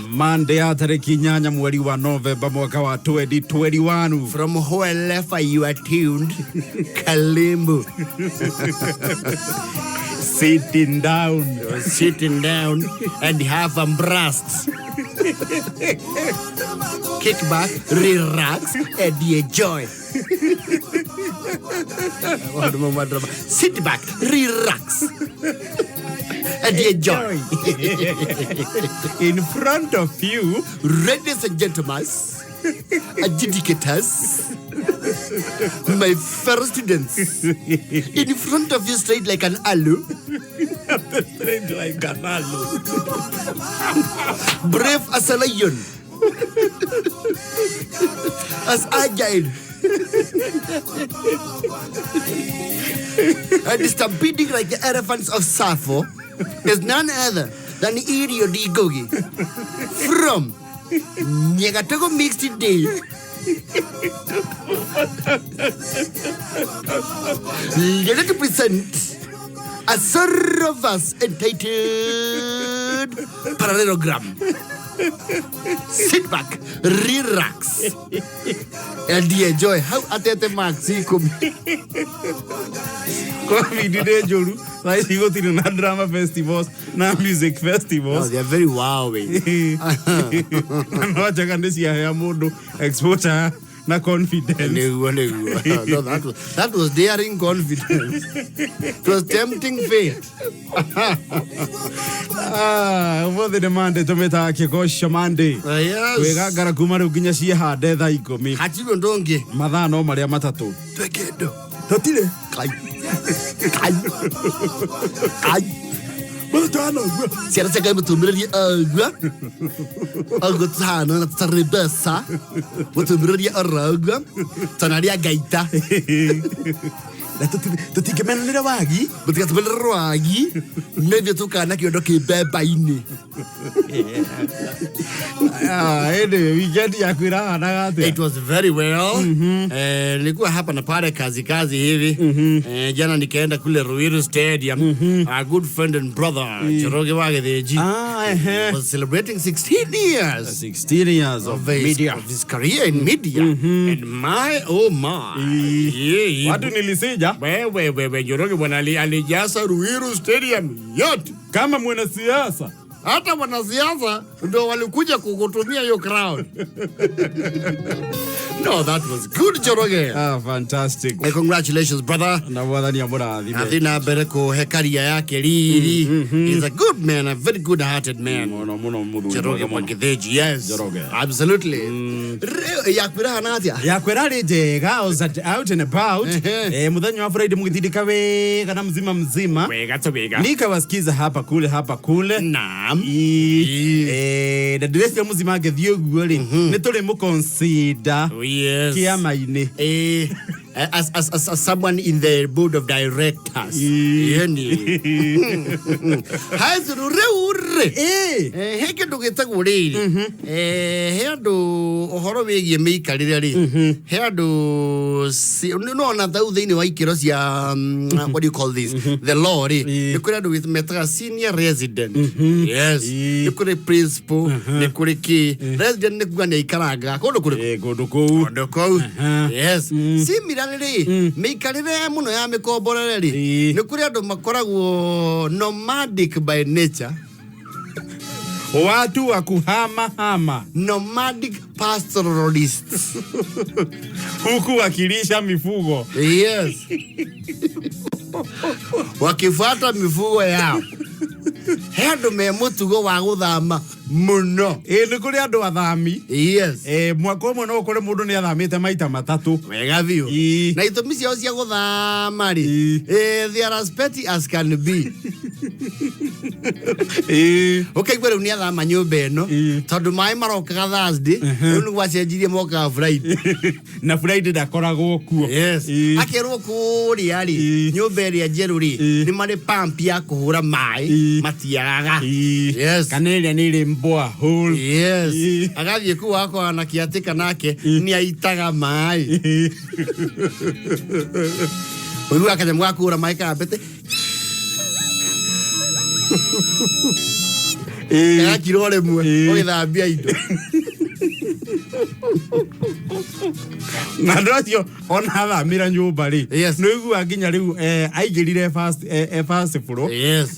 Monday ya tariki 8 mwezi wa November mwaka wa 2021. From wherever you are tuned, Kalimbu. Sitting down. Sitting down and have a blast. Kick back, relax, and enjoy. Sit back, relax, and enjoy. In front of you, ladies and gentlemen, adjudicators, my fellow students, in front of you straight like an alu. straight like an alu. Brave as a lion. As agile. And stampeding like the elephants of Sappho is none other than Irio Di Gogi from Nyagatogo Mixed Day. Let me present a service entitled Parallelogram. Sit back, relax, and enjoy. How atete maxi come? Come today, Joru. Like you go to the drama festivals, na music festivals. Oh, they are very wowy. And what you can see here, modo exposure, na confidence. No, that was daring confidence. It was tempting fate. What the demand to meta kiko shamande. Yes. We got gara kumari ukinya si ha detha ikomi. Hachigo ndonge. Mathaa no maria matatu. Twekedo. Totile. Kai. Siara sega mutumiri agwa. Agwa tsana na tsaribesa. Mutumiri aragwa. Tanaria gaita. Tutikemenera wagi. Tutikemenera wagi. Neve tukana kiodo kibeba ini. Weekend ya kuira anagate. It was very well. Nilikuwa hapa na pale kazi hivi. Jana nikaenda kule Ruiru Stadium. Our good friend and brother Choroge Wagedeji was celebrating 16 years. 16 years of media. Of his career in media. And oh my. Watu nilisija. Wewe Choroge bwana alijaza Ruiru Stadium yote. Kama mwanasiasa. Hata wanasiasa ndio walikuja kukutumia hiyo crowd. No, that was good, Choroge. Fantastic. Congratulations, brother. Na wadhani ambora adhibe. Athina bereko hekaria yake riri. He's a good man, a very good-hearted man. Muno. Choroge Mwakitheji, yes. Choroge. Absolutely. Yakwira hanatia. Yakwira njega, I was out and about. Muthenya wa Friday mugithidika wega na mzima. Wega. Nikawasikiza hapa kule. Naam. Na direct muzima ngethie uguo ri. Ni tuli mu consider. Yes. Kiama-ini. As someone in the board of directors. Haizuru reure. Heke ndugitagwo riri. He andu ohoro wigie miikarire ri. He andu no na thau thiini wa ikiro cia what do you call this? The law ri. Ni kuri andu with metaga senior resident. Yes. Ni kuri principal, ni kuri ki. Resident ni kuga ni ikaranga. Kundu kuri. Kundu kou. Yes. Miikarire muno ya mikomborere ri. Ni kuri andu makoragwo nomadic by nature. Watu wa kuhama. Nomadic pastoralists. Huku wakilisha mifugo. Yes. Wakifuata mifugo yao. He andu me mutugo wa guthama muno. Ni kuri andu athami. Yes. Mwaka umwe no kuri mundu ni athamite maita matatu. Wega biu. Na itumi ciao cia guthama ri. They are as petty as can be. Okay, gwere ni athama nyumba eno. Tondu mai marokaga Thursday. Riu ni gwacenjirie moka Friday. Na Friday ndakoragwo kuo. Yes. Akerwo kuria ri. Nyumba ria njeru ri. Ni mari pump ya kuhura mai. Matiagaga. Yes. Kanelia ni ri mbwa hole. Yes. Agathie ku wako anakiatika nake ni aitaga mai. Uyu akaja mwakura mai ka bete. ya kirore mwe ogithambia indo na ndocio ona thamira nyumba ri no igua nginya riu aigirire first floor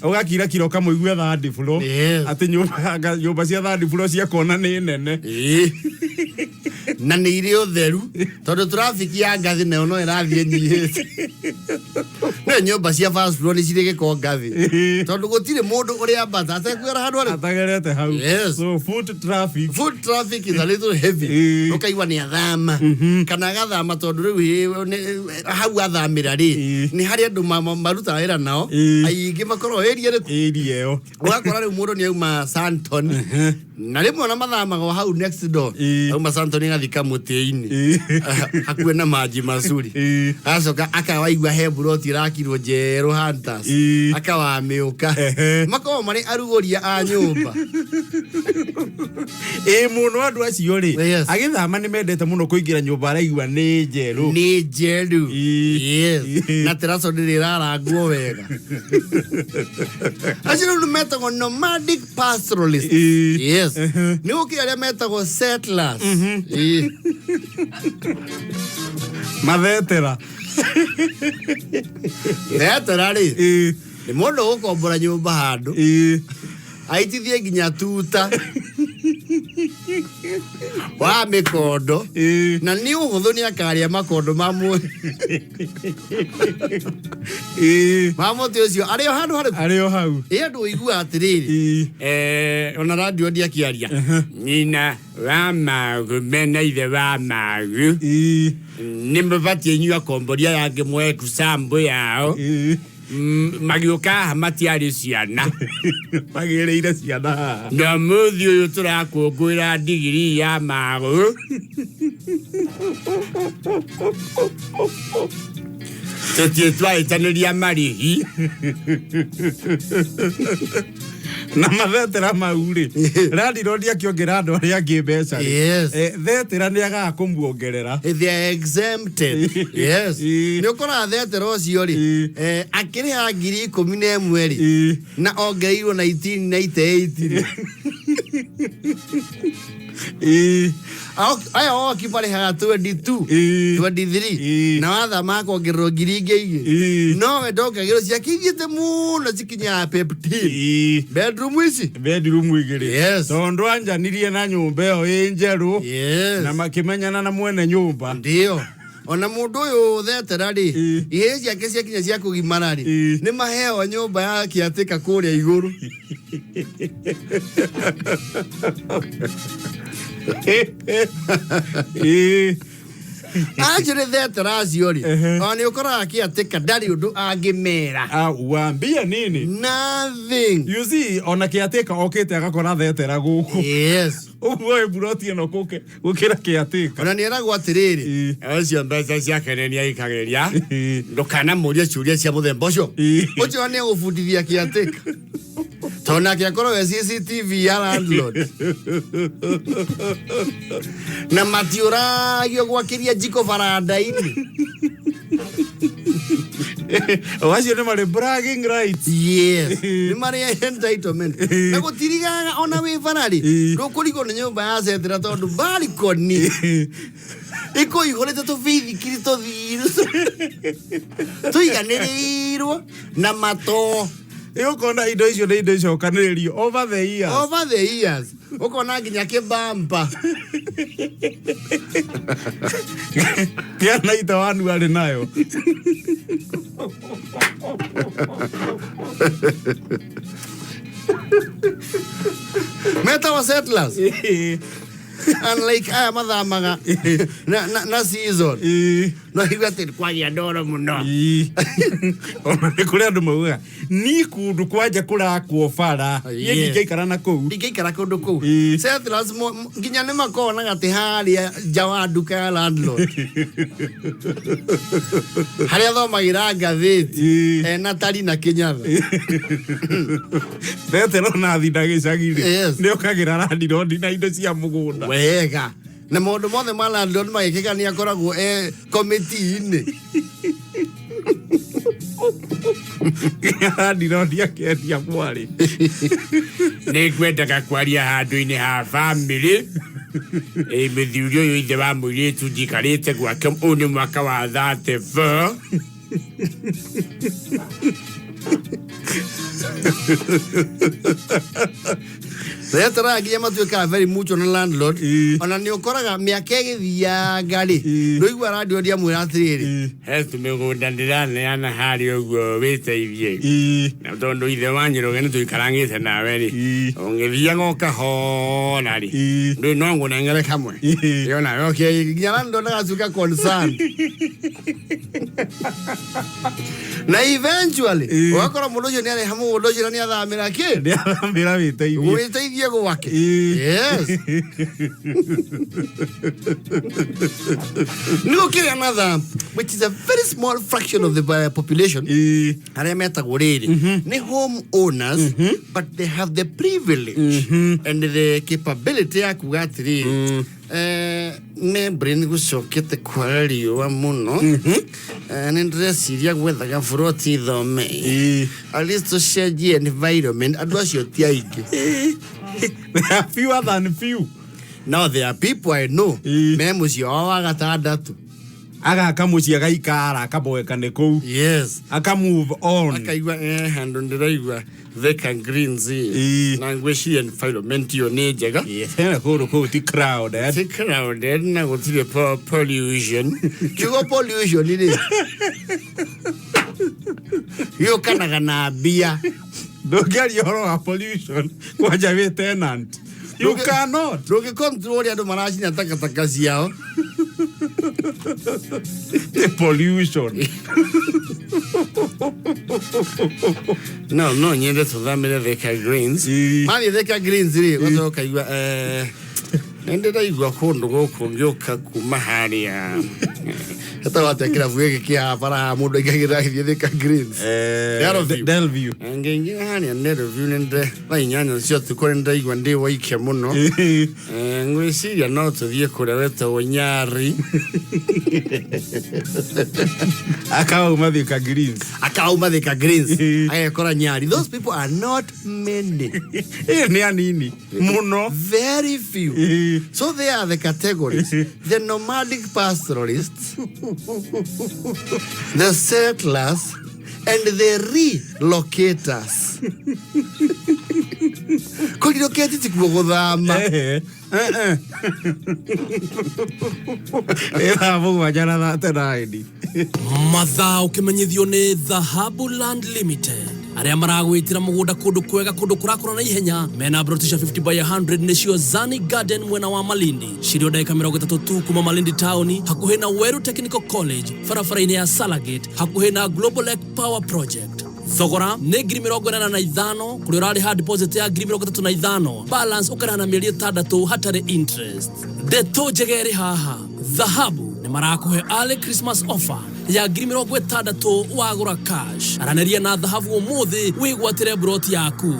ugakira kiro kamwe igua third floor ati nyumba cia third floor cia kona ni nene na ni iri utheru tondu traffic ya ngathi ne no irathie nyihite ne nyumba cia first floor ni cirige ko ngathi tondu gutire mundu uri ambata atekwira handu ari atagerete hau so foot traffic is a little heavy ukaigwa ni athama kana gathama tondu riu hau athamira ri ni hari andu maruta wira nao aingi makoro area io ugakora riu mundu ni auma Santon na rimwe na mathamaga hau next door auma Santon gathika muti-ini hakuwe na maji mazuri acoka akawaigua he buroti rakirwo njeru hunters akawamiuka makao mari arugoria a nyumba muno andu acio ri agithama ni mendete muno kuingira nyumba araigua ni njeru na teraso ndirarangwo wega acio ni metago nomadic pastoralist ni ukiaria metago settlers mathetera ri ni mundu gukombora nyumba handu aitithie nginya Thuita wa mikondo na ni uhuthu ni akaria makondo mamwe mamote ucio ario hau andu igua atiriri ona radio ndia kiaria nyina wa magu mena ithe wa magu nimbatie nyua komboria yange mweku sambo yao magiuka matiari ciana magireire ciana na muthi uyu turakungwira digiri ya magu tetie twaitaniria marihi na mathetera mauri radi rodi akiongera andu aria angi mbeca thetera ni agaga kumuongerera they are exempted ni ukora thetera ucio ri akiriha 11,000 ri na ongereirwo 1998 aya okipare ha 23 na watha makongerwo ngiri ingi no we ndongagiro cia kithiete muno cikinya peptine bedroom igiri tondu anjanirie na nyumba yo injeru na makimenyana na mwene nyumba ndio ona mundu uyu thetera ri ihe ciake ciakinya cia kugimara ri ni maheo nyumba yake atika kuria iguru Ajire thetera acio ri oni ukora akiatika ndari undu angimera wambia nini nothing you see ona kiatika okite agakora thetera guku uwe buroti no kuke ukira kiatika ona ni eragwo atiriri acio mbeca cia kenenia ikageria ndukana muria ciuria cia muthemba ucio ucio ni gufundithia kiatika tona kia koro CCTV ya landlord na matiura gwakiria jiko varanda-ini wacio ni mari bragging rights ni mari entitlement na gutirigaga ona wi varari ndukurigo ni nyumba ya setera tondu balcony iko ihorete to vithi kirito thiru tuiganirirwo na mato kona indo icio ni indo icio kaniririo over the years ukona nginya kibamba kia naita wanu ari nayo meta wa settlers unlike aya mathamaga na season no higate kwagia ndoro muno ona kuri andu mauga ni kundu kwaja kurakwo bara yegi geikara na kou ndikeikara kundu kou settlers nginya ni makona gati haria jawa duka ya landlord haria thomagira ngathiti na tari na kinyatha betero na thina gicagiri ni okagira landlord na indo cia mugunda wega na mundu mothe ma landlord magikika ni akoragwo committee-ini Ndirodia ketia mwari. Nĩngwendaga kwaria handũ-inĩ ha family. Mũthuri ũyũ ithe wa mũirĩtu njikarĩte gwake ũyũ nĩ mwaka wa 34. Retara nginya matuĩkaga very much on landlord. Ona nĩ ũkoraga mĩaka ĩgĩthianga-rĩ, ndũigua radio ndĩamwĩra atĩrĩrĩ, he tũmĩgũnda ndĩraneana harĩa ũguo wĩteithie. Na tondũ ithe wa Njĩrũge nĩtũikarangĩte nawe-rĩ, ũngĩthiaga ũkahora-rĩ, ndũĩ no ngũnengere kamwe. Yona okay, nginya landlord agatuĩka concerned. Na eventually ũgakora mũndũ ũcio nĩareha mũgũnda ũcio na nĩathamĩra kĩ? Nĩathamĩra wĩteithie gwake. Yes. Nĩgũkĩrĩ another, which is a very small fraction of the population, arĩa metagwo rĩrĩ, nĩ home owners, but they have the privilege and the capability ya kuga atĩrĩrĩ, membrane gũcokete kwara riũa mũno, nĩndĩreciria gwethaga buroti ithome, at least tũcenjie environment. Andũ acio ti aingĩ. There are fewer than few. No, there are people I know. Me mũciĩ wao wa gatandatũ. Agaka mũciĩ agaikara akaboekane kũu. Yes. Aka move on. Akaigua handũ ndĩraigua Thika Greens na ngwĩciria environment ĩyo nĩ njega. Hena kũndũ kũu ti crowded. Ti crowded na gũtirĩ pollution. Kiugo pollution-rĩ, yũkanaga na mbia. Ndũngĩaria ũhoro wa pollution kwanja wĩ tenant. You cannot. Ndũngĩcontrol ũrĩa andũ maracina takataka ciao. The pollution. No, nyende tũthamĩre Thika Greens. Mathiĩ Thika Greens-rĩ, ũgacoka ũkaigua nĩndĩraigua kũndũ gũkũ ngĩũka kuma harĩa. Hata kirabu gĩkĩ kĩa bara mũndũ aingagĩra gĩthiĩ Thika Greens. Delview. Ngĩingĩra harĩa Delview nĩndĩ thaa inyanya cia ũtukũ nĩndĩraigua ndĩ waikia mũno. Ngwĩciria no tũthiĩ kũrĩa wetagwo Nyari. Akauma Thika Greens. Agekora Nyari. Those people are not many. Nĩ anini mũno. Very few. So they are the categories. The nomadic pastoralists, the settlers, and the relocators. Kũrelocate ti kũgũthama. Mũgwanja 39. Mathaa ũkĩmenyithio nĩ Dhahabu Land Limited. Arĩa maragwĩtira mũgũnda kũndũ kwega kũndũ kũrakũra na ihenya mena brotisha 50 by 100 nĩcio Zani Garden mwena wa Malindi cirio ndagĩka 30 tu kuma Malindi town hakuhĩ na Weru Technical College barabara-inĩ ya Salagate hakuhĩ na Global Lake Power Project. Thogora nĩ 45,000 kũrĩa ũrarĩha deposit ya 35,000 balance ũkarĩha na mĩeri 6 hatarĩ interest. Ndeto njega ĩrĩ haha. Dhahabu nĩ marakũhe early Christmas offer ya 60,000 wagũra cash. Aranĩria na Dhahabu ũmũthĩ wĩgwatĩre broti yaku.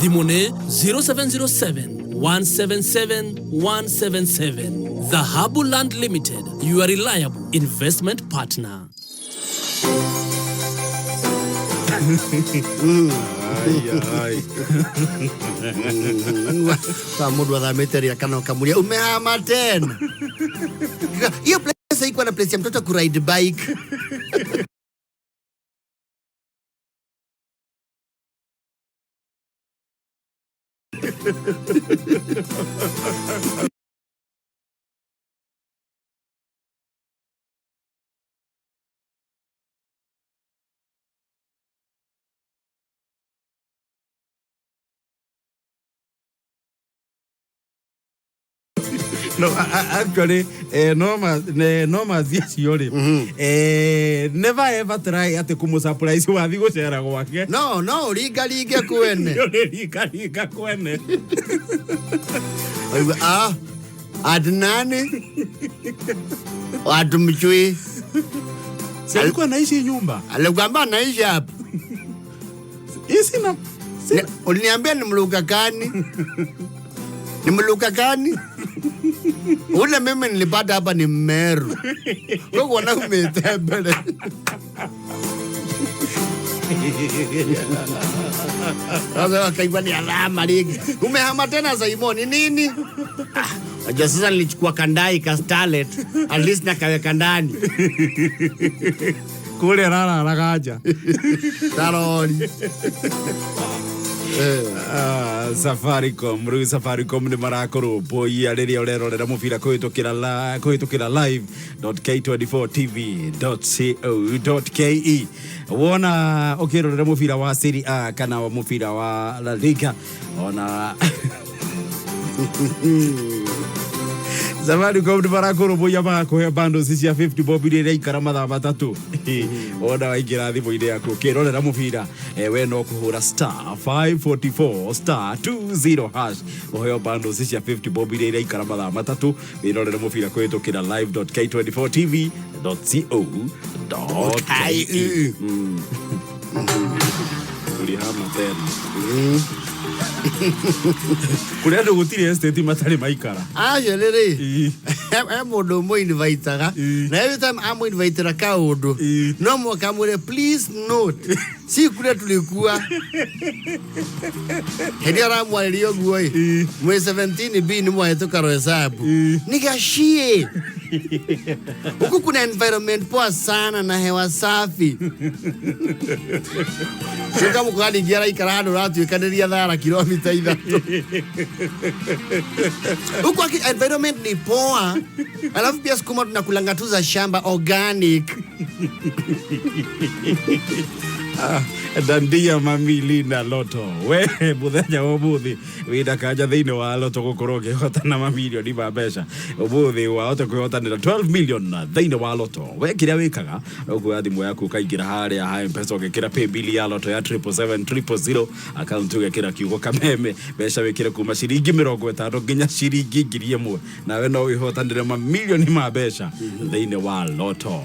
Thimũ nĩ 0707 177 177. Dhahabu Land Limited, your reliable investment partner. Mũndũ athamĩte rĩa kana ũkamũria umehama tena. Hiyo place haikuwa na place ya mtoto kuride bike. No, actually, no maziaciore. Never ever try ate kumu surprise wathi gucera gwake. No, riga kwene. Riga kwene. Ndani. Watu mchui. Alikuwa anaishi nyumba. Alikuwa anaishi hapa. Isi na uliniambia ni mluka gani? Ni mluka gani? Ule mimi nilipata hapa ni Meru. Kwa kuona umetembele. Sasa wakaigwa ni alama ligi. Umehama tena Simon nini? Aja sasa nilichukua kandai ka starlet. At least nakaweka ndani. Kule rara ragaja. Taroli. Safaricom ni marakoro poi ariria urerorera mubira kuhitukira live.k24tv.co.ke wona ukirorera mubira wa Serie A kana mubira wa La Liga ona Safaricom ni marakoro poi amakohe bundles cia 50 bob iria ikara mathaa matatu ona waingira thimu-ini yaku ukirorera mubira we no kuhura *544*20# oheo bundles cia 50 bob iria ikara mathaa matatu wirorera mubira kuhitukira live.k24tv.co.ke ulihama tena kuria ndo gutiri estate matari maikara aje riri mundu mo invitaga na every time I'm invitera ka undu no mo kamure please note si kuria tulikuwa hedi ara mwalirio guoi mwe 17 b ni mwa eto karo hesabu nigashie huku kuna environment poa sana na hewa safi sika mukali gira ikarado ratu ikadiria thara kilomita 3 huku environment ni poa alafu pia sikuma tunakulanga tu za shamba organic Dandia mamili na loto we muthenya omuthi wina kanja thiini wa loto gukoroge hotana mamilioni ma mbeca omuthi wa hote kwihotanira 12 million thiini wa loto we kiria wikaga uguo thimu yaku kaingira haria ha M-Pesa ugekira pay bill ya loto ya 77700 account ugekira kiugo kameme mbeca wikire kuma ciringi 50 nginya ciringi 1000 nawe no wihotanire mamilioni ma mbeca thiini wa loto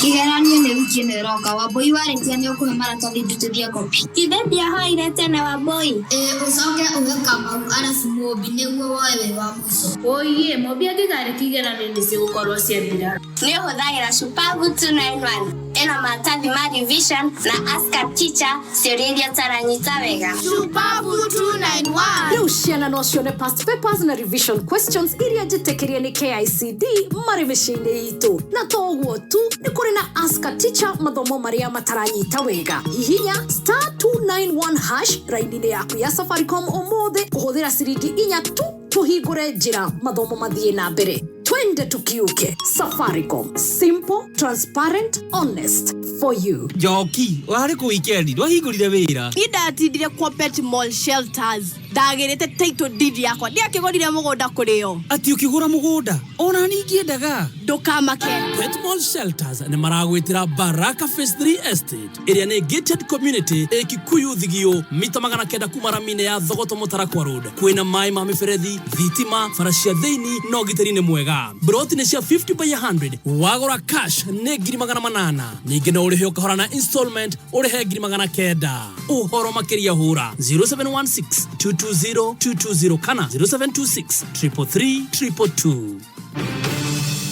Kigeranio ni wiki neroka Waboi waretia ni okuhe maratathi ndutithia kopi Tithembia hoire tene Waboi ucoke uhe Kamau arafu Mobi niguo woe wa mwico Oye Mobi angigare kigeranio ni cigukorwo ciathira ni huthagira Superbu 291 ena maratathi ma revision na ask teacher ciuria taranyita wega Superbu 291 Riu ciana no cione past papers na revision questions iria njitekerie ni KICD maremeshine itu na toguo tu ni kuri na ask a teacher mathomo maria mataranyita wega hihinya *291# raini yaku ya Safaricom omothe kuhuthira ciringi 4 tu tuhingure njira mathomo mathie na mbere twende tukiuke Safaricom simple transparent honest for you Joki wari ku weekend ndwahingurire wira Idatindire kwa Pet Mall Shelters ndagirite title deed yakwa ndiakigorire mugunda kurio ati ukigura mugunda ona ningiendaga ndukamake Pet Mall Shelters ni maragwitira Baraka Phase 3 Estate area ni gated community Kikuyu Thigio mita 900 kuma mine ya Thogoto Mutarakwa Road kwina mai ma miferethi thitima faracia theini no giterine mwega broti ni cia 50 by 100 wagora cash ni 800 ningi no urihe ukahora na installment urihe 900 uhoro makiria hura 0716 220 kana 0726 333 222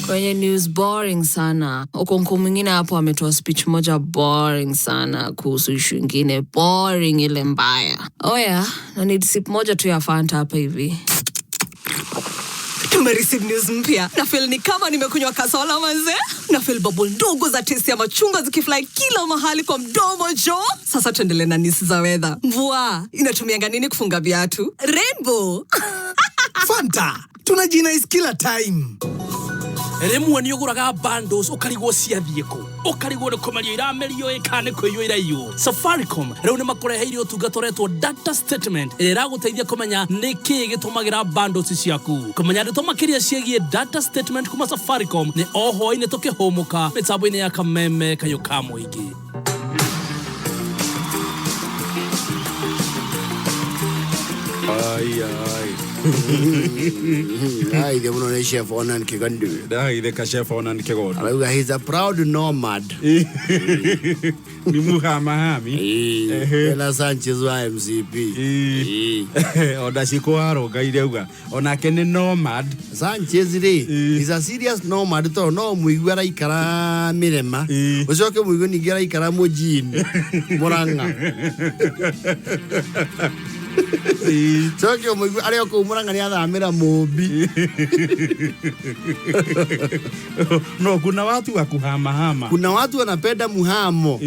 Kwenye news boring sana. Ukonko mwingine hapo ametoa speech moja boring sana kuhusu issue nyingine boring ile mbaya. Oya, na need sip moja tu ya Fanta hapa hivi. Tumereceive news mpya. Na feel ni kama nimekunywa kasola manze. Na feel bubble ndogo za taste ya machungwa zikifly kila mahali kwa mdomo jo. Sasa tuendelee na news za weather. Mvua inatumianga nini kufunga viatu? Rainbow. Fanta. Tunajinais kila time. Remwe ni uguraga bundles ukarigwo ciathieko ukarigwo ni kumario iramerio ikane kuyo irayo Safaricom reu ni makureheire utungatoretwo data statement ira guteithia kumenya niki gitumagira bundles ciaku kumenya ndeto makiria ciegie data statement kuma Safaricom ni oho ine tukihomuka mitambo-ini ya kameme kayo kamuingi Ai, the one chef on and Kigandu. The chef on and Kigondo. He's a proud nomad. Mahami. Ela Sanchez wa MCP. Odashikoaro gaideuga. Onakene nomad. Sanchez is a serious nomad to no muigwara ikara mirema. Usoke muigoni gira ikara mojini. Moranga. Sokyo muigwa ale ko muranga ni athamira Mumbi. No, kuna watu wa kuhama. Kuna watu wanapenda muhamo.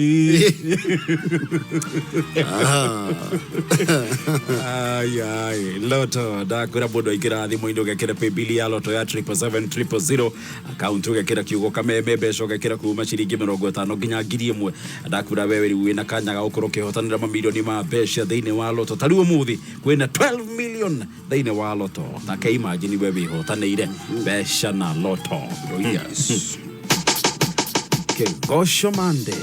Ai, Loto da kura bodo ikira thimo indo gekera pebili ya Loto ya 77700 account gekera kiugo kameme beco gekera kuma ciringi 50 nginya 1000 da kura wewe wina kanya ga ukoro kihotanira mamilioni ma beca thiini wa Loto tariwo muthi kwina 12 million thiini wa Loto ta ke imagine wewe hotanire beca na Loto. Yes. Gosho Mande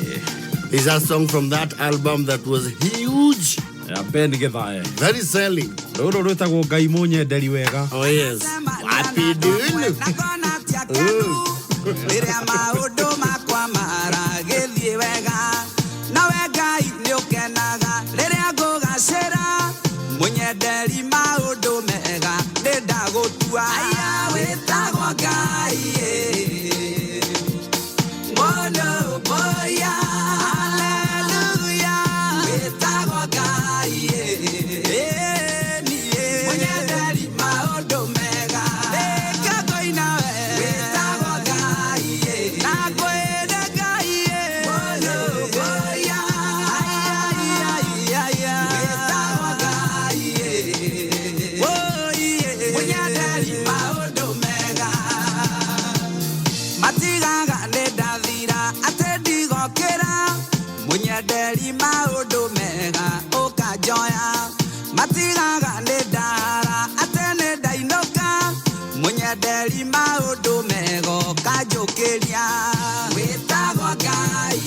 is a song from that album that was huge. Gathaiya. Very selling. Roro rutagwo ngai munyenderi wega. Oh yes. Happy dulu. Riria maundu makwa maragithie wega nawe ngai ni ukenaga riria ngugacira munyenderi maundu mega nindagutua aya witagwo ngai mono boya hallelujah witagwo ngai munyenderi maundu mega nikagoina we witagwo ngai na kwenda ngai mono boya witagwo ngai munyenderi maundu mega matigaga nindathira ate ndigokira munyenderi maundu mega ukanjoya matigaga nindara ate nindainoka munyenderi maundu mega ukanjukiria witagwo ngai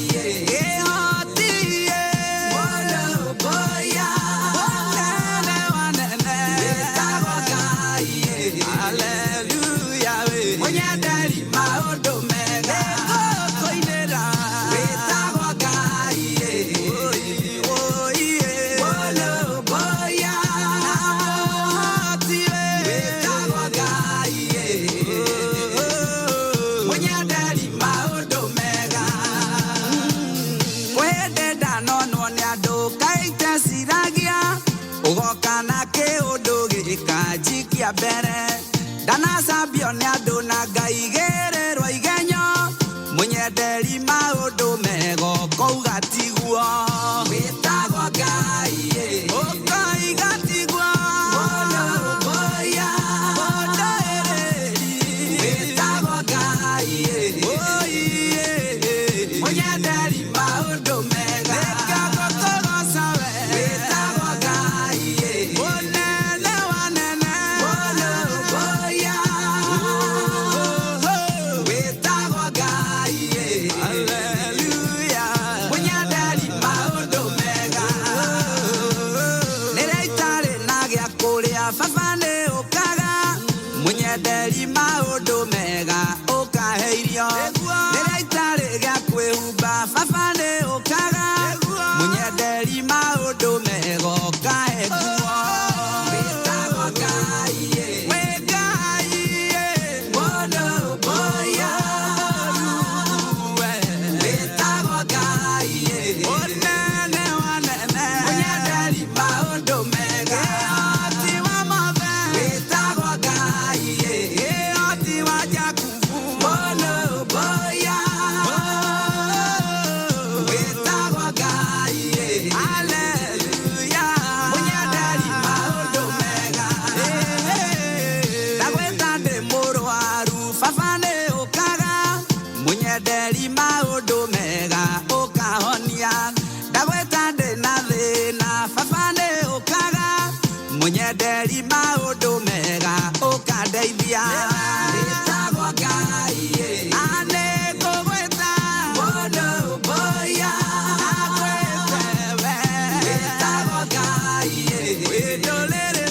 ihotie mono boya wanene wanene witagwo ngai hallelujah munyenderi maundu mega koinera witagwo ngai mono boya witagwo ngai munyenderi maundu mega kwendenda nono ni andu kaite ciragia ugoka na kiundu gikanjikia mbere ndanacambio ni andu na ngai girirwo igenyo munyenderi maundu mega ukauga tiguo witagwo ngai ukauga tiguo mono boya witagwo ngai munyenderi maundu mega nikagotoroca we witagwo ngai munene wanene mono boya witagwo ngai hallelujah munyenderi maundu mega niraitari na gia kuria baba ni ukaga munyenderi maundu mega ukaheirio niraitari gia kwihumba baba ni ukaga munyenderi maundu mega ukahe nguo witagwo ngai we ngai mono boya witagwo ngai munene wanene munyenderi maundu mega oti wa mothe witagwo ngai oti wa Jakubu mono boya witagwo ngai hallelujah munyenderi maundu mega ndagweta ndi murwaru baba ni ukaga munyenderi maundu mega ukahonia ndagweta ndi na thina baba ni ukaga munyenderi maundu mega ukandeithia witagwo ngai ane kugweta mono boya agwete we witagwo ngai windulire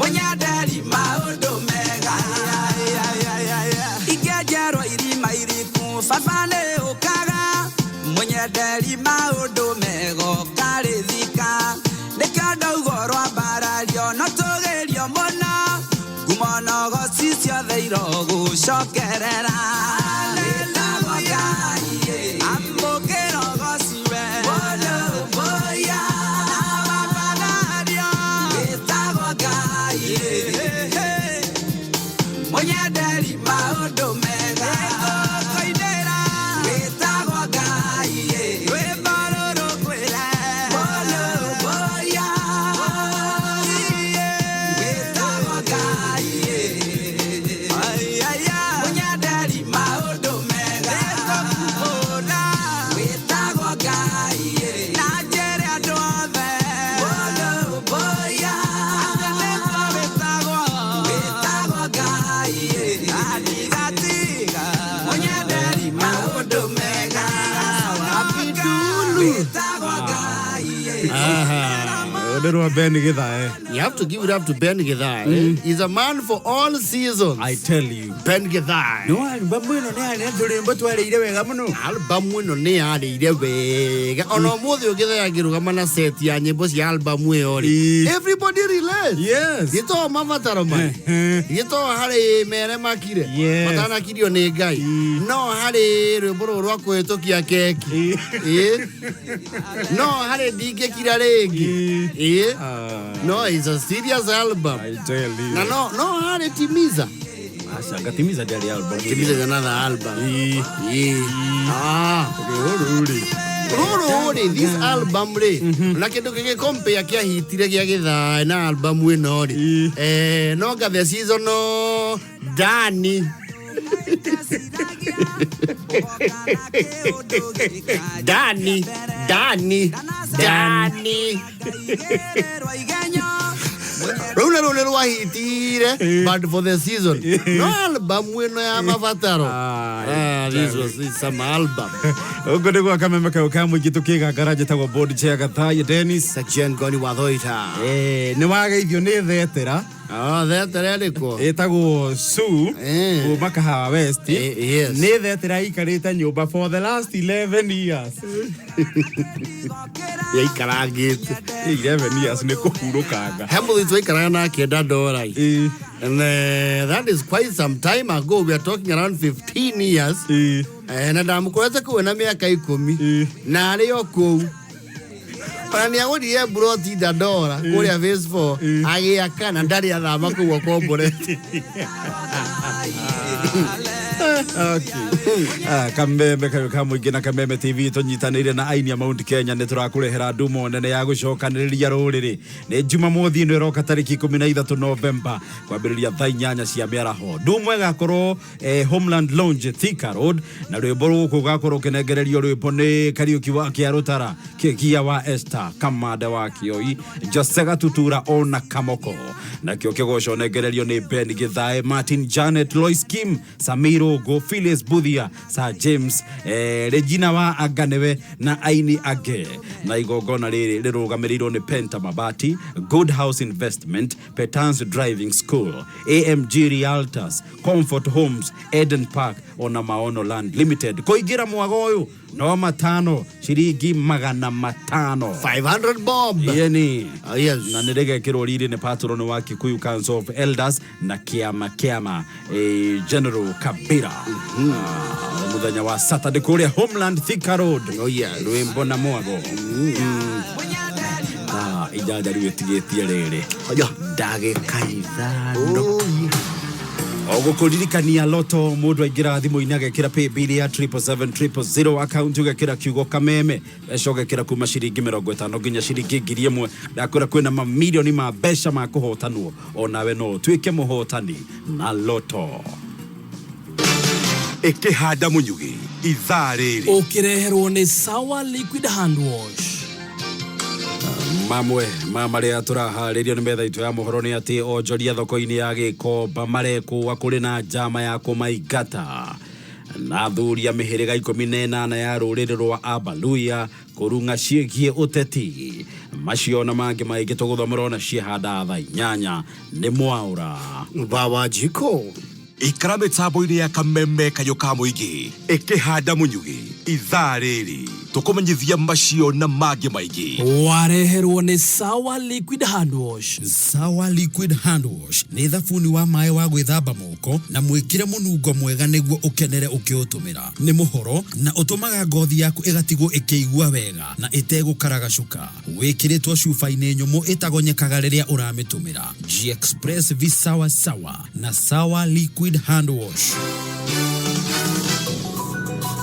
munyenderi maundu mega ingejero irima iriku fafane ukaga munyenderi maundu mego karithika nikando ugorwa barario no tugerio mona gumono gocicio theiro gucokerera You have to give it up to Ben Gathaiya. He's a man for all seasons. I tell you. Ben Gathaiya. No, albamu ino ne arire wega. Ono muthi ukithaya ngirugama na set ya nyimbo cia albamu iyo ri. Everybody relates. Yes. Gito mabataro mai. Gito hari mere makire. Matana kirio ni Ngai. No hari rwimbo rwa kwetokia keki. No hari dike kira rengi. No, it's a serious album. I tell you. No, hari timiza. Asanga timiza dari album. Timiza is another album. This album re. Na kindu kige compare kia hitire kia Gathaiya na album ino ri. No Gathaiya season no Ndani. Ndani. Rule rwa hitire, but for the season. No album wino ya mabataro. This was some album. Ugode kwa kameme ka ukamu gitukiga garaje tagwa board chair Gathaiya Dennis section Ngoni wa Thuita. Ni wageithio ni thetera. Thetera riko. Etagwo Su kuma Kahawa West. Yes. Ni thetera ikarite nyumba for the last 11 years. Ya ikaragite. 11 years ni kuhurukaga. Hembo itwa ikarana na $100. And that is quite some time ago. We are talking around 15 years. Na ndamukorete kuona miaka 10 na ariyo ku Pani agodi ye brought $1 kuria face for agiakana ndari athama kuwa komborete. Okay. Kameme kamwingina Kameme TV tunyitanire na aini ya Mount Kenya niturakurehera ndumo nene ya gucokaniriria ruriri ni Jumamothi ino iroka tariki 13 November kwambiriria thaa 8 cia miaraho ndumo gakorwo Homeland Lounge Thika Road na rwimbo ruku gakorwo kinegererio rwimbo ni Kariuki wa Kiarutara Kia wa Esther Kamada wa Kioi Josega Tutura ona Kamoko na kio kigoco negererio ni Ben Gathaiya Martin Janet Lois Kim Samiro Go Phyllis Buthia Sir James Regina wa Aganewe na aini age na igogona riri rirugamiriro ni Penta Mabati Good House Investment Petans Driving School AMG Realtors Comfort Homes Eden Park ona Maono Land Limited koigira mwago uyu no matano shiringi 500 bob yeni yes na nirege kiroriri ni patron wa Kikuyu Council of Elders na kiama General Kabira muthenya wa Saturday kule Homeland Thika Road rwimbo na mwago ijaja riwetigetie riri ndage kaithano ogukuririkania loto mundu aingira thimu-ini agekira pay bill ya 77700 account ugekira kiugo Kameme ecogekira kuma ciringi 50 nginya ciringi 1000 ndakura kwina mamilioni ma mbeca ma kuhotanwo onawe no twike muhotani na loto ikihanda munyugi ithaa riri ukireherwo ni Sawa Liquid Hand Wash mama ria turaharirio ni metha itu ya mohoro ni ati onjoria thoko-ini ya Gikomba mareku akuri na njama ya kumaigata na athuri a mĩhĩrĩga 18 ya rũrĩrĩ rwa Abaluya kũrunga ciĩgiĩ ũteti. Macio na mangĩ maingĩ tũgũthomera na ciĩhanda thaa 8 nĩ Mwaũra Baba Jiko ikara mĩtambo-inĩ ya kameme kayũ ka mũingĩ ĩkĩhanda mũnyugĩ ithaa rĩrĩ tũkũmenyithia macio na mangĩ maingĩ. Wareherwo nĩ Sawa Liquid Hand Wash. Sawa Liquid Hand Wash nĩ thabuni wa maĩ wa gwĩthamba moko na mwĩkĩre mũnungo mwega nĩguo ũkenere ũkĩũtũmĩra. Nĩ mũhoro na ũtũmaga ngothi yaku ĩgatigwo ĩkĩigua wega na ĩtegũkaraga cuka. Wĩkĩrĩtwo cuba-inĩ nyũmũ ĩtagonyekaga rĩrĩa ũramĩtũmĩra. G-Express vi Sawa Sawa na Sawa Liquid Hand Wash.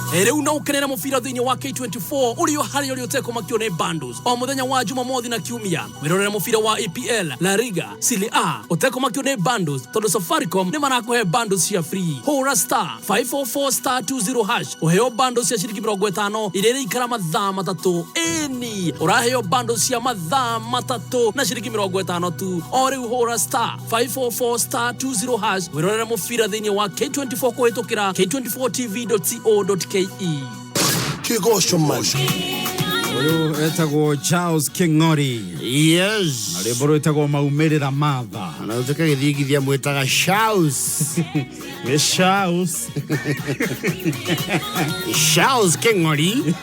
Rĩu no ũkenera mũbira thĩinĩ wa K24 ũrĩo harĩ ũrĩo ũtekũmakio nĩ bundles o mũthenya wa Jumamothi na Kiumia. Wĩrorera mũbira wa EPL, La Liga, Serie A ũtekũmakio nĩ bundles tondũ Safaricom nĩ marakũhe bundles cia free. Hũra *544*20# ũheo bundles cia ciringi 50 iria ikara mathaa 3. Eni ũraheo bundles cia mathaa 3 na ciringi 50 tu. O rĩu hũra *544*20# wĩrorera mũbira thĩinĩ wa K24 kũhĩtũkĩra k24tv.co.ke. Kigosho macho Uyu etagwo Charles Ngoni. Yes. Na rĩmbo rwĩtagwo maumĩrĩra matha. Na ũtaka gĩthigithia mwĩtaga Charles. Nĩ Charles. Charles Ngoni.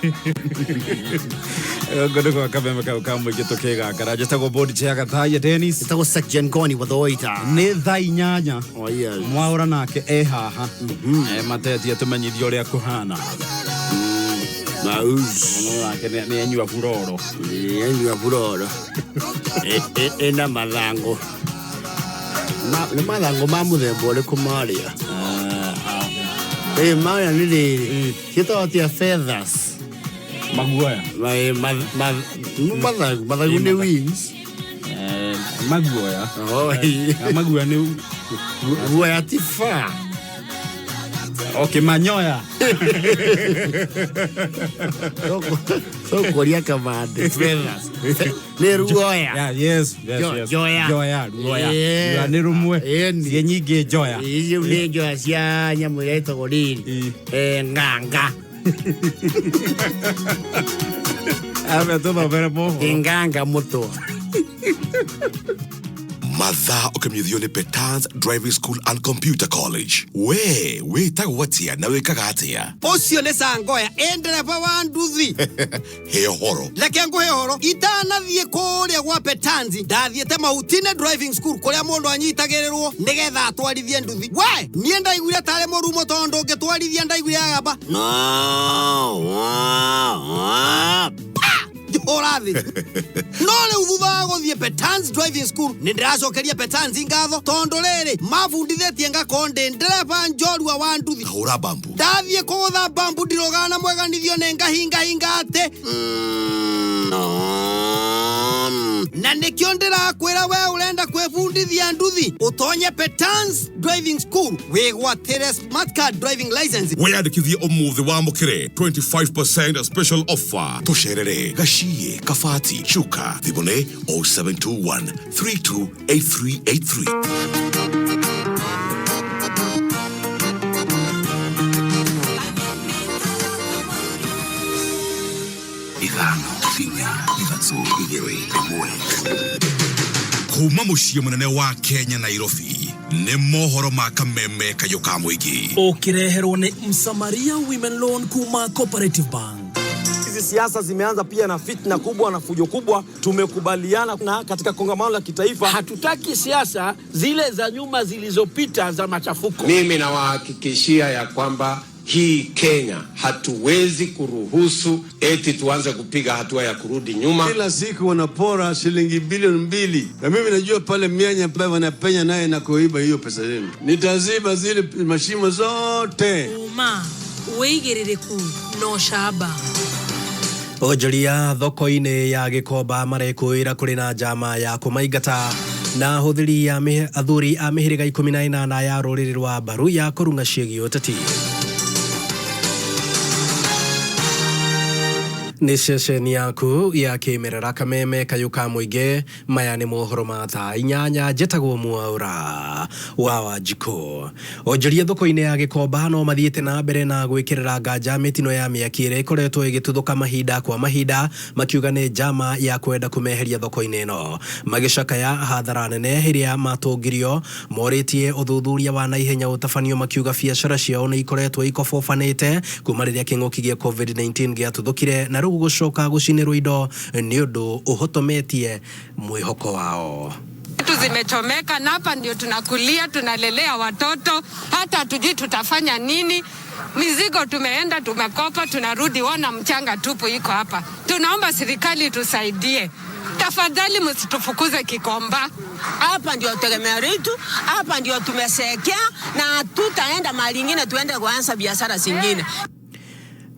Ngono kwa kameme ka mũingĩ tũkĩgakara. Njĩtagwo board chair Gathaiya Dennis. Njĩtagwo Section Ngoni wa Thuita. Nĩ thaa 8. Oh yes. Mwaũra nake haha. Matetie tũmenyithio ũrĩa kũhana. Maus. Ono yake nĩ anyua furoro. Anyua furoro. Ena mathango. Nĩ mathango ma mũthemba ũrĩkũ marĩa? Maya nĩ rĩrĩ. Gĩtagwo feathers. Maguoya. Mathagu nĩ wings. Maguoya. Maguoya nĩ guoya ti faa. Okay, manyoya. So koria kamande feathers. Nĩ ruoya. Yes. Joya. Ruoya. Nĩ rumwe. Cie nyingĩ joya. Icio nĩ joya cia nyamũ ĩrĩa ĩtagwo rĩrĩ. Nganga. Ave tũthomere mũhoro. Nganga mũtwa. Matha ũkĩmenyithio nĩ Petans Driving School and Computer College. Wĩtagwo atĩa na wĩkaga atĩa? Ũcio nĩ Sangoya, ndereba wa nduthi. He ũhoro. Reke ngũhe ũhoro. Itanathiĩ kũrĩa gwa Petans, ndathiĩte Mahutine Driving School kũrĩa mũndũ anyitagĩrĩrwo nĩgetha atwarithie nduthi. We, niĩ ndaiguire tarĩ mũrumo tondũ ngĩtwarithia ndaiguire agamba. Orathi. No rĩu thutha wa gũthiĩ Petans Driving School nĩ ndĩracokeria Petans ngatho tondũ rĩrĩ mabundithĩtie ngakorwo ndĩ ndereba njorua wa nduthi. Hũra bambu. Ndathiĩ kũgũtha bambu ndirogana na mweganithio nĩ ngahingahinga atĩ na nĩkĩo ndĩrakwĩra we ũrenda kwĩbundithia nduthi ũtonye Petans Driving School wĩgwatĩre smart card driving license. Wĩyandĩkithie ũmũthĩ wamũkĩre 25% special offer. Tũcerere Gaciĩ, Kabati, Chuka, thimũ nĩ 0721 328383. Kuma mũciĩ mũnene wa Kenya Nairobi nĩ mohoro ma kameme kayũ ka mũingĩ. Ũkĩreherwo nĩ Msamaria Women Loan kuma Cooperative Bank. Hizi siasa zimeanza pia na fitna kubwa na fujo kubwa. Tumekubaliana na katika kongamano la kitaifa hatutaki siasa zile za nyuma zilizopita za machafuko. Mimi nawahakikishia ya kwamba hii Kenya hatuwezi kuruhusu eti tuanze kupiga hatua ya kurudi nyuma. Kila siku wanapora shilingi bilioni 2 na mimi najua pale mianya ambayo wanapenya naye na kuiba hiyo pesa yenu. Nitaziba zile mashimo zote. Uma uigĩrĩrĩku no shaba. Onjoria thoko-inĩ ya Gĩkomba marekũĩra kũrĩ na njama ya kũmaingata na hũthĩri ya athuri a mĩhĩrĩga 18 ya rũrĩrĩ rwa Abaluya kũrunga ciĩgiĩ ũteti. Ni ceceni yaku ya kimerera kameme kayuka muige maya ni mohoro ma thaa inyanya njitagwo Mwaura wa Wanjikũ. Onjoria thoko-inĩ ya Gĩkomba no mathiĩte na mbere na gwĩkĩrĩra nganja mĩtino ya mĩaki ĩrĩa ĩkoretwo ĩgĩtuthũka mahinda kwa mahinda, makiuga nĩ njama ya kwenda kũmeheria thoko-inĩ ĩno. Magĩcakaya hathara nene ĩrĩa matũngirio morĩtie ũthuthuria wa naihenya ũtabanio, makiuga biacara ciao nĩ ikoretwo ikobobanĩte kuma rĩrĩa kĩng'ũki gĩa COVID-19 gĩatuthũkire na rĩu gũcoka gũcinĩrwo indo nĩ ũndũ ũhotometie mwĩhoko wao. Vitu zimechomeka na hapa ndio tunakulia, tunalelea watoto, hata hatujui tutafanya nini. Mizigo tumeenda tumekopa, tunarudi ona mchanga tupu iko hapa. Tunaomba serikali tusaidie. Tafadhali msitufukuze Kikomba. Hapa ndio tegemeo letu, hapa ndio tumesekea na tutaenda mahali nyingine tuende kuanza biashara zingine.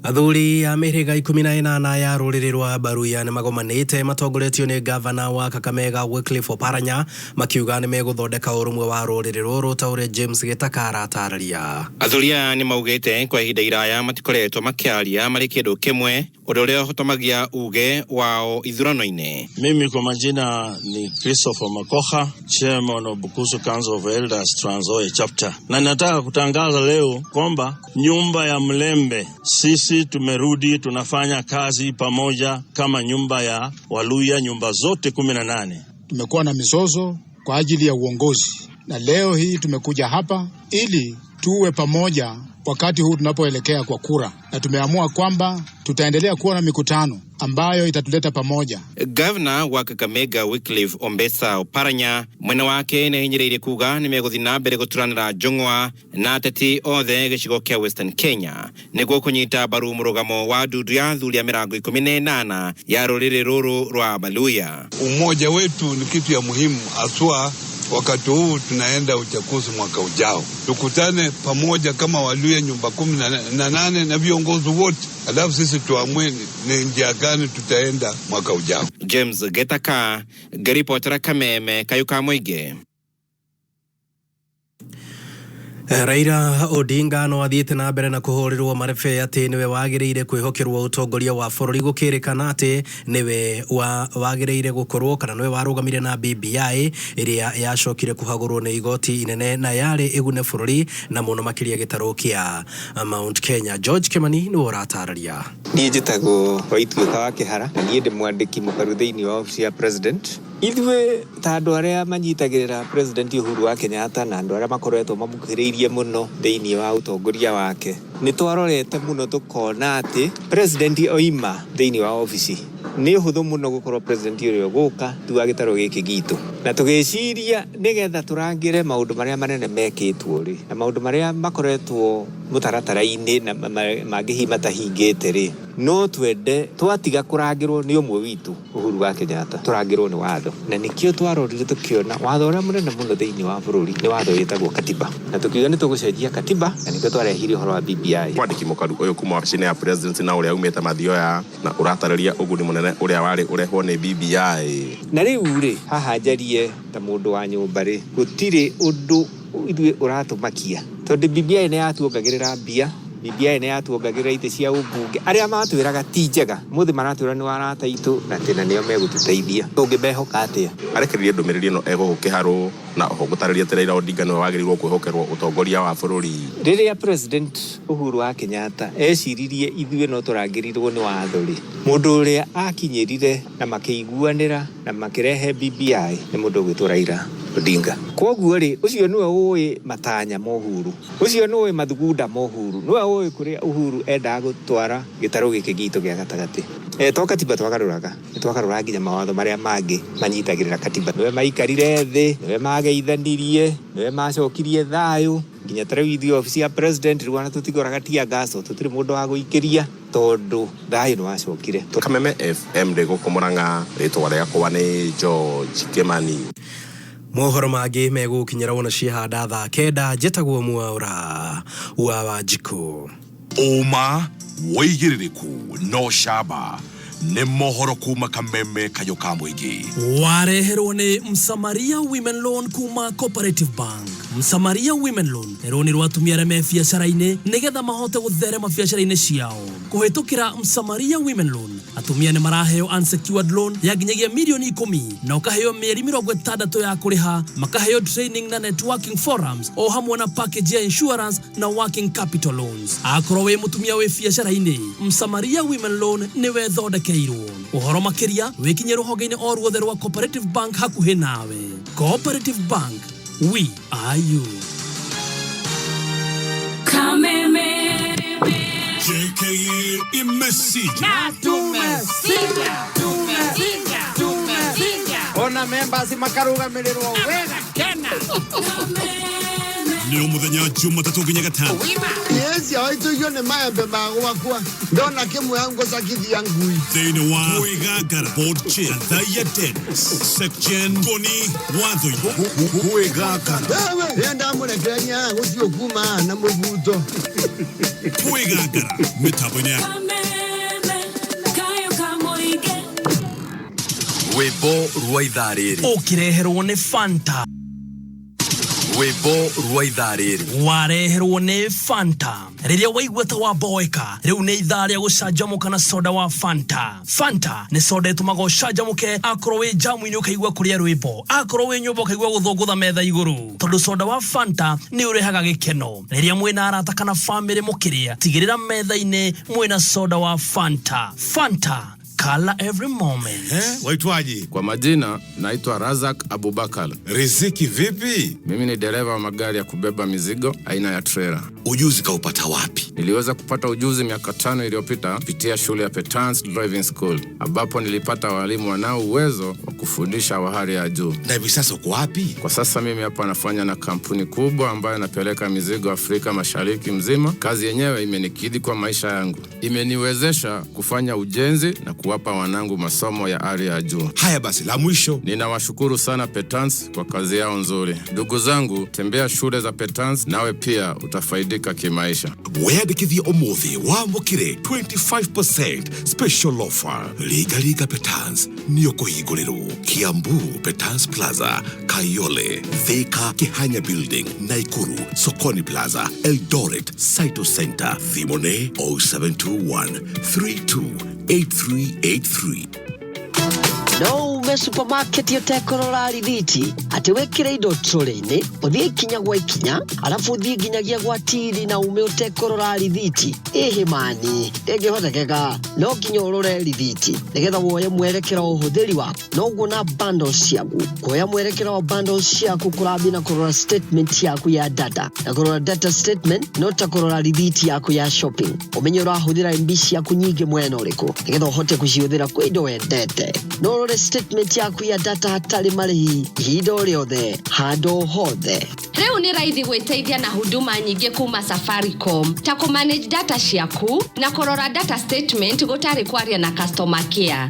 Athuri a mĩhĩrĩga 18 ya rũrĩrĩ rwa Baruya nĩ magomanĩte matongoretio nĩ gavana wa Kakamega Wycliffe Oparanya, makiuga nĩ megũthondeka ũrũmwe wa rũrĩrĩ rũrũ ta ũrĩa James Gĩtaka aratarĩria. Athuri aya nĩ maugĩte kwa ihinda iraya matikoretwo makĩaria marĩ kĩndũ kĩmwe, ũndũ ũrĩa ũhotomagia uge wao ithurano-inĩ. Mimi kwa majina ni Christopher Makoha, Chairman of Bukusu Council of Elders Trans Nzoia Chapter. Na nataka kutangaza leo kwamba nyumba ya Mlembe sisi tumerudi, tunafanya kazi pamoja kama nyumba ya Waluya, nyumba zote 18. Tumekuwa na mizozo kwa ajili ya uongozi, na leo hii tumekuja hapa ili tuwe pamoja wakati huu tunapoelekea kwa kura, na tumeamua kwamba tutaendelea kuwa na mikutano ambayo itatuleta pamoja. Governor wa Kakamega Wycliffe Oparanya mwena wake nĩ hinyĩrĩirie kuga nĩ megũthiĩ na mbere gũturanĩra njũng'wa na ateti othe gĩcigo kĩa Western Kenya nĩguo kũnyita mbaru mũrũgamo wa ndundu ya athuri a mĩrango 18 ya rũrĩrĩ rũrũ rwa Baluya. Umoja wetu ni kitu ya muhimu haswa wakati huu tunaenda uchaguzi mwaka ujao. Tukutane pamoja kama Waluya nyumba 18 na viongozi wote, alafu sisi tuamue ni njia gani tutaenda mwaka ujao. James Gĩtaka, Ripotera Kameme, Kayuka Mũingĩ. Raila Odinga no athiĩte na mbere na kũhũrĩrwo marebe atĩ nĩwe wagĩrĩire kwĩhokerwo ũtongoria wa bũrũri, gũkĩrĩkana atĩ nĩwe wagĩrĩire gũkorwo kana nĩwe warũgamire na BBI ĩrĩa yacokire kũhagũrwo nĩ igoti inene na yarĩ ĩgune bũrũri na mũno makĩria gĩtarũ kĩa Mount Kenya. George Kimani nĩwe ũratarĩria. Niĩ njĩtagwo Waituĩka wa Kĩhara na niĩ ndĩ mwandĩki mũkaru thĩinĩ wa ofici ya president. Ithuĩ ta andũ arĩa manyitagĩrĩra president Uhuru wa Kenyatta na andũ arĩa makoretwo mamũkuhĩrĩirie mũno thĩinĩ wa ũtongoria wake, nĩ twarorete mũno tukona atĩ president oima thĩinĩ wa ofici nĩ ũhũthũ mũno gũkorwo president ũrĩa gũka tuwa gĩtarũ gĩkĩ gitũ, na tũgĩciria nĩgetha tũrangĩre maũndũ marĩa manene mekĩtwo rĩ na maũndũ marĩa makoretwo mũtaratara-inĩ na mangĩhi matahingĩte rĩ, no twende twatiga kũrangĩrwo nĩ ũmwe witũ Uhuru wa Kenyatta, tũrangĩrwo nĩ watho. Na nĩkĩo twarorire tũkĩona watho ũrĩa mũnene mũno thĩinĩ wa bũrũri nĩ watho wĩtagwo katiba, na tũkiuga nĩ tũgũcenjia katiba, na nĩkĩo twarehire ũhoro wa BBI. Mwandĩki mũkaru ũyũ kuma wabici ya president na ũrĩa umĩte mathioya na ũratarĩria ũguni mũnene ũrĩa warĩ ũrehwo nĩ BBI. Na rĩu rĩ haha njarie ta mũndũ wa nyũmba rĩ, gũtirĩ ũndũ ithuĩ ũratũmakia tondũ BBI nĩ yatuongagĩrĩra mbia, BBI nĩ yatuongagĩrĩra itĩ cia ũmbunge. Arĩa matwĩraga ti njega mũthĩ maratwĩra nĩ warata itũ na tena nĩo megũtũteithia, tũngĩmehoka atĩa? Arekererie ndũmĩrĩri ĩno egũkĩharwo na oho gũtarĩria atĩ Raila Odinga nĩwe wagĩrĩirwo kwĩhokerwo ũtongoria wa bũrũri. Rĩrĩa president Uhuru wa Kenyatta eciririe ithuĩ no tũrangĩrirwo nĩ watho rĩ, mũndũ ũrĩa akinyĩrire na makĩiguanĩra na makĩrehe BBI nĩ mũndũ ũgwĩtwo Raila Odinga. Koguo rĩ, ũcio nĩwe ũĩ matanya ma Uhuru, ũcio nĩwe mathugunda ma Uhuru, nĩwe ũĩ kũrĩa Uhuru endaga gũtwara gĩtarũ gĩkĩ gitũ gĩa gatagatĩ. To katiba twagarũraga, nĩtwagarũra nginya mawatho marĩa mangĩ manyitagĩrĩra katiba. Nĩwe maikarire thĩ, nĩwe mageithanirie, nĩwe macokirie thayũ, nginya tarĩu ithuĩ ofici ya president rĩu tũtigoraga tia gaso, tũtirĩ mũndũ wa gũikĩria tondũ thayũ nĩ wacokire. Kameme FM ndĩgũkũmũranga, rĩtwa rĩakwa nĩ George Kimani. Mohoro mangĩ megũkinyĩra wona ciahanda thaa 9 njĩtagwo Mwaura wa Wanjikũ. Ũma wĩigĩrĩrĩku no camba nĩ mohoro kuma Kameme Kayuka Mũingĩ. Wareherwo nĩ Msamaria Women Loan kuma Cooperative Bank. Msamaria Women Loan rũni rwa atumia arĩa me biacara-inĩ nĩgetha mahote gũtherema biacara-inĩ ciao. Kũhĩtũkĩra Msamaria Women Loan atumia nĩ maraheo unsecured loan ya nginyagia milioni 10 na ukaheo mĩeri 60 ya kũrĩha, makaheo training na networking forums o hamwe na package ya insurance na working capital loans. Akorwo wĩ mũtumia wĩ biacara-inĩ, Msamaria Women Loan nĩ wethondekeirwo. Ũhoro makĩria wĩkinye rũhonge-inĩ o ruothe rwa Cooperative Bank hakuhĩ nawe. Cooperative Bank, we are you. JKA imesija. Ona members makarugamirĩrwo wega kena. Nĩ mũthenya Jumatatu nginya Gatano. Yes, aitũgio nĩ maembe magwakwa. Ndona kĩmwe yangu sakithia ngui. Thĩinĩ wa Kwĩgangara Board Chair Gathaiya Section Ngoni Watho Kwĩgangara. Wewe enda mũrekerania gũthiĩ kuma na mũbuto. Kwĩgangara mĩtambo-inĩ ya Wimbo rwa ithaa rĩrĩ Ũkĩreherwo nĩ Fanta. Wimbo rwa ithaa rĩrĩ wareherwo nĩ Fanta. Rĩrĩa waigua ta waboeka, rĩu nĩ ithaa rĩa gũcanjamũka na soda wa Fanta. Fanta nĩ soda ĩtũmaga ũcanjamũke akorwo wĩ jamu-inĩ ũkaigua kũrĩa rwĩmbo, akorwo wĩ nyũmba ũkaigua gũthũngũtha metha igũrũ. Tondũ soda wa Fanta nĩ ũrehaga gĩkeno. Rĩrĩa mwĩna arata kana famĩlĩ mũkĩrĩa, tigĩrĩra metha-inĩ mwĩna soda wa Fanta. Fanta, color every moment. Waitwaje? Kwa majina naitwa Razak Abubakar. Riziki vipi? Mimi ni dereva wa magari ya kubeba mizigo aina ya trailer. Ujuzi kaupata wapi? Niliweza kupata ujuzi miaka 5 iliyopita kupitia shule ya Petans Driving School, ambapo nilipata walimu wanao uwezo wa kufundisha wa hali ya juu. Na hivi sasa uko wapi? Kwa sasa mimi hapa nafanya na kampuni kubwa ambayo inapeleka mizigo Afrika Mashariki mzima. Kazi yenyewe imenikidhi kwa maisha yangu. Imeniwezesha kufanya ujenzi na kuwapa wanangu masomo ya hali ya juu. Haya basi, la mwisho, ninawashukuru sana Petans kwa kazi yao nzuri. Ndugu zangu, tembea shule za Petans nawe pia utafaidika kimaisha. Weyandĩkithie ũmũthĩ wamũkĩre 25% special offer. Liga Petans nĩ ũkũhingũrĩrwo Kiambu Petans Plaza, Kayole, Thika Kihanya Building, Naikuru, Sokoni Plaza, Eldoret, Saito Center, Thimone 0721 328383. No ume supermarket yote korora rithiti ati wekire indo troli-ini uthie kinya gwa ikinya alafu uthie nginyagia gwa tiri na ume yote korora rithiti mani ĩngĩhotekeka no kinya urore rithiti nigetha woye mwerekero uhuthiri waku no guna bundles ciaku kuoya mwerekero wa bundles ciaku kurabi na korora statement yaku ya data na korora data statement no ta korora rithiti yaku ya shopping umenye ũrahũthĩra MB ciaku nyingĩ mwena ũrĩkũ nigetha ũhote kucihũthĩra kwa indo wendete no statement yaku ya data hatari marĩhi ihinda rĩothe handũ hothe. Rĩu nĩ raithi gwĩteithia na huduma nyingĩ kuma Safaricom ta ku-manage data ciaku na kũrora data statement gũtarĩ kwaria na customer care.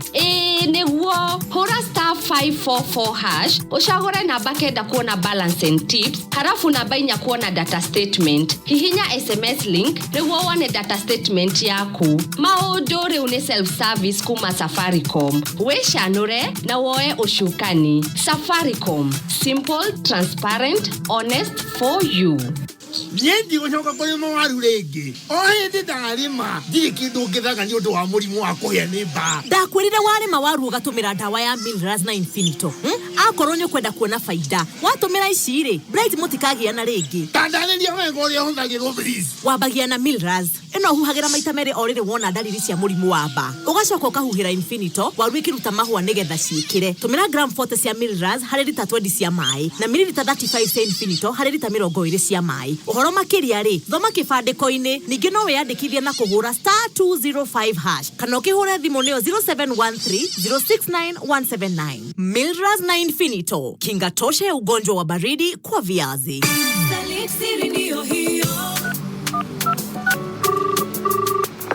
Nĩguo hũra *544# ũcagũre namba kenda kuona balance and tips, halafu namba 4 kuona data statement. Hihinya SMS link nĩguo wone data statement yaku. Maũndũ rĩu nĩ self service kuma Safaricom. Wĩcanũre na woe ushukani. Safaricom, simple, transparent, honest for you. Yendi gũcoka kũrĩ mũwaru rĩngĩ. O hĩndĩ ndarĩma ndirĩ kĩndũ ngĩthaga nĩ ũndũ wa mũrimũ wa kũhĩa nĩ mbaa. Ndakwĩrire warĩma waru ũgatũmĩra ndawa ya Milraz na Infinito. Akorwo nĩ ũkwenda kuona faida, watũmĩra ici rĩ, Bright mũtikagĩa na rĩngĩ. Tandarĩria wega ũrĩa hũthagĩrwo please. Wambagia na Milraz. Ĩno ũhuhagĩra maita merĩ o rĩrĩ wona dalili cia mũrimũ wa mbaa. Ũgacoka ũkahuhĩra Infinito, waru ĩkĩruta mahũa nĩgetha ciĩkĩre. Tũmĩra gram 40 cia Milraz harĩ lita 20 cia maĩ na mililita 35 cia Infinito harĩ lita 20 cia maĩ. Ũhoro makĩria rĩ, thoma kĩbandĩko-inĩ, ningĩ no wĩyandĩkithie na kũhũra *205# kana ũkĩhũre thimũ nĩyo 0713069179. Milraz na Infinito, kinga tosha ya ugonjwa wa baridi kwa viazi.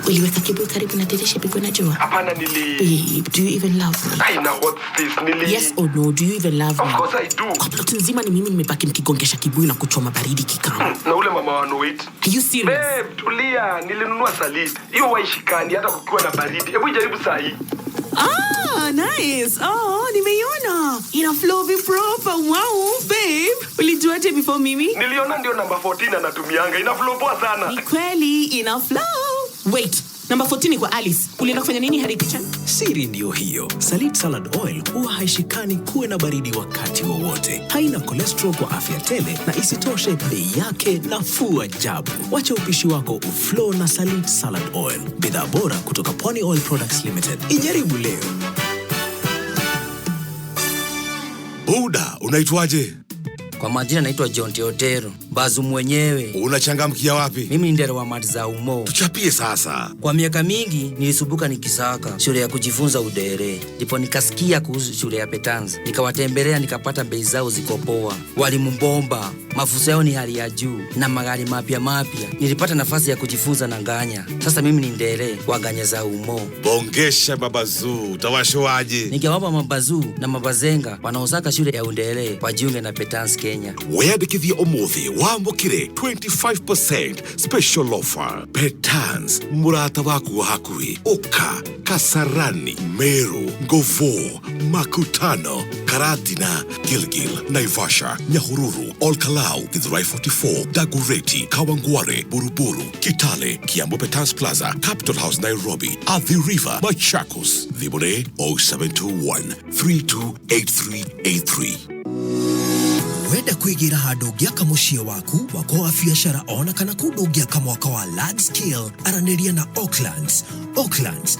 Uliweka kibuyu karibu na dirisha pigwe na jua? Hapana nili. Babe, do you even love me? I know what's this nili. Yes or no, do you even love me? Of course I do. Kwa plot nzima ni mimi nimebaki nikigongesha kibuyu na kuchoma baridi kikao. Na ule mama wa Noit. Are you serious? Babe, tulia, nilinunua salid. Hiyo waishikani hata kukiwa na baridi. Hebu jaribu saa hii. Ah, nice. Oh, nimeiona. Ina flow proper. Wow, babe. Ulijuaje before mimi? Niliona ndio namba 14 anatumianga. Ina flow poa sana. Ni kweli ina flow. Wait, Namba 14 kwa Alice. Ulienda kufanya nini hadi kitchen? Siri ndio hiyo. Salit Salad Oil huwa haishikani kuwe na baridi wakati wowote. Haina cholesterol kwa afya tele na isitoshe bei yake nafuu ajabu. Wacha upishi wako uflow na Salit Salad Oil. Bidhaa bora kutoka Pwani Oil Products Limited. Ijaribu leo. Buda, unaitwaje? Kwa majina naitwa John Teotero. Bazu mwenyewe. Unachangamkia wapi? Mimi ni ndero wa Madza Umo. Tuchapie sasa. Kwa miaka mingi nilisubuka nikisaka shule ya kujifunza udere. Ndipo nikasikia kuhusu shule ya Petanzi. Nikawatembelea nikapata bei zao ziko poa. Walimu bomba, mafunzo yao ni hali ya juu na magari mapya. Nilipata nafasi ya kujifunza na nganya. Sasa mimi ni ndere wa nganya za Umo. Bongesha mabazu, utawashoaje? Ningewapa mabazu na mabazenga wanaosaka shule ya udere wajiunge na Petanzi Kenya. Weyandikithie umuthi wamukire 25% special offer. Petanzi, murata waku wa hakuhi. Oka, Kasarani, Meru, Ngovo, Makutano, Karatina, Gilgil, Naivasha, Nyahururu, Olkalau, Githurai 44, Dagoretti, Kawangware, Buruburu, Kitale, Kiambu Petanzi Plaza, Capital House Nairobi, Athi River, Machakos. Thibone 0721 328383. Wenda kwigira handu giaka mucie waku wako biashara ona kana kundu giaka mwaka wa large scale araniria na Oaklands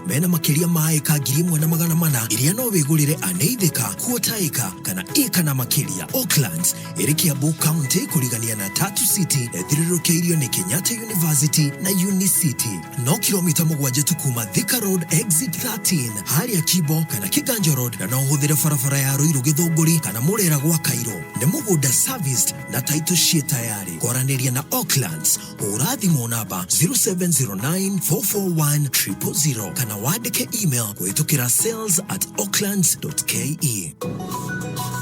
mena makiria maeka 1,400 iria no wigurire aneithika kuotaika kana eka na makiria. Oaklands iri Kiambu County kurigania na Tatu City ethirirukiirio ni Kenyatta University na Unicity. No kilomita 7 tu kuma Thika Road exit 13 haria Kibo kana Kiganjo Road na no huthire barabara ya Ruiru Githunguri kana Murera gwa Kairo. Ne muguda serviced na title sheet tayari. Koraniria na Oaklands urathimo namba 0709441000 kana wandike email kuitukira sales@oaklands.ke.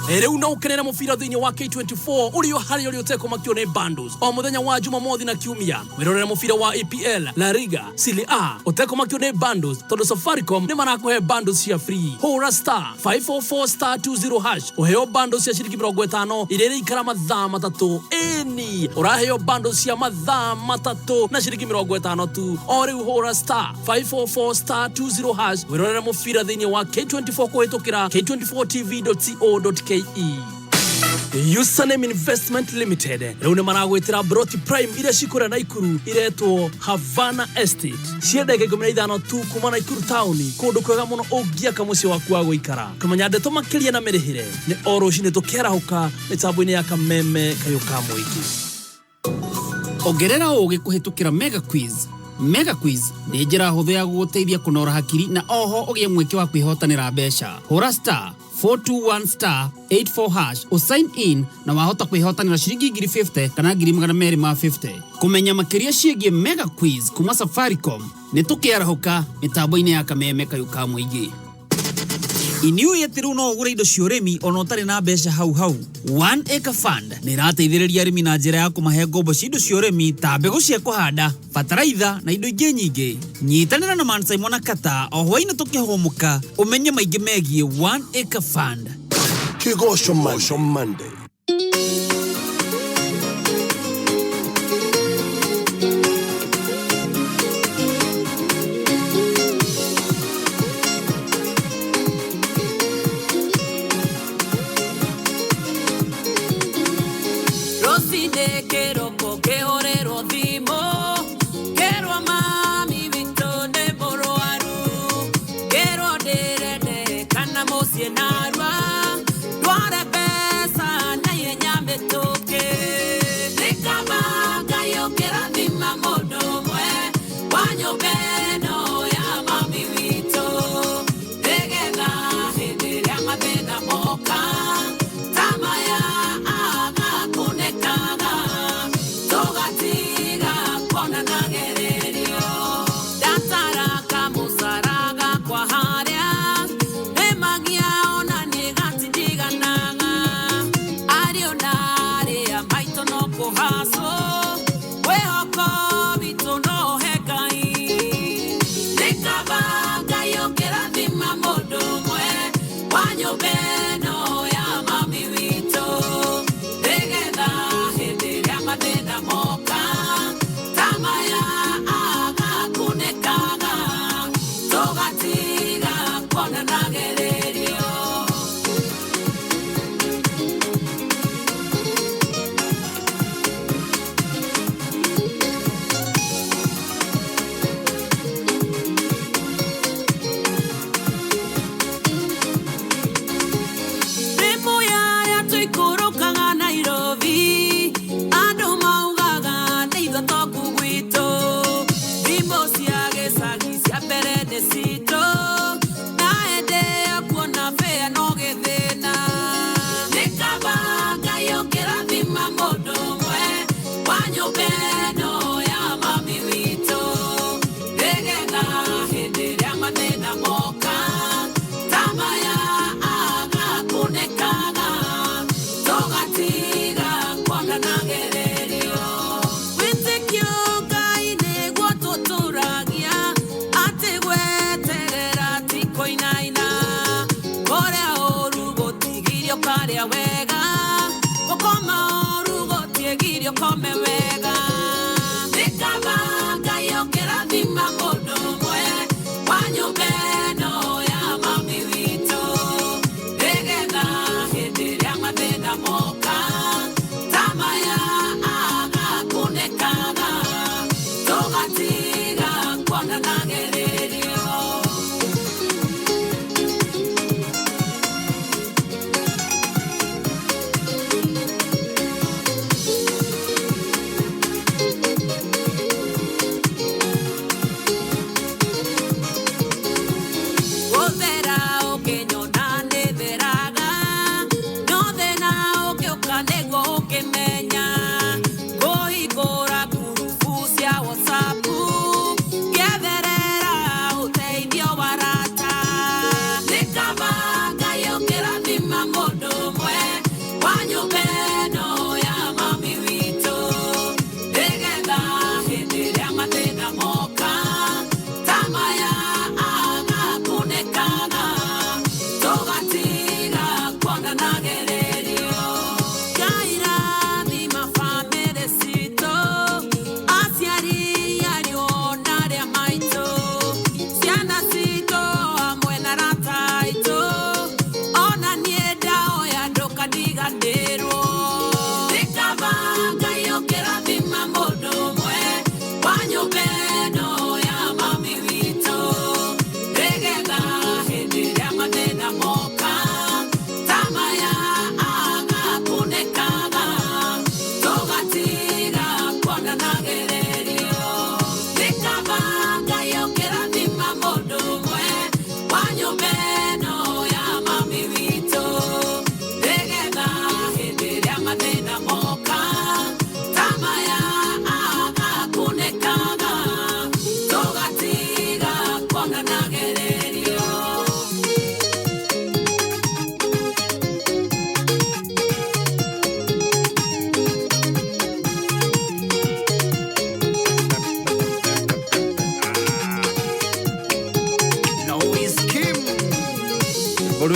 Rĩu no ũkenera mũbira thĩinĩ wa K24 ũrĩ o harĩa ũrĩ ũtekũma kĩone bundles o mũthenya wa Jumamothi na Kiumia. Wĩrorera mũbira wa EPL, La Liga, Serie A ũtekũma kĩone bundles tondũ Safaricom nĩ marakũhe bundles cia free. Hũra *544*20# ũheo bundles cia ciringi 50 iria ikara mathaa 3. Eni ũraheo bundles cia mathaa 3 na ciringi 50 tu. O rĩu hũra *544*20# wĩrorera mũbira thĩinĩ wa K24 kũhĩtũkĩra k24tv.co.ke. Usaname Investment Limited rĩu nĩ maragwĩtĩra Broti Prime iria cikũrĩa Naikuru iretwo Havana Estate. Ciendaga 15 tu kuma Naikuru town, kũndũ kwega mũno ũngĩaka mũciĩ waku wa gũikara. Kũmenya ndeto makĩria na mĩrĩhĩre nĩ o rũcinĩ tũkĩarahũka mĩtambo-inĩ ya Kameme Kayũka Mũingĩ. Ongerera ũgĩ kũhĩtũkĩra Mega Quiz nĩ njĩra hũthũ ya gũgũteithia kũnora hakiri na oho ũgĩe mweke wa kwĩhotanĩra mbeca. Hũra *421*84# o sign in na wahota kwĩhotanĩra ciringi 50 kana 250. Kũmenya makĩria ciĩgiĩ Mega Quiz kuma Safaricom nĩ tũkĩarahũka mĩtambo-inĩ ya Kameme Kayũka Mũingĩ. Iniu yetiru no ugure indo cia urimi ona utari na mbeca hau. One Acre Fund nĩ irateithĩrĩria arĩmi na njĩra ya kũmahe ngombo cia indo cia urimi ta mbegũ cia kũhanda, bataraitha na indo ingĩ nyingĩ. Nyitanĩra na Man Simon na Kata o hwaĩ-inĩ tũkĩhũmũka ũmenye maingĩ megiĩ One Acre Fund. Kigosho Monday. Moka, tamaya aga kunekaga.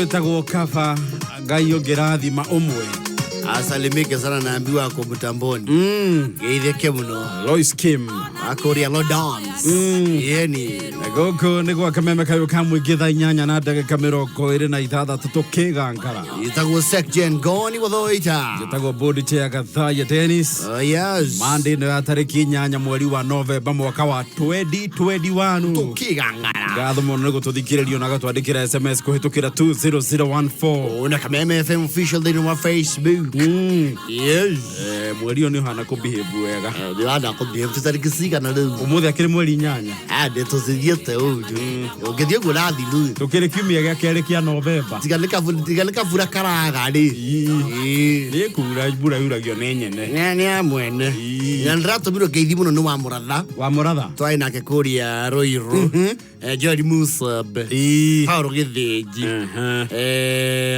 wetagwo Kaba Ngai ongerathima umwe asalimike sana naambiwa kwa mtamboni geitheke muno Lois Kim akoria Lodons yeni goko nigwa kameme kayo kamwe Gathaiya na ndagika 26 tukigangara itagwo Section Ngoni wa Thuita itagwo board chair Gathaiya Dennis yes Monday no tariki 8 mweri wa November mwaka wa 2021 tukigangara gatho muno nigo tuthikiririo na gatwandikira SMS kuhitukira 20014 na kameme FM official thini wa Facebook yes mweri oni hana ko behave wega ndana ko behave tutarikisika na leo umuthi akiri mweri 8 de tuzithiete uju ugithie gurathi lu tukiri kiumia gya keri kia November tigalika fura karaga ri ni kura bura yuragio nenyene ni amwene na ndrato biro geithi muno no wa muratha twai nake kuria roiru Jody Musab Paulo Githiji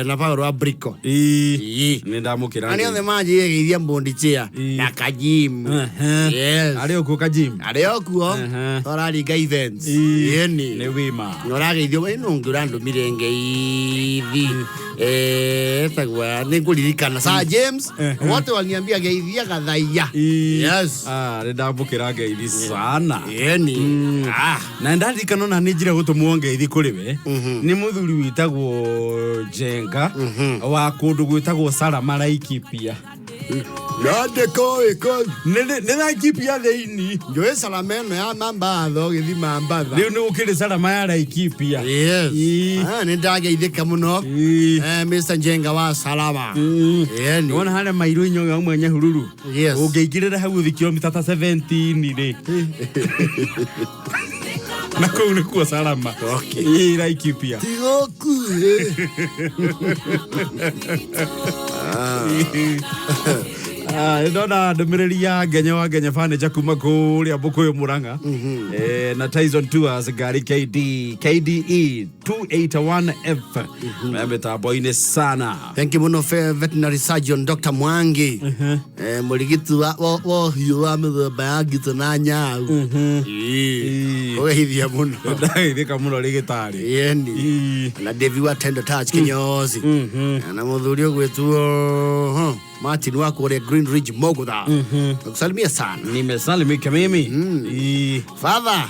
na Paulo Abrico ni ndamukira ani othe maji geithia mbondi chia na Kajim yes ari okuo Kajim ari okuo torari events yeni ni Wima norageithio ino ngurando mirenge ithi tagwa niguririkana Sir James wote waliniambia geithia Gathaiya yes ni ndamukira ngeithi sana yeni na ndarikana na nijire gutumwo ngeithi kuri we ni muthuri witagwo Jenga wa kundu gwitagwo Salama Laikipia Nade ko ne Laikipia theini njoe Salameno ya mamba tho githi mamba riu ni ukiri Salama ya Laikipia yes ni ndageithika muno Mr Jenga wa Salama ni wona hale mairu inyoga umwe hururu yes ungeigirira hau thi kilomita 17 ri na kule kwa Salama okay Laikipia tigoku ndona ndumiriri ya Ngenya wa Ngenya furniture kuma kuria Bukuyu Muranga na Tyson Tours gari KDE 281F mitambo-ini sana. Thank you muno veterinary surgeon Dr. Mwangi murigitu wa hiyo wa mithemba ya gitu na nyau hithia muno ndaithika muno rigitari yeni na Devi wa Tender Touch kinyozi na muthuri ogwetwo Martin wako ule Green Ridge Mogotha nakusalimia sana nimesalimika mimi father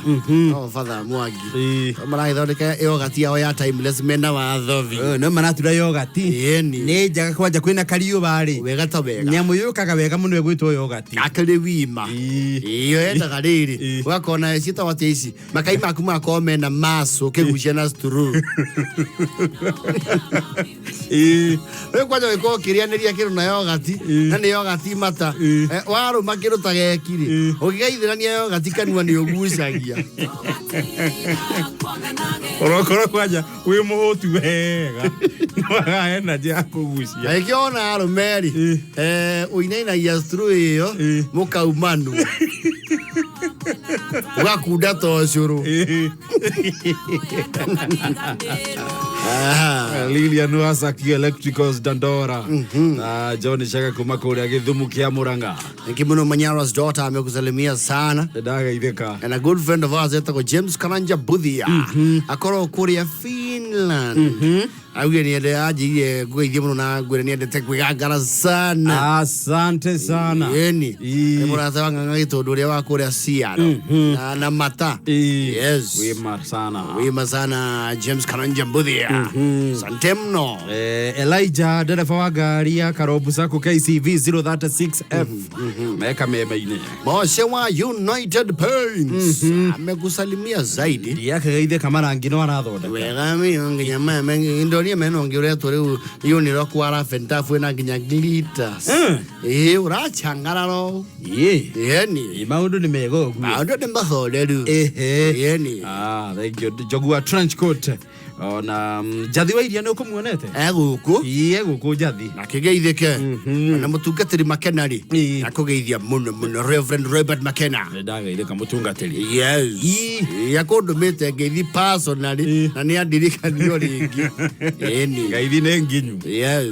father Mwangi mara ithondeka yogurt yao ya timeless mena wa thovi no maratura yogurt yeni ni njaga kwanja kwina kariyo bari wega to wega nyamu yukaga wega muno gwitwo yogurt akale Wima iyo enda gariri wakona sita watesi makai makuma kome na maso kegucia na sturu we kwaja weko kirianiria kiru na yogurt na ni yogurt mata waru makiru tagekiri ugigaithirania yogurt kanua ni ugucagia orokoro kwaja wi muhutu wega ena ja kugucia aikiona arumeri uinaina ya sturu iyo mukaumanu wakunda toshuru Lilian Wasaki Electricals Dandora na John Shaka kuma kuria Githumu kia Muranga Kimuno Manyara's daughter amekusalimia sana daga itheka and a good friend of ours etako James Karanja Budhia akoro kuria Finland awie ni ende aji gweithia muno na gwire ni ende kwigangara sana asante sana yeni murata wanga gitondu ria wa kuria Siaro na mata yes wima sana James Karanja Budhia santemno Elijah dereva wa gari ya Karobu Sako KCV 036F meka meme-ine Moshe wa United Paints amekusalimia zaidi yake gaithe kamara ngino arathonda wega mi nginya meme indoria meno ngire tore iyo ni ro kwara fentafu na nginya glitters urachangara ro yeni maundu ni mego maundu ni mahoreru yeni thank you jogua trench coat ona jathi wa iria no kumuonete guku jathi nakigeithike na mutungatiri makenari nakugeithia muno Reverend Robert Makena ndagaithika mutungatiri yes yakondumite ngeithi personally na ni andirikaniyo ringi eni ngeithi ne nginyu yes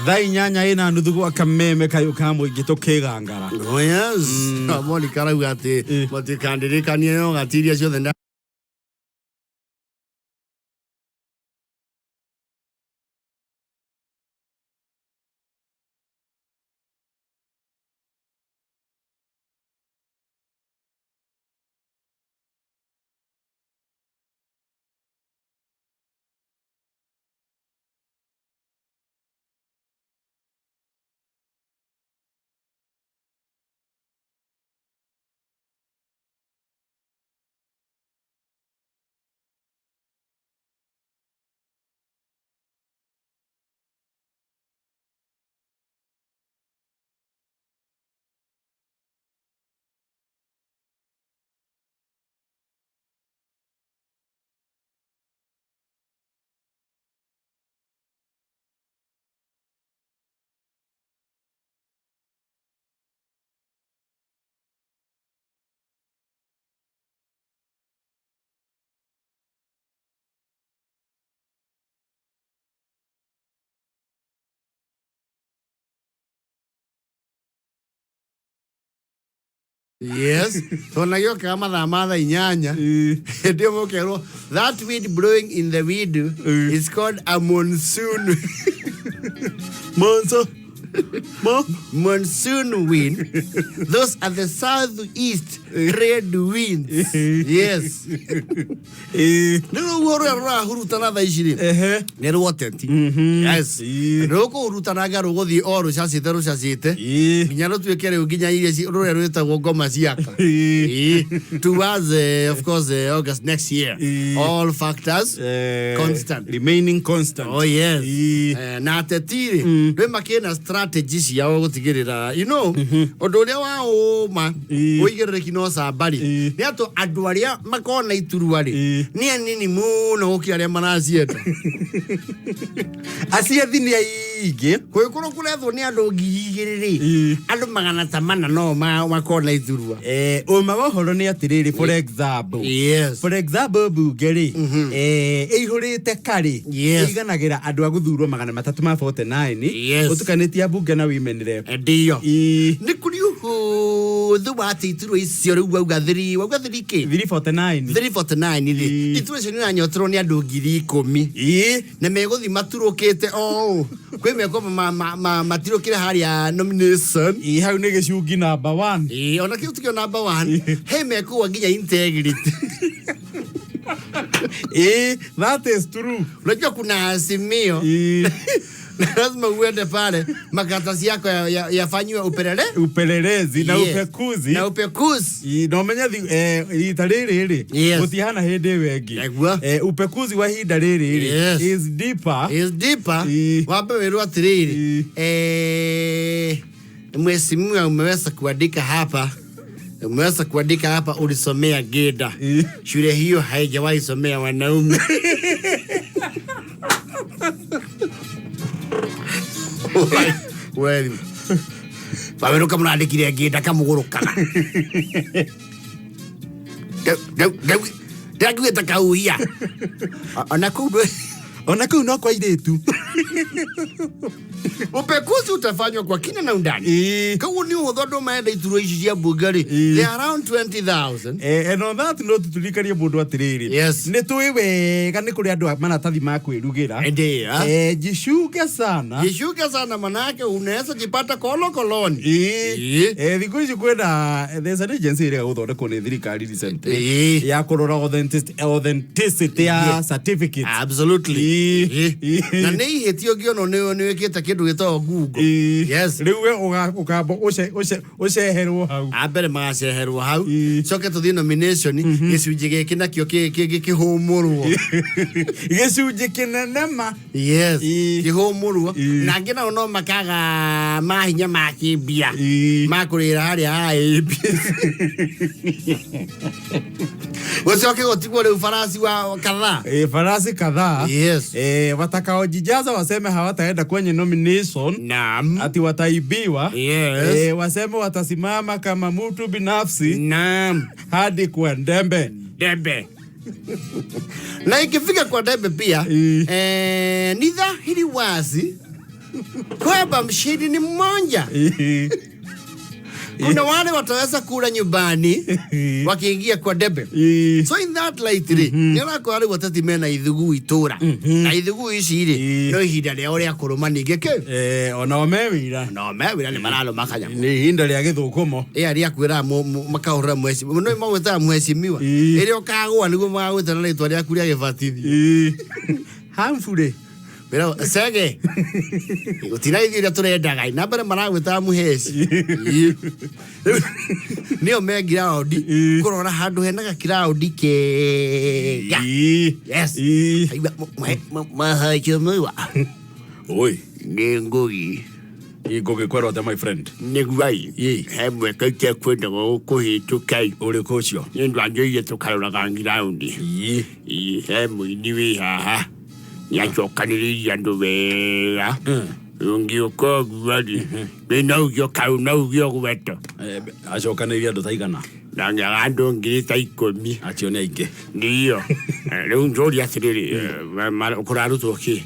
thai nyanya ina nuthu gwa kameme kayo kamwe gitukigangara yes amoni karauga ati mutikandirikanie yo gatiria ciothe Yes. So na yo kama mathaa inyanya. Ndio mokero. That wind blowing in the window is called a monsoon. Monsoon wind. Those are the southeast trade winds. Yes. Nero wora hurutana tha iciri. Nero woteti. Yes. Roko hurutana garo gothi oru cacite. Nginya tuekere nginya iria rore rwetagwo ngoma ciaka. Towards of course August next year. All factors constant. Remaining constant. Oh yes. Na tetiri. Rwe makena strategies yao gutigirira. You know, odoria wa oma oigerere no sabari ni ato andu aria makona iturua ri ni anini muno ukiaria manacieta aciathi ni aingi kwikuru kurethwo ni andu 2,000 andu 800 no makona iturua uma wohoro ni atiriri for example bungeri ihurite kari iganagira andu aguthurwo 349 utukanitie bunge na women rep ndio ni kuri thuwati iturua icio riu wauga 349 ri iturua icio ni anyotorwo ni andu 10,000 na meguthi maturukite kwi meko matirukire haria nomination hau ni gicungi number 1 ona kiu tukio number 1 he meko nginya integrity. That is true. Unajua kuna Azimio. Lazima uende pale makaratasi yako yafanywe upelelezi na upekuzi no menya itariri utihana hende wengi upekuzi wa hinda riri is deeper wabe weru atiriri mheshimiwa umeweza kuandika hapa ulisomea Geda shule hiyo haijawahi somea wanaume. Well, baberuka munandikire Geda kamugurukaga. Dagu etakauhia. Onaku no kwa iretu. Upekuzi utafanywa kwa kina na undani. Kawu ni uthondo maenda ituro ici cia bungari. They are around 20,000. And on that note tulikaria mundu atiriri. Yes. Ni tuwi wega ni kuri andu manatathi makwirugira. Jishuke sana manake unaweza jipata koloni. Thiku ici kwenda there's an agency ira guthondekwo ni thirikari recently ya kurora authenticity ya certificate. Absolutely. Na nei hetio giono ni weketa kindu gitwa Google. Yes. Riu we ukabo uceherwo hau. Abere magaceherwo hau. Coke tuthi nomination gicunji giki nakio kihumurwo. Gicunji kinenema. Yes. Kihumurwo. Na ngina no makaga mahinya makibia. Makurira haria haibia. Wacoke gotigwo riu farasi wa kadhaa. Farasi kadhaa. Yes. Watakaojijaza waseme hawataenda kwenye nomination. Naam. Ati wataibiwa. Yes. Waseme watasimama kama mtu binafsi. Naam. Hadi kwa Dembe. Na ikifika kwa Dembe pia ni dhahiri wazi kwamba mshindi ni mmoja. Kuna wale wataweza kula nyumbani wakiingia kwa Dembe. So in that light nira kwa wale watati mena ithugu itura na ithugu ici ri no ihinda ria uria kuruma ningeke ona omewira ni maralo makanya ni ihinda ria githukumo ria kwira makahurira mweshimiwa no maweta mweshimiwa irio kagwa niguo magwita na ritwa ria kuria gibatithi hamfure pero sege utina iria turendaga na bare maragwita muheci nio megira odi kurora handu henaga crowd kega. Yes. Mahajumwa oi ni Ngoni Ngogi kwero ate my friend niguai hemwe kaite kwenda kuhitukai uri kocio ni ndwanjie tukarora ground hemwe niwe haha yachokaniriria andu wega ungiuko gwadi bina ugyo kau na ugyo gweto acokaniria andu taigana na andu ngiri ta 10 acio ni aingi ndio riu njori atiriri kurarutwo ki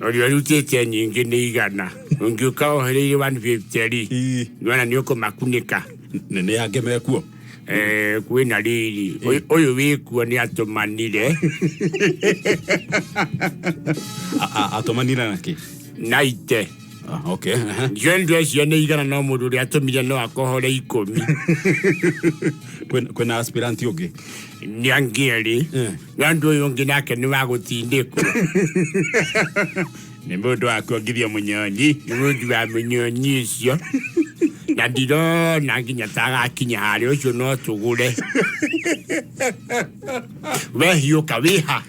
ori arutite nyingi ni igana ungiuka ohereire 150 nwana ni uko makunika nene yake mekuo kwina riri uyu wikuo ni atumanire atumanire naki naite okay ndio ecio ni igana no mundu ri atumire no akohore 10 kwena aspirant yoge ni angeri ndio uyu ngi nake ni wa gutindikwo ni mundu akongithia munyonyi ni mundu wa munyonyi cio na ndirona nginya tagakinya hari ucio no tugure wehiuka wiha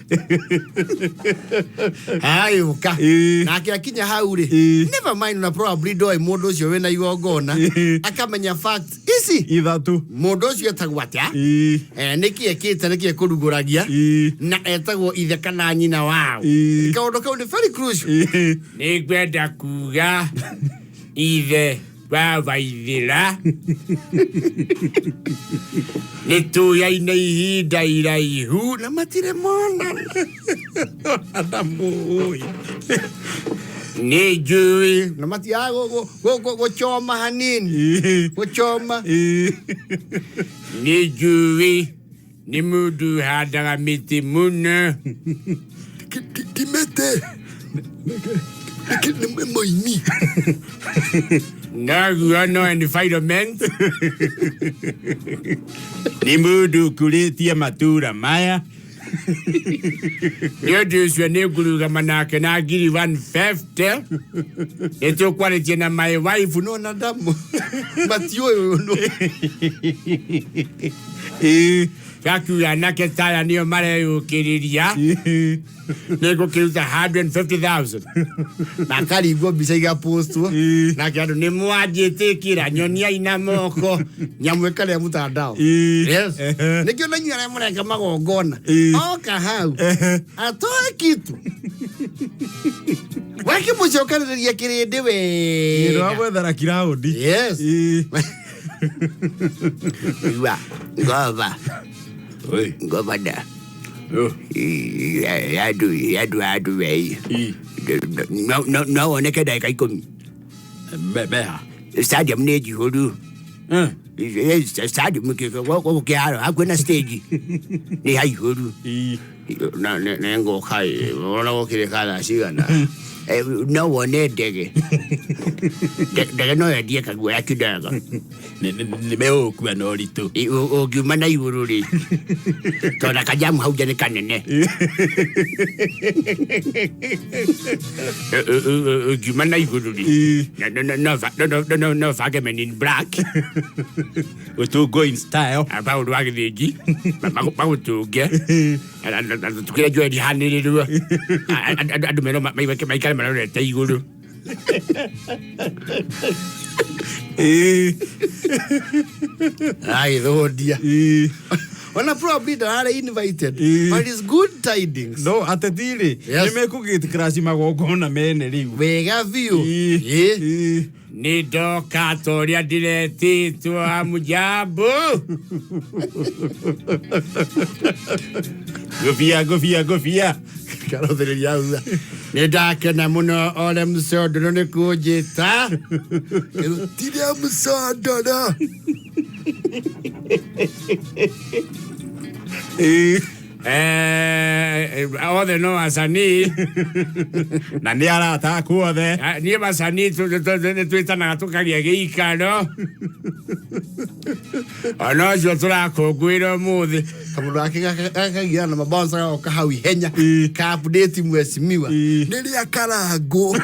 ayuka nake akinya hau ri never mind na probably do mundu ucio wena igongona akamenya fact isi ithatu mundu ucio etagwo atia niki ekite niki kuruguragia na etagwo ithe kana nyina wao kaundu kau ni very crucial ni gwenda kuga ithe baba ithira nitu ya ina ihinda iraihu na matire mona adamu ni njui na matiago guchoma hanini guchoma ni njui ni mundu handaga miti muno timete ni moini naguo no environment ni mundu kuritie matura maya ni undu ucio ni ngurugama nake na ngiri 150 nitukwaritie na my wife no na damu matio no gakuya nake taya nio mareyukiriria nego kiuta 150,000 nakarigwo mbica iga postwo nake andu ni mwanjite kira nyonia ina moko nyamweka le mutandao yes nikio na nyara mureka magongona oka hau atoe kitu waki mucokaniriria kirindi we ndo gwethera kiraundi yes wa ngova oi ngova da yadu wei no oneke dakika 10 beha stadium ni jihuru stadium kiaro hakuna stage ni haihuru na ngo kai wala okire kana sigana no one ndege no yadie kagwa yakidaga ni meo kwa no rito ogiuma na iguru ri tona kajamu hauja ni kanene ogiuma na iguru ri no fage men in black to go in style about wagithigi magutuge tukira jwe di haniriru adu mero maikale mara te iguru ai rodia wana probably are invited but it's good tidings no atetiri nimekugit crash magogona mene riu wega view ni doka toria direti tu amujambo gofia karothereria uga ni ndakena muno ole msodoro ni kujita tiria msodoro othe no asani na ni arata kuothe ni masani twitanaga tukagia giikaro ona cio turakungwira muthi kamundu akagia na mabonsa oka hau ihenya ka update mwesimiwa niria karango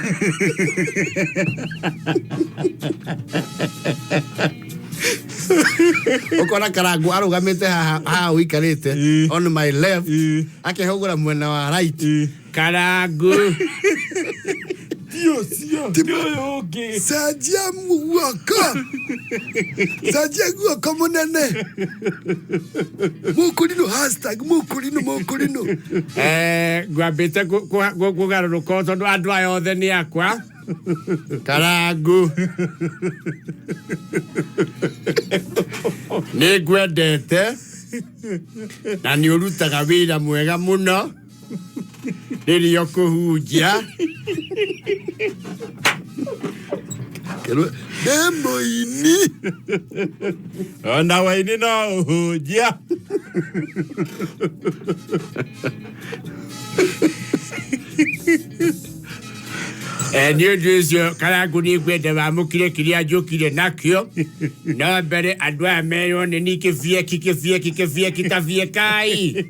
ukona karango arugamite haha wikarite on my left akihugura mwena wa right karango Dio yoke sajia muwaka sajia guwaka munene mukurino hashtag mukurino gwambite kugaruruka tondu andu aya othe ni akwa karangu ni ngwendete na ni urutaga wira mwega muno ririo kuhunjia Kero demo ini. Ona waini no hujia. Niyo juzo karaguni kwenda bamukire kiria jokire nakyo no bere adwa meyo ni kifie kitavie kai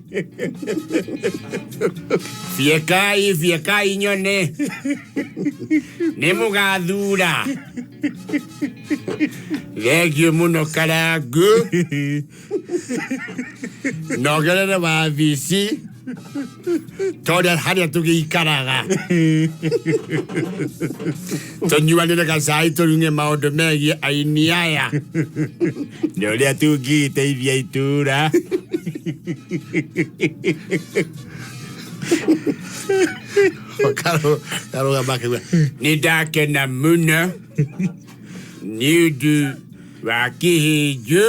fie kai nyone nemugathura regio muno karagu no gerere ba visi Toda haria tugiikaraga. Tonyuanire gasai turunge maundu megie aini aya. No ria tungiteithia itura. Karo gabake. Nidakena muno. Niudu wakihiju.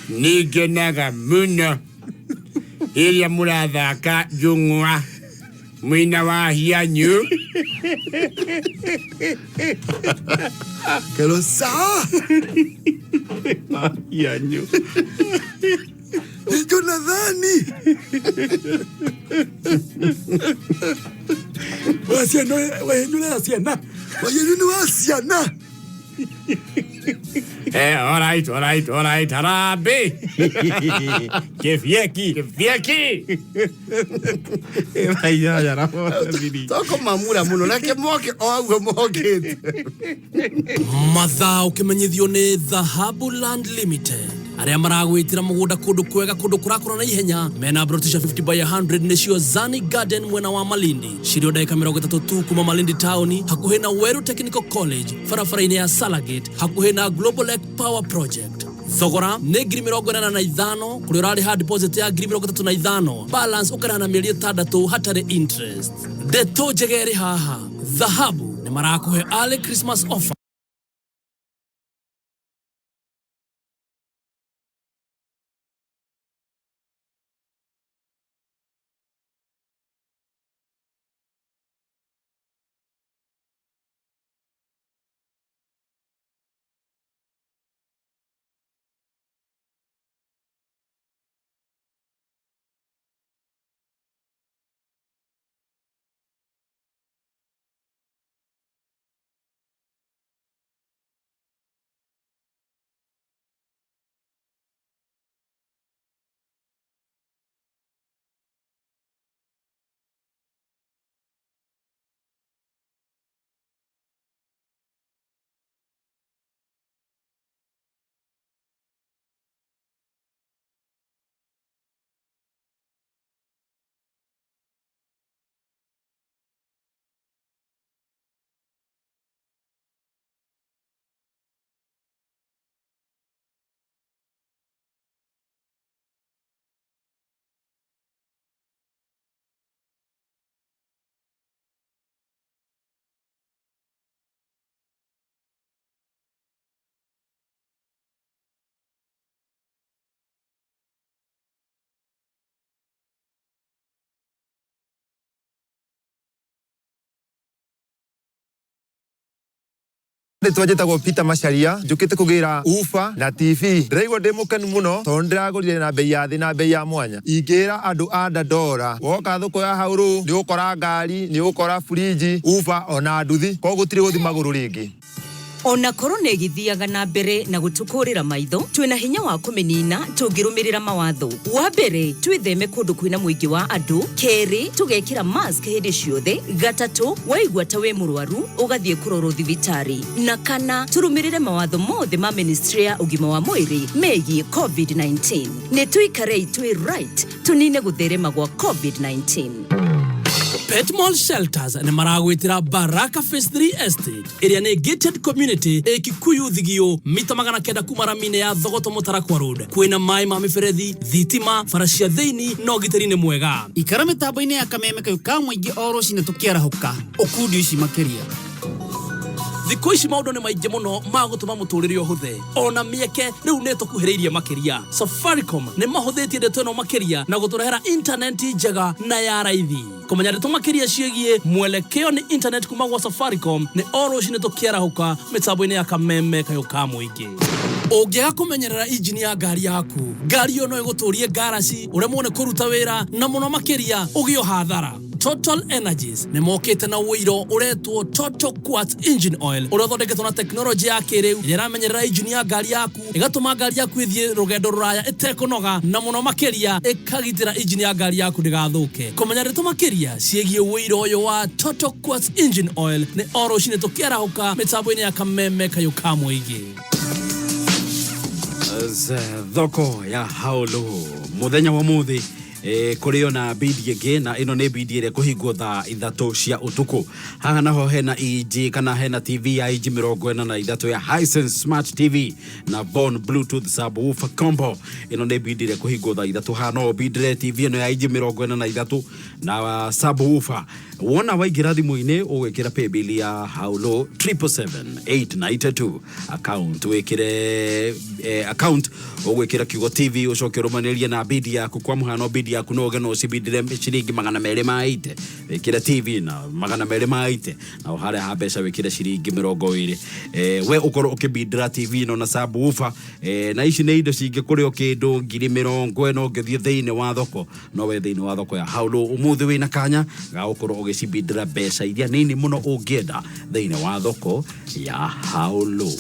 Nigenaga muno iria murathaka jungwa mwina wa hianyu Kero saa hianyu Niko nadhani wasiana all right, harabe. Kefieki. ya ramo. Toko mamura muno na kemoke oagwe moke. Mathaa ukimenyithio ni Dhahabu Land Limited. Aria maragwitira mugunda kundu kwega kundu kurakura na ihenya mena Brotisha 50/100 nicio Zani Garden mwena wa Malindi shirio dakika 30 tu kuma Malindi town hakuhe na Weru Technical College farafaraini ya Salagate hakuhe na Global Lake Power Project. Thogora ni ngiri 45 kuri urari ha deposit ya ngiri 35 balance ukana na mieri 6 hatari interest. Deto jegeri haha Dhahabu ni marakuhe early Christmas offer. Twajeta Peter Macharia njukite kugira ufa na TV ndiraigwa ndimukenu muno tondiragurire na bei ya thi na bei ya mwanya ingira andu a Dandora woka thuko ya hauru ni ukora ngari ni ukora fridge ufa ona nduthi ko gutiri guthi maguru ringi Ona korone githiaga na mbere na gutukurira maitho twina hinya wa kumenina tungirumirira mawatho wa mbere twitheme kundu kwina muingi wa andu keri tugekira mask hindi ciothe gatatu waigwa ta we murwaru ugathie kuroro thibitari na kana turumirire mawatho mothe ma ministry ya ugima wa mwiri megie COVID-19 ne tuikare twi right tunine gutherema gwa COVID-19 Pet Mall Shelters ni maragwitira Baraka Phase 3 Estate area ni gated community Kikuyu thigio mita 900 kumara mine ya Thogoto Mutarakwa Road kwina mai ma miferethi thitima farashia theini no giterine mwega ikara mitambo-ini ya kameme kayo ka mwingi oro cine tukiara huka okundi ici makeria thikũ ici maũndũ nĩ maingĩ mũno ma gũtũma mũtũrĩre ũhũthe ona mĩeke rĩu nĩ tũkuhĩrĩirie makĩria. Safaricom nĩ mahũthĩtie ndeto ĩno makĩria na gũtũrehera intaneti njega na ya raithi. Kũmenya ndeto makĩria ciĩgiĩ mwelekeo nĩ internet kuma gwa Safaricom nĩ o rũciinĩ tũkĩarahũka mĩtambo-inĩ ya kameme kayũ ka mũingĩ. Ũngĩaga kũmenyerera injini ya ngari yaku, ngari ĩyo no ĩgũtũrie ngaraci ũremwo nĩ kũruta wĩra na mũno makĩria ũgĩe hathara. Total Energies nĩ mokĩte na ũiro ũretwo Total Quartz Engine Oil ũrĩa ũthondeketwo na tekinoronjĩ ya kĩrĩu ĩrĩa ĩramenyerera injini ya ngari yaku ĩgatũma ngari yaku ĩthiĩ rũgendo rũraya ĩtekũnoga na mũno makĩria ĩkagitĩra injini ya ngari yaku ndĩgathũke. Kũmenya ndeto makĩria ciĩgiĩ ũiro ũyũ wa Total Quartz Engine Oil nĩ o rũciinĩ tũkĩarahũka mĩtambo-inĩ ya kameme kayũ ka mũingĩ. Thoko ya haulu muthenya wa muthi kuri ona bidi ĩngĩ na ĩno nĩ bidi ĩrĩa kũhingwo thaa 3 cia ũtukũ. Haha naho hena EG kana hena TV ya EG 43 ya Hisense Smart TV na Bone Bluetooth subwoofer combo. Ĩno nĩ bidi ĩrĩa kũhingwo thaa 3. Haha no bidi TV ĩno ya EG 43 na subwoofer. Wona waingĩra thimũ-inĩ ũgwĩkĩra paybill ya haulu 777-892 account wĩkĩre account ũgwĩkĩra kiugo TV ũcoke ũrũmanĩrĩrie na bidi yaku. Kwa mũhano bidi yaku no geno cibidire ciringi 280 wĩkĩra TV na 280 na harĩa ha mbeca wĩkĩra ciringi 20 we ũkorwo ũkĩbidira TV no na subwoofer na ici nĩ indo cingĩkũrĩo kĩndũ 20,000 no ngĩthiĩ thĩinĩ wa thoko no we thĩinĩ wa thoko ya haulu ũmũthĩ wĩna kanya ga ũkorwo ũgĩcibidira mbeca iria nini mũno ũngĩenda thĩinĩ wa thoko ya haulu.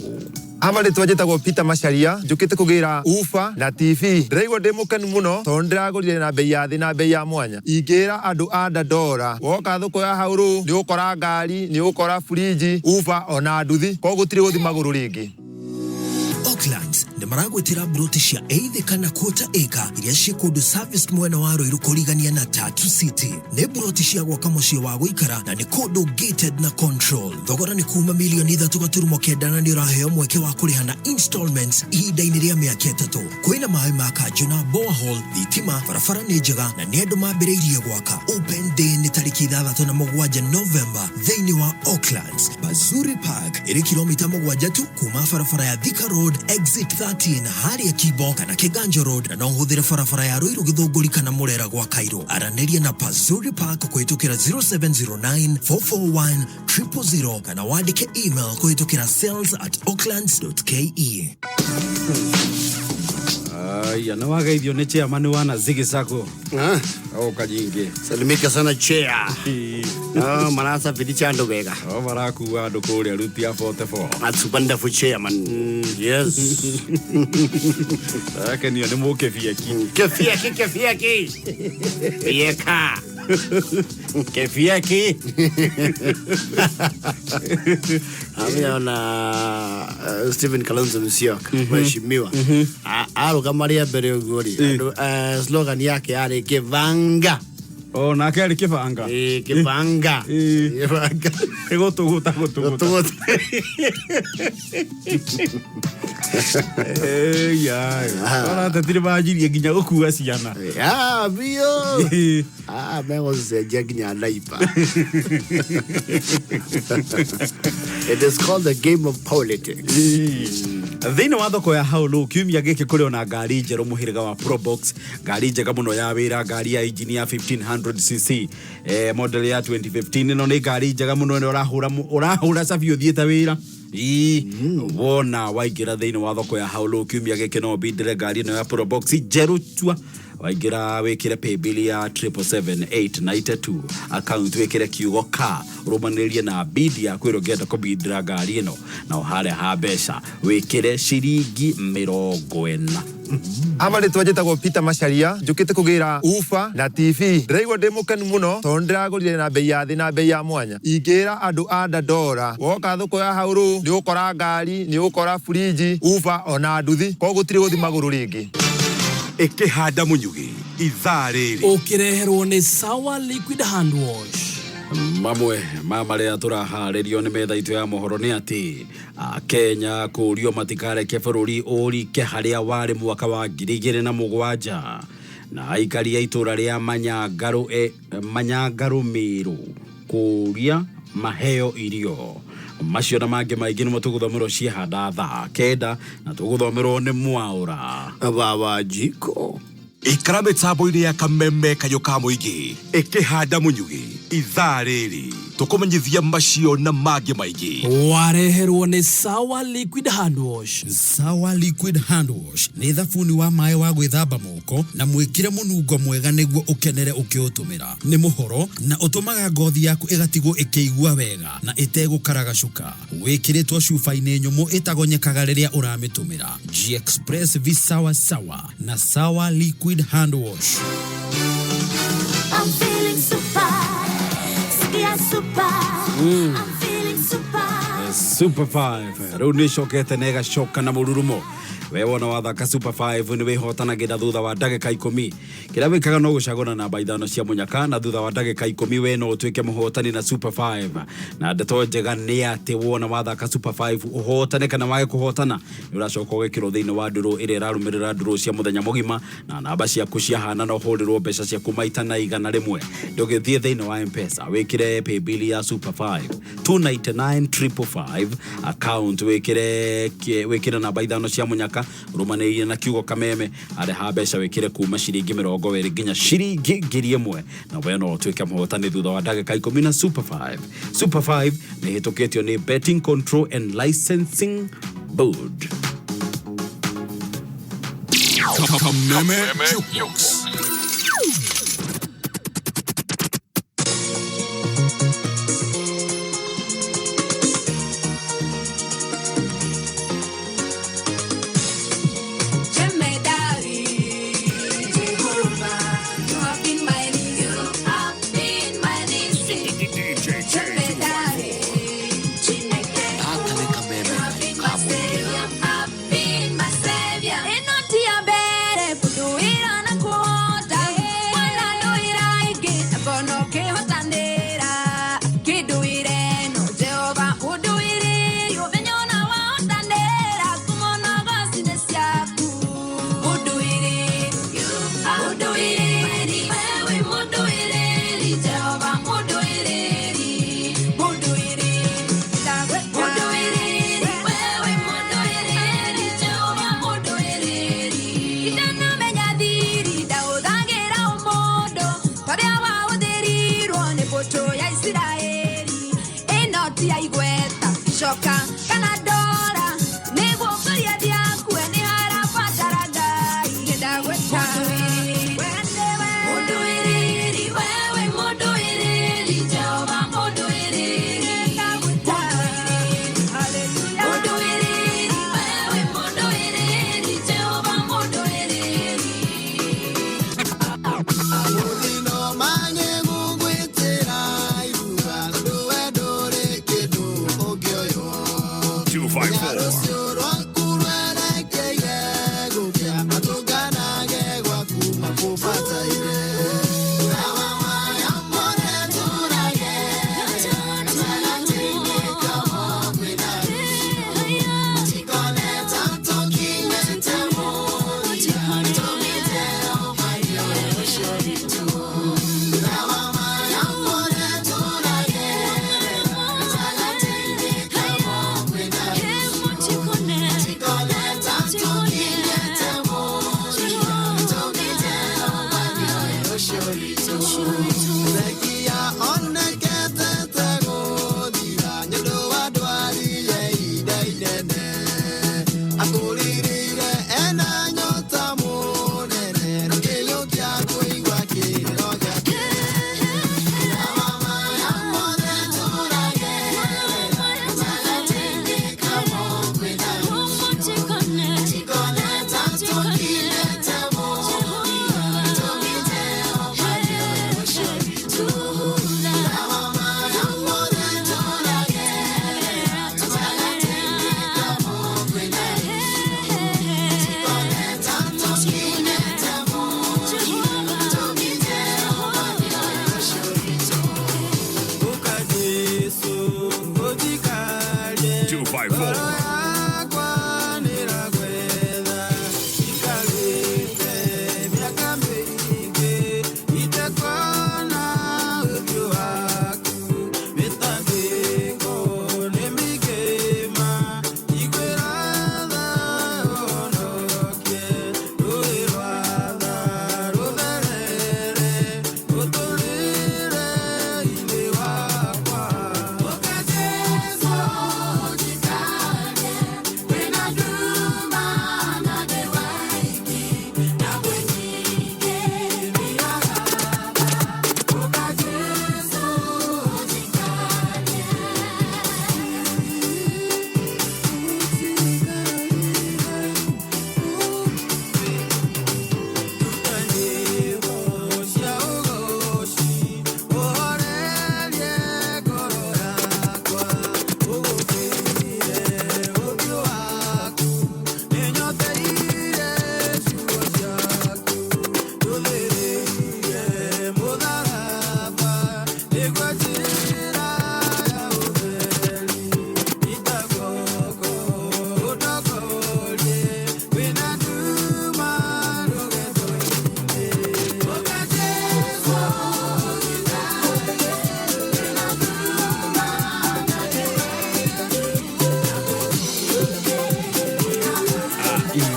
Amari twajĩtagwo Peter Macharia njũkĩte kũgĩra ufa na TV. Ndĩraigua ndĩ mũkenu mũno tondũ ndĩragũrire na bei ya thĩ na bei ya mwanya. Ingĩra andũ a Ndandora woka thoko ya haulu nĩ ũkora ngari nĩ ũkora fridge ufa ona nduthi koguo gũtirĩ gũthi magũrũ rĩngĩ. Oaklands nĩ maragwĩtĩra broti cia eithi kana quarter acre iria ciĩ kũndũ serviced mwena wa Ruiru kũrigania na Tatu City. Nĩ broti cia gwaka mũciĩ wa gũikara na nĩ kũndũ gated na control. Thogora nĩ kuma milioni 3.9 na nĩ ũraheo mweke wa kũrĩha na installments ihinda-inĩ rĩa mĩaka 3. Kwĩna maĩ ma kanjũ na borehole, thitima, barabara nĩ njega na nĩ andũ mambĩrĩirie gwaka. Open day nĩ tarĩki 7 November thĩinĩ wa Oaklands. Bazuri Park ĩrĩ kilomita 7 tu kuma barabara ya Thika Road exit 13 harĩa Kibo kana Kiganjo Road na no hũthĩre barabara ya Ruiru Gĩthũngũri kana Mũrera gwa Cairo. Aranĩria na Bazuri Park kũhĩtũkĩra 0709-441-000 kana wandĩke email kũhĩtũkĩra sales@oaklands.ke. Aya na wageithio nĩ chairman wa na Ziggy Sacco. Kajingi. Salimika sana chair. Manasa pidicha ando wega. Marakuwa ando kũrĩa ruti ya 44. That's wonderful chairman. Yes. Akenio nĩ mũkefiaki. Kefiaki. Yeka. Kefiaki. Ameona Stephen Kalonzo Musyoka mheshimiwa. Arugamia mbere ugori. Slogan yake yari kivanga. Na kari kivanga. Kivanga. Kivanga. Gotuguta. Ora tatiri bajirie nginya gũkua ciana. Bio. Mengo zenjia nginya ndaipa. It is called the game of politics. Thĩinĩ wa thoko ya haulu kiumia gĩkĩ kũrĩ ona ngari njerũ mũhĩrĩga wa Probox, ngari njega mũno ya wĩra, ngari ya injini ya 1500cc model ya 2015. Ĩno nĩ ngari njega mũno nĩ ũrahũra cabi ũthiĩte wĩra. Wona waingĩra thĩinĩ wa thoko ya haulu kiumia gĩkĩ no bidire ngari ĩno ya Probox njerũ chua. Waingira wekire paybill ya 777-892 account wekire kiugo ka ũrũmanĩrĩrie na bidi ya kwĩrwo ngenda kũbidira ngari ĩno na ũharĩa ha mbeca wekire ciringi 40. Amari twajĩtagwo Peter Macharia njũkĩte kũgĩra ufa na TV. Ndĩraigua ndĩ mũkenu mũno tondũ ndĩragũrire na bei ya thĩ na bei ya mwanya. Ingĩra andũ a Ndandora woka thoko ya haulu nĩ ũkora ngari nĩ ũkora fridge ufa ona nduthi koguo gũtirĩ gũthi magũrũ rĩngĩ. Ikihanda munyugi ithaa rĩrĩ ũkĩreherwo nĩ Sawa Liquid Hand Wash. Mamwe marĩa tũraharĩrio nĩ metha itũ ya mohoro nĩ atĩ Kenya kũũrio matikareke bũrũri ũrike harĩa warĩ mwaka wa 2007 na aikari a itũra rĩa Manyangarũ Meru kũũria maheo irio macio na mangĩ maingĩ nĩmo tũgũthomerwo ciehanda thaa kenda na tũgũthomerwo nĩ Mwaũra baba jiko ikara mĩtambo-inĩ ya kameme kayũ ka mũingĩ ĩkĩhanda mũnyugĩ ithaa rĩrĩ tũkũmenyithia macio na mangĩ maingĩ wareherwo nĩ Sawa Liquid Hand Wash. Sawa Liquid Hand Wash nĩ thabuni wa maĩ wa gwĩthamba moko na mwĩkĩre mũnungo mwega nĩguo ũkenere ũkĩũtũmĩra. Nĩ mũhoro na ũtũmaga ngothi yaku ĩgatigwo ĩkĩigua wega na ĩtegũkaraga cuka. Wĩkĩrĩtwo cuba-inĩ nyũmũ ĩtagonyekaga rĩrĩa ũramĩtũmĩra. G-Express vi Sawa Sawa na Sawa Liquid Hand Wash. I'm feeling super. Super. I'm feeling super. Super 5 rĩu nĩ cokete na ĩgacoka na mũrurumo. We wona wathaka Super 5 nĩ wĩhotanagĩra thutha wa ndagĩka 10. Kĩrĩa wĩkaga no gũcagũra namba 5 cia mũnyaka na thutha wa ndagĩka 10 we no ũtuĩke mũhotani na Super 5. Na ndeto njega nĩ atĩ wona wathaka Super 5 ũhotane kana wage kũhotana nĩ ũracoka ũgekĩrwo thĩinĩ wa ndũrũ ĩrĩa ĩrarũmĩrĩra ndũrũ cia mũthenya mũgima na namba ciaku ciahana no ũhũrĩrwo mbeca ciaku maita na igana rĩmwe. Ndũgĩthiĩ thĩinĩ wa M-Pesa wĩkĩre paybill ya Super 5 29955 account wĩkĩre namba 5 cia mũnyaka rumanĩrĩire na kiugo kameme areha mbeca wĩkĩre kuma ciringi 20 nginya ciringi 1000 na we no ũtuĩke mũhotani thutha wa ndagĩka 10 na Super 5. Super 5 nĩ hĩtũkĩtio nĩ Betting Control and Licensing Board. Kameme Jukebox. Enotia bere, putu irana kuota.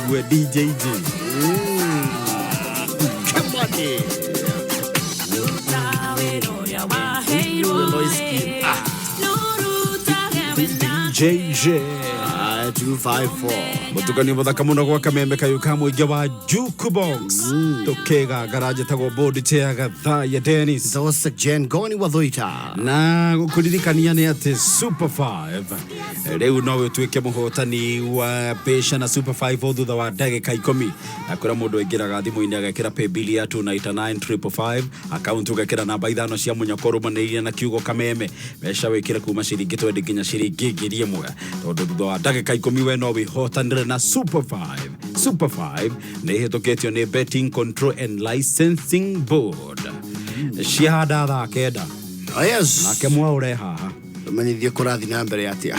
tugue DJJ. Come on in. JJ 254 mutukani muthaka muno gwa kameme kayuka muingi wa jukebox tukega garaje tago board tea Gathaiya Dennis Zosa Ngoni wa Thuita na gukuririkania ni ati Super 5 leo nowe tuike muhotani wa pesha na Super 5 thutha wa ndagika 10 akora mundu egiraga thimu-ini agekira pay bill ya 299555 account ugekira namba 5 cia munyakoro maneiria na kiugo kameme mesha wikira kuma ciringi 20 nginya ciringi 1000 tondu thutha wa ndagika 10 we no wihotanire na Super 5 Super 5 ni hitoketio ni Betting Control and Licensing Board shihada tha kenda yes nake mwaure haha tumenyithie kurathi na mbere atia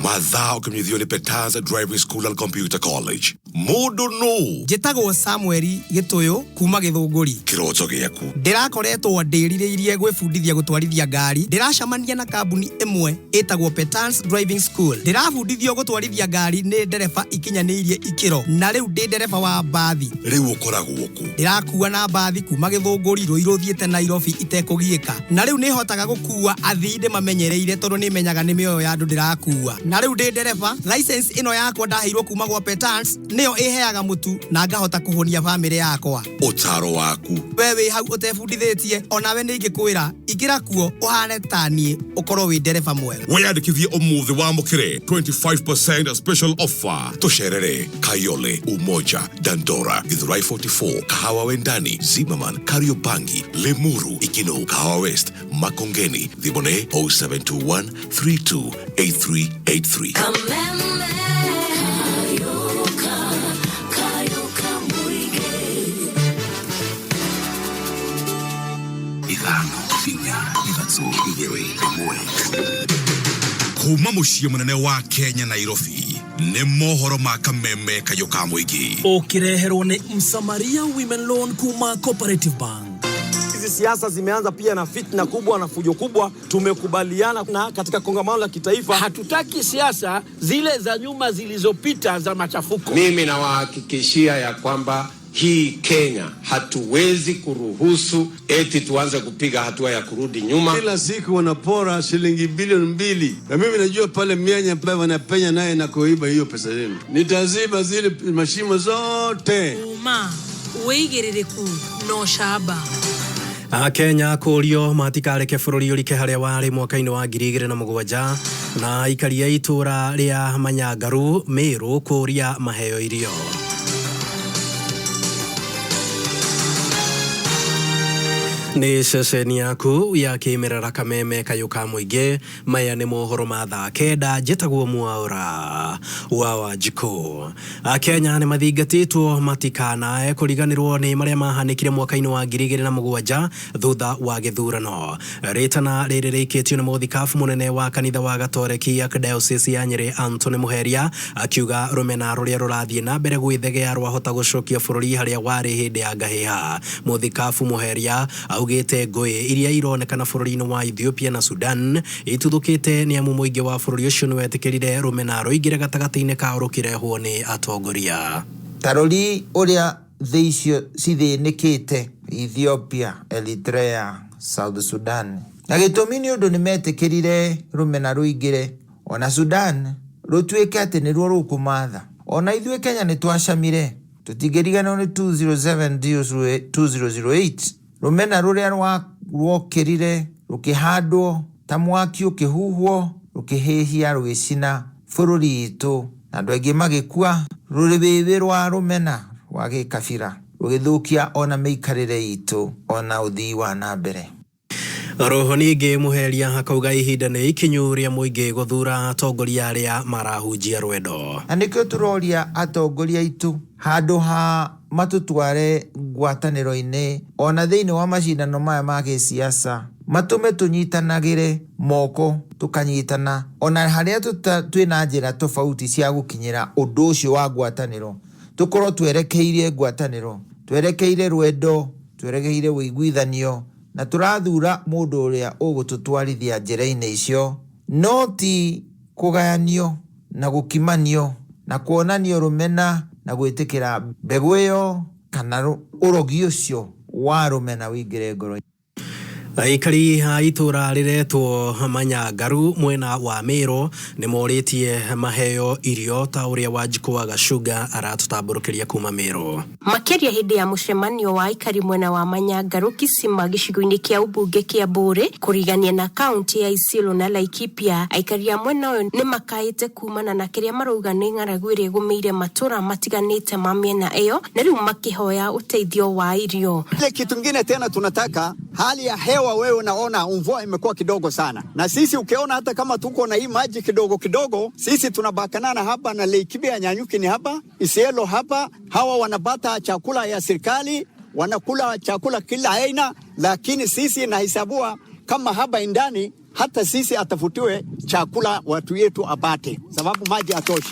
Mathaa ukimnyithio ni Petans Driving School and Computer College. Mundu no. Njitagwo Samueli Gituyu kuma Githunguri. Kiroto giaku. Ndirakoretwo ndiririirie gwibundithia gutwarithia ngari. Ndiracamania na kambuni imwe itagwo Petans Driving School. Ndirabundithio gutwarithia ngari ni ndereba ikinyaniirie ikiro. Na riu ndi ndereba wa mbathi. Riu ukoragwo ku. Ndirakua na mbathi kuma Githunguri Ruiru thiete Nairobi itekugiika. Na riu ni hotaga gukua athii ndimamenyereire tondu ni menyaga ni mioyo ya andu ndirakua. Na riu ndi ndereba license ino yakwa ndaheirwo kuma gwa Petans niyo iheaga mutu na ngahota kuhonia family yakwa. Utaro waku. Wewe hau utebundithitie onawe ni ingikwira igira kuo uhane tani ukorwo wi ndereba mwega. Wiyandikithie umuthi wamukire 25% special offer. Tosherere Kayole Umoja Dandora Githurai 44 Kahawa Ndani Zimmerman Kariobangi Lemuru Ikino Kahawa West Makongeni Thibone 0721 328383. Kuma muciĩ munene wa Kenya Nairobi nĩ mohoro ma kameme kayuka muingi ukireherwo ni Msamaria Women Loan kuma Cooperative Bank. Hizi siasa zimeanza pia na fitna kubwa na fujo kubwa. Tumekubaliana na katika kongamano la kitaifa hatutaki siasa zile za nyuma zilizopita za machafuko. Mimi nawahakikishia ya kwamba hii Kenya hatuwezi kuruhusu eti tuanze kupiga hatua ya kurudi nyuma. Kila siku wanapora shilingi bilioni 2 na mimi najua pale mianya ambayo wanapenya naye na kuiba hiyo pesa yenu. Nitaziba zile mashimo zote. Uma uigiririku no shaba. Kenya kurio matikareke bururi urike haria wari mwaka-ini wa 2007 na ikaria itura ria Manyangaru Meru kuria maheo irio. Ni ceceni yaku ya kimerera kameme kayuka muingi maya ni mohoro ma thaa kenda njitagwo Mwaura wa Wanjiko. Kenya ni mathingatitwo matikanae kuriganirwo ni maria mahanikire mwaka-ini wa 2007 thutha wa githurano. Ritana riri rikitio ni muthikabu munene wa kanitha wa Gatoreki Archdiocese ya Nyeri Anthony Muheria akiuga rumena ruria rurathie na mbere gwithegea rwahota gucokia bururi haria wari hindi ya ngahiha. Muthikabu Muheria augite ngui iria ironekana bururi-ini wa Ethiopia na Sudan ituthukite ni amu muingi wa bururi ucio ni wetikirire rumena ruingire gatagati-ini ka urukirehwo ni atongoria. Tarori uria thiicio cithinikite Ethiopia, Eritrea, South Sudan. Na gitumi ni undu ni metikirire rumena ruingire ona Sudan rutuike ati ni ruo rukumatha. Ona ithue Kenya ni twacamire tutigirigana ni 207 2008 rumena ruria rwokirire rukihandwo ta mwaki ukihuhwo rukihihia rugicina bururi itu na andu aingi magikua ruribibi rwa rumena rwa gikabira rugithukia ona meikarire itu ona uthii wa na mbere. Roho ningi Muheria hakauga ihinda ni ikinyu ria muingi guthura atongoria aria marahunjia rwendo. Anikio turoria atongoria itu handu ha matutware ngwataniro-ini ona thiini wa macindano maya ma gisiasa matume tunyitanagire moko tukanyitana ona haria twina njira tofauti cia gukinyira undu ucio wa ngwataniro tukorwo twerekeirie ngwataniro twerekeire rwendo twerekeire wiguithanio na turathura mundu uria ugututwarithia njira-ini icio no ti kugayanio na gukimanio na kuonania rumena na gwitikira mbegu iyo kana urogi ucio wa rumena wingire ngoro. Aikari a itura riretwo Manyangaru mwena wa Meru ni moritie maheo irio ta uria Wanjiku wa Gacuga aratutamburukiria kuma Meru. Makeria hindi ya mucemanio wa aikari mwena wa Manyangaru Kisima gicigo-ini kia ubunge kia Bure kurigania na kaunti ya Isiolo na Laikipia. Aikari ya mwena uyu ni makaite kumana na kiria marauga ni ng'aragu iria igumiire matura matiganite ma miena iyo na riu makihoya uteithio wa irio. Ile kitu kingine tena tunataka hali ya hewa. Wewe unaona mvua imekuwa kidogo sana, na sisi ukiona hata kama tuko na hii maji kidogo kidogo, sisi tunabakanana hapa na Laikipia, Nyanyuki ni hapa, Isiolo hapa. Hawa wanapata chakula ya serikali, wanakula chakula kila aina, lakini sisi nahisabua kama hapa Ndani hata sisi atafutiwe chakula watu yetu apate, sababu maji atoshi.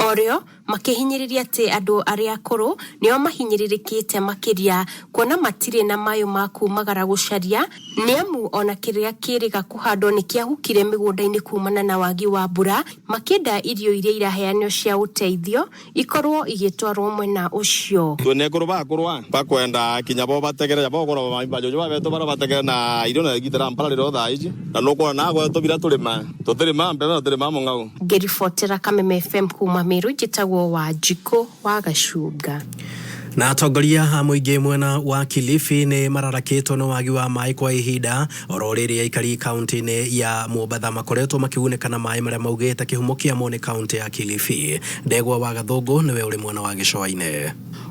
Oreo makihinyiriria ati andu aria akuru nio mahinyiririkite makiria kuona matire na mayo makumagara gucaria niamu ona kiria kiriga kuhandwo ni kiahukire migunda-ini kumana na wagi wa mbura makenda irio iria iraheanio cia uteithio ikorwo igitwarwo mwena ucio. Tunekuru bakurwa bakwenda kinyabo bategere jabo goro bajojo babeto bara bategere na irio na gitara mpala ro thaici na nuko na gwa to bira tulima mbere tulima mungau. Gerifotera Kameme FM kuma Meru jitagwo Wanjiku wa Gacuga. Na atongoria a muingi mwena wa Kilifi ni mararakitwo no wagi wa mai kwa ihinda oro riria aikari kaunti-ini ya Mombatha makoretwo makiguneka na mai maria maugite kihumo kia mone kaunti ya Kilifi. Ndegwa wa Gathungu niwe uri mwena wa Gicua-ini.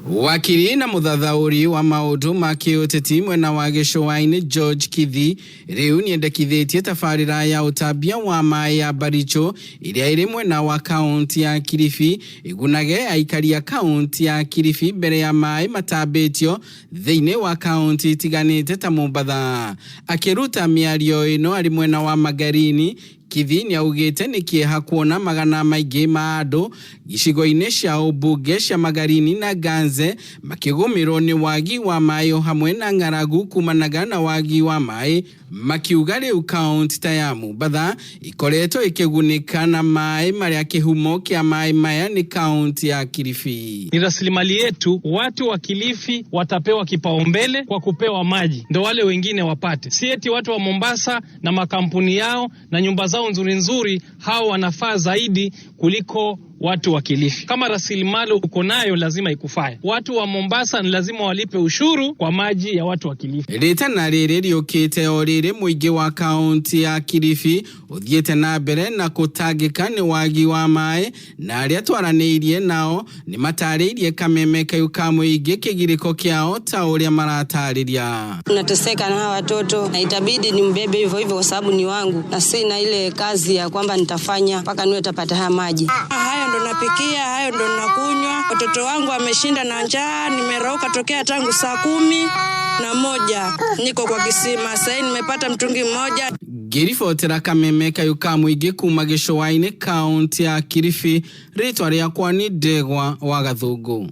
Wakiri na muthathauri wa maundu ma kiuteti mwena wa Gicua-ini George Kithi riu niendekithitie tabarira ya utambia wa mai ya Baricho iria iri mwena wa kaunti ya Kilifi igunage aikari ya kaunti ya Kilifi mbere ya mai matambitio thiini wa kaunti tiganite ta Mombatha. Akiruta miario ino ari mwena wa Magarini, Kithi ni augite ni kieha kuona magana maingi ma andu gicigo-ini cia ubunge cia Magarini na Ganze makigumirwo ni wagi wa mai hamwe na ng'aragu kumanaga na wagi wa mai, makiuga riu kaunti ta ya Mombatha ikoretwo ikigunika na mai maria kihumo kia mai maya ni kaunti ya Kilifi. Ni rasilimali yetu, watu wa Kilifi watapewa kipaumbele kwa kupewa maji ndio wale wengine wapate, si eti watu wa Mombasa na makampuni yao na nyumba zao nzuri hao wanafaa zaidi kuliko watu wa Kilifi. Kama rasilimali uko nayo lazima ikufae. Watu wa Mombasa ni lazima walipe ushuru kwa maji ya watu wa Kilifi. Rita na riri riukite oriri muingi wa kaunti ya Kilifi uthiete na mbere na kutagika ni wagi wa mai na aria twaraniirie nao ni matariirie Kameme Kayuka muingi kigiriko kiao ta uria maratariria. Tunateseka na hawa watoto na itabidi nimbebe hivyo hivyo kwa sababu ni wangu na sina ile kazi ya kwamba nitafanya mpaka niwe tapata haya maji. Hayo ndo napikia, hayo ndo nakunywa. Watoto wangu wameshinda na njaa, nimerauka tokea tangu 11:00 niko kwa kisima. Sasa nimepata mtungi mmoja. Gerifotera Kameme Kayuka muingi kuma Gicua-ini kaunti ya Kilifi, ritwa riakwa ni Ndegwa wa Gathungu.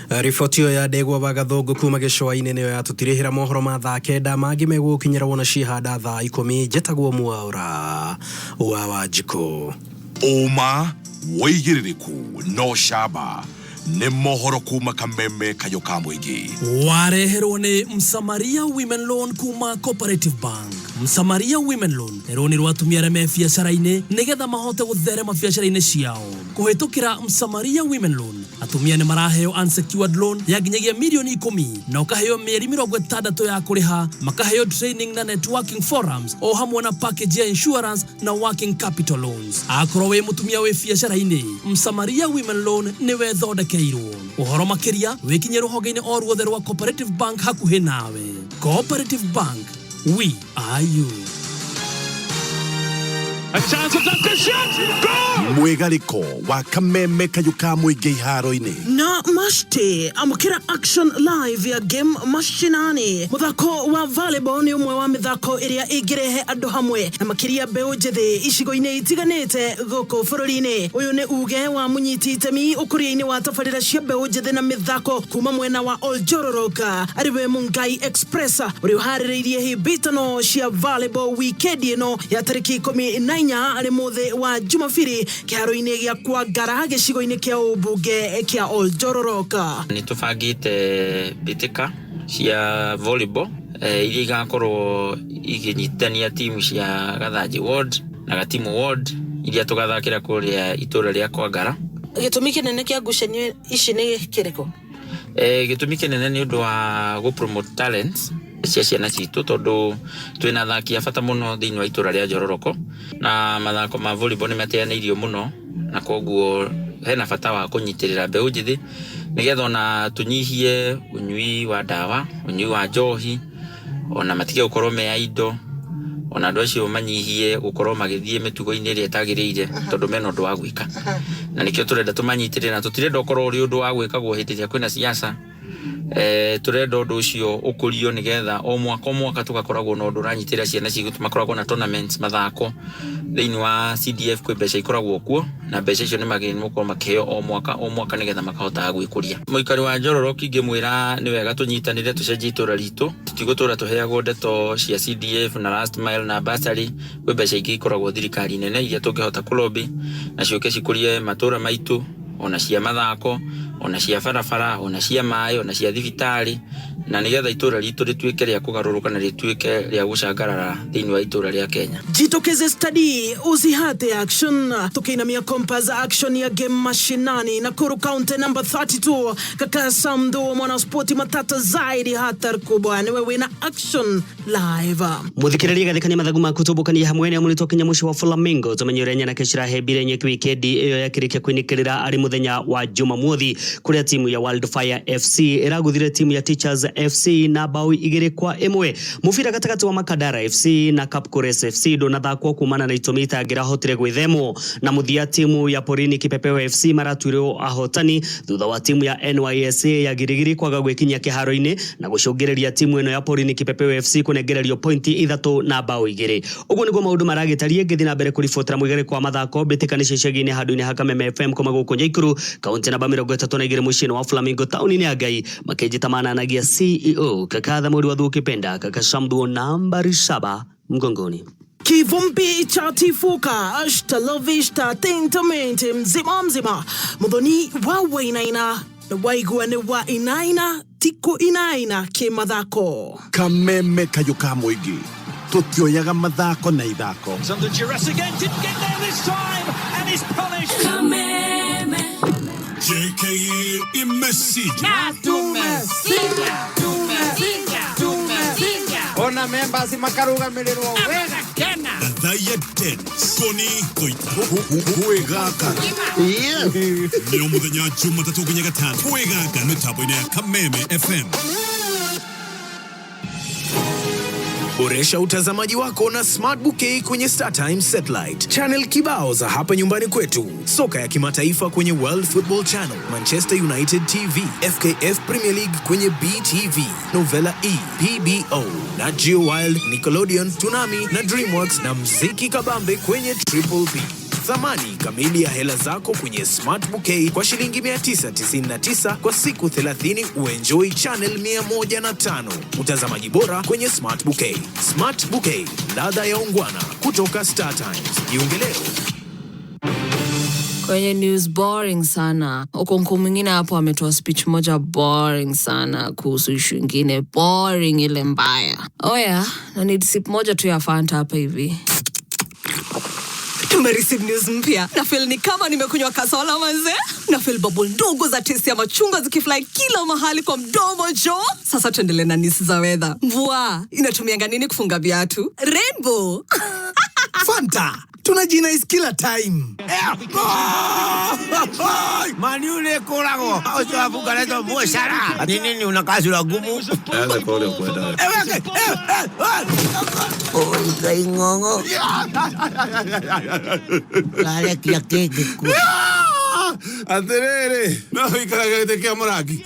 Rifotio ya Ndegwa wa Gathungu kuma Gicua-ini niyo yatutirihira mohoro ma thaa 9 mangi megukinyira wona cihanda thaa 10 jetagwo Mwaura wa Wanjiku. Uma waigiririku no shaba ne mohoro kuma Kameme Kayuka muingi wareherwo ni Msamaria Women Loan kuma Cooperative Bank. Msamaria Women Loan ero ni rwatumia areme biacara-ini nigetha mahote gutherema biacara-ini ciao kuhitukira Msamaria Women Loan. Atumia ni maraheo unsecured loan ya ginyagia milioni 10 na ukaheo mieri 60 ya kuriha, makaheo training na networking forums o hamwe na package ya insurance na working capital loans. Akorwo we mutumia we biacara-ini, Msamaria Women Loan ni we thondekeirwo. Uhoro makiria wikinye ruhoge-ini o ruothe rwa Cooperative Bank hakuhi nawe. Cooperative Bank, we are you. A chance of the shot. Go! Mwegaliko wa Kameme Kayuka muingi iharo-ini. Na mashte amukira action live ya game mashinani. Muthako wa volleyball ni umwe wa mithako iria igirehe andu hamwe na makiria mbeu njithi icigo-ini itiganite guku bururi-ini. Uyu ni uge wa munyiti itemi ukuria-ini wa tabarira cia mbeu njithi na mithako kuma mwena wa Oljororoka ariwe Mungai Express uri uhaririirie hibitano cia volleyball weekend ino ya tariki 19 inya ari muthe wa Jumapili kiharo-ini gia kwa Ngara gicigo-ini kia ubunge kia Oljororoka. Nitubangite bitika cia volleyball iria igakorwo iginyitania timu cia Gathaiya ward na Gatimu ward iria tugathakira kuria itura ria kwa Ngara. Gitumi kinene kia ngucanio ici ni kiriko? Gitumi kinene ni undu wa go promote talents cia ciana citu tondu twina athaki bata muno thiini wa itura ria Njororoko na mathako ma volleyball ni mateaneirio muno na koguo hena bata wa kunyitirira mbeu njithi nigetha ona tunyihie unyui wa dawa, unyui wa njohi, ona matige gukorwo me indo, ona andu acio manyihie gukorwo magithie mitugo-ini iria itagiriire tondu mena undu wa gwika. Na nikio turenda tumanyitirire na tutirenda ukorwo uri undu wa gwikagwo hindi ria kwina siasa. Turenda undu ucio ukurio nigetha o mwaka tugakoragwo na undu uranyitira ciana citu makoragwo na tournaments mathako thiini wa CDF kwi mbeca ikoragwo kuo na mbeca icio ni mageni mukorwo makiheo o mwaka nigetha makahota gwikuria. Muikari wa Njororoki ngimwira ni wega tunyitanire tucenjie itura ritu tutigutura tuheagwo ndeto cia CDF na last mile na bursary kwi mbeca ingi ikoragwo thirikari nene iria tungihota kulobi na ciuke cikurie matura maitu ona cia mathako ona cia barabara ona cia mai ona cia thibitari na nigetha itura ritu rituike ria kugaruruka na rituike ria gucangarara thiini wa itura ria Kenya. Jitokeze study usihate action tukiinamia compass action ya game mashinani na Nakuru County number 32 kaka Samdo mwana sporti matata zaidi hatari kubwa ni wewe na action live. Muthikiriria gathikania mathagu makutubukania hamwe ni amuri tokinya mushi wa Flamingo tumenyerenya na keshira hebire nye wikendi iyo yakirikia kwinikirira ari muthenya wa Jumamothi kuria timu ya Wildfire FC iraguthire timu ya Teachers FC na bao 2-1 mufira gatagati wa Makadara FC na Kapkores FC donathakwo kumana na itumi itagira hotire gwithemo na muthia timu ya Porini Kipepeo FC maratwiro ahotani thutha wa timu ya NYSA ya Girigiri kwaga gwekinya kiharo-ini na gucungireria timu eno ya Porini Kipepeo FC kunegererio pointi 3 na bao 2 uguo niguo maundu maragitarie ngithi na mbere kuribotera mwigere kwa mathako bitikanice cegine handu-ini Hakameme FM koma guku Nyaikuru kaunti namba 32 mucini wa Flamingo tauni-ini ya Ngai makenjitamananagia CEO kakatha muri wa Thukipenda kakashamdu nambari 7 mgongoni. Kivumbi cha tifuka ashta lovishta tentamente mzima mudhoni wawe inaina na waiguane wa inaina tiko inaina kimathako Kameme kayuka muigi tutioyaga mathako na ithako. Under duress again, didn't get there this time and he's punished. Kameme JKE Natumesijaaaa. Ona members makaruga miliro wega tena. Gathaiya dance. Ngoni Thuita. Kuegaka. Yeah. Leo muthenya Jumatatu nginya Gatano. Kuegaka mitambo-ini ya Kameme FM. Boresha utazamaji wako na Smart Bouquet kwenye StarTime Satellite. Channel kibao za hapa nyumbani kwetu. Soka ya kimataifa kwenye World Football Channel, Manchester United TV, FKF Premier League kwenye BTV, Novella E, PBO, na Geo Wild, Nickelodeon, Tsunami na DreamWorks na mziki kabambe kwenye Triple B. Thamani kamili ya hela zako kwenye Smart Bouquet kwa shilingi 999 kwa siku 30 uenjoy channel 105. Utazamaji bora kwenye Smart Bouquet. Smart Bouquet, ladha ya ungwana kutoka StarTimes. Jiunge leo. Kwenye news boring sana. Uko mwingine hapo ametoa speech moja boring sana kuhusu issue nyingine boring ile mbaya. Oya, na need sip moja tu ya Fanta hapa hivi. Tumereceive news mpya. Na feel ni kama nimekunywa kasola manze. Na feel bubble ndogo za taste ya machungwa zikifly kila mahali kwa mdomo jo. Sasa tuendelee na news za weather. Mvua inatumianga nini kufunga viatu? Rainbow. Fanta. Tunajinais kila time. Mani ule kurago. Ocho afuga leto mweshara. Nini unakazi la gumu? Eze kole kweda. Oi, kaingongo. Lale kia keke ku. Aterere. No, ikaraga te kia moraki.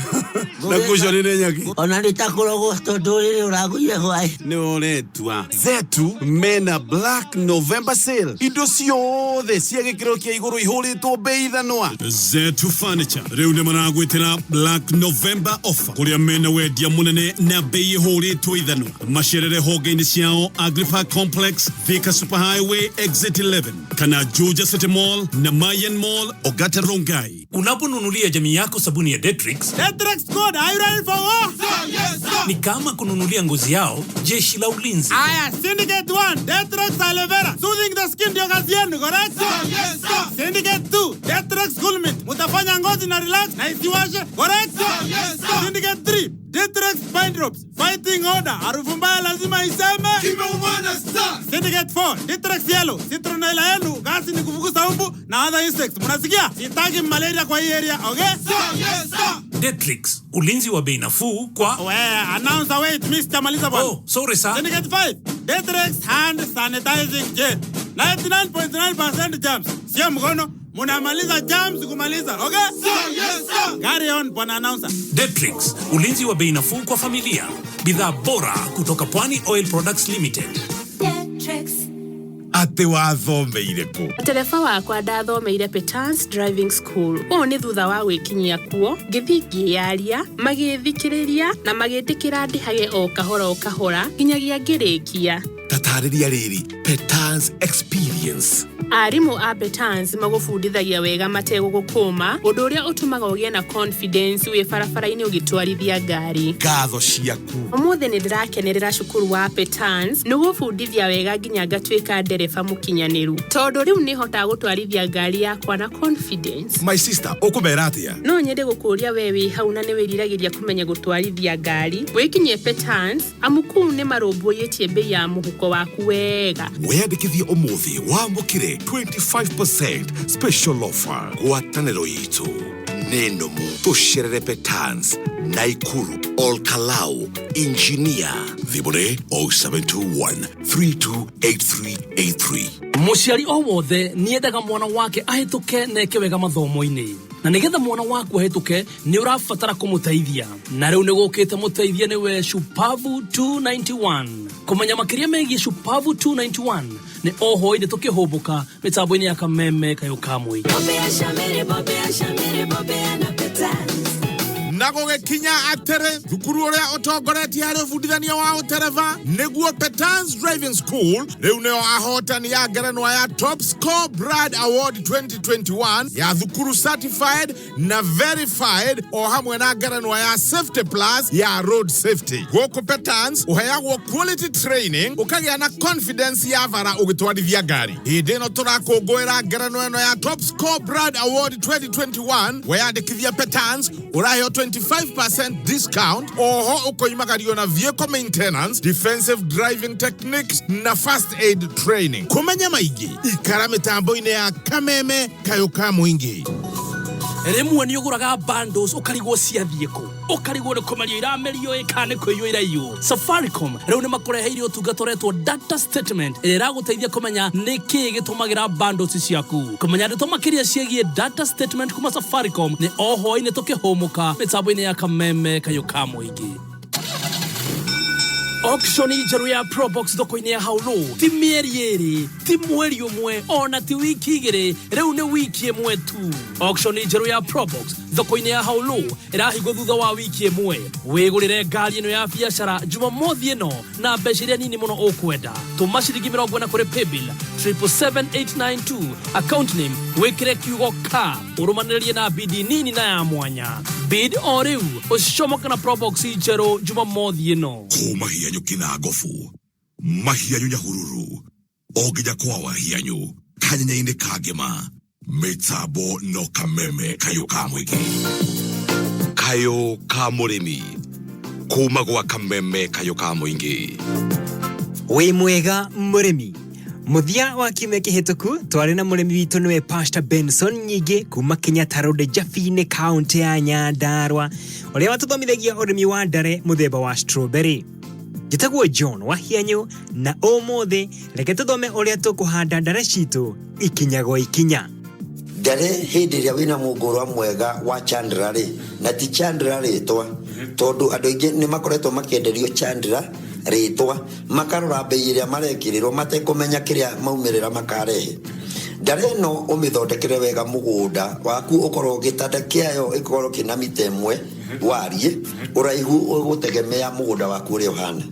Nakushonire nyaki. Ona litakurogo stodori uraguye gwai. Ni oretua. Zetu mena Black November sale. Indo ciothe cia gikiro kia iguru ihuritwo bei thanwa. Zetu Furniture riu ni maragwitira Black November offer kuria mena wendia munene na bei ihuritwo ithanwa. Macerere honge-ini ciao Agripark Complex, Thika Superhighway Exit 11 kana Juja City Mall na Mayan Mall Ogata Rongai. Unaponunulia jamii yako sabuni ya Detrix code, are you ready for war? Yes, sir. Ni kama kununulia ngozi yao jeshi la ulinzi. Aya, Syndicate 1, Detrix aloe vera, soothing the skin ndio kazi yenu, correct? Yes, sir. Syndicate 2, Detrix cool mint, mutafanya ngozi na relax na isiwashe, correct? Yes, sir. Syndicate 3, Detrix Pine Drops, fighting order, harufu mbaya lazima iseme kimeumana sir. Syndicate 4, Detrix Yellow, citronella yenu, kazi ni kufukuza umbu na other insects. Munasikia? Sitaki malaria kwa hii area, okay? Yes, sir. Detrix, ulinzi wa bei nafuu kwa... announce away, Mr. Maliza bwana. Oh, sorry sir. Syndicate 5, Detrix hand sanitizing gel, 99.9% germs. Sio mkono, munamaliza germs kumaliza, okay? Yes, sir. Carry on, bwana announcer. Detrix, ulinzi wa bei nafuu kwa familia. Bidhaa bora kutoka Pwani Oil Products Limited. Detrix. Ate wathomeire ku? Tereba wakwa ndathomeire Petans Driving School. O ni thutha wa gwikinyia kuo, ngithigi yaria, magithikiriria na magitikira ndihage o kahora nginyagia ngirikia. Tatariria riri, Petans Experience. Arimu a Petans magufundithagia wega mategugukuma, undu uria utumaga ugie na confidence wi barabara-ini ugitwarithia ngari. Ngatho ciaku. Umuthi ni ndirakenerera cukuru wa Petans nugufundithia wega nginya ngatwika ndereba mukinyaniru. Tondu riu ni hota gutwarithia ngari yakwa na confidence. My sister, ukumera atia? No nyende gukuria wewe hau na ni wiriragiria kumenya gutwarithia ngari. Wikinyie Petans amuku ni marumbuitie bei ya muhuko waku wega. Weyandikithie umuthi wamukire 25% special offer gwataniro yitu neno mu tusherere Petans Naikuru Olkalau Engineer Thibore 0721-328383. Muciari o wothe niendaga mwana wake ahituke neke wega mathomo-ini. Na nigetha mwana waku ahituke ni urabatara kumuteithia. Na riu nigukite muteithia niwe Shupavu 291. Kumenya makiria megie Shupavu 291 ni oho ine tukihumbuka mitambo-ini ya kameme kayukamwi. Bobea na Petans. Nagoge kinya atere thukuru uria utongoretie hari ufundithania wa utereva niguo Petans Driving School riu nio ahotani ya ngerenwa ya Top Score Brad Award 2021 ya thukuru certified na verified o hamwe na ngerenwa ya Safety Plus ya road safety. Goko Petans uheagwo quality training ukagia na confidence ya vara ugitwarithia ngari. Hindi no turakungwira ngerenwa eno ya Top Score Brad Award 2021 weyandikithia Petans uraheo 25% discount. Oho ukoimagario na vehicle maintenance, defensive driving techniques na first aid training. Kumenya maigi ikara mitambo-ini ya kameme kayuka mwingi. Rimwe ni uguraga bundles ukarigwo ciathieko ukarigwo ni kumario iramerio ikane kwiyo irayo. Safaricom riu ni makureheire utungatoretwo data statement ira guteithia kumenya niki gitumagira bundles ciaku. Kumenya ndeto makiria ciegie data statement kuma Safaricom ni oho ine tukihumuka mitambo-ini ya kameme kayuka mwingi. Auction ijeru ya Probox thoko-ini ya Haulo ti mieri eri ti mweri umwe ona ti wiki igiri riu ni wiki imwe tu. Auction ijeru ya Probox thoko-ini ya Haulo irahingwo thutha wa wiki imwe. Wigurire ngari ino ya biashara Jumamothi ino na mbeca iria nini muno ukwenda. Tuma ciringi 40 kuri paybill 77892 account name wikire kiugo ka urumaniririe na bidi nini na ya mwanya. Bid o riu ucomoka na Probox ijeru Jumamothi ino. Mahianyu kinagofu, mahianyu nyahururu, oginya kwa wahianyu, kanyenye kagema, metabo no kameme kayo kamwiki. Kayo kamurimi, kumagwa kameme kayo kamwingi. Wi mwega murimi. Muthia wa kiumia kihituku twari na murimi witu niwe Pastor Benson Nyige kuma Kenyatta Road Jafine County ya Nyandarua uria watuthomithagia urimi wa ndare muthemba wa strawberry. Jitagwo John Wahianyu na omothe reke tuthome uria tukuhanda ndare citu ikinya gwa ikinya. ndare hindi ria wina mugurwa mwega wa Chandra ri na ti Chandra ritwa tondu andu ingi ni makoretwo makienderio Chandra ritwa makarora bei ria marekirirwo matekumenya kiria maumirira makarehe ndare no umithondekere wega mugunda waku ukorwo gitanda kiayo ikorwo kina mitemwe warie uraihu ugutegemea mugunda waku uri uhana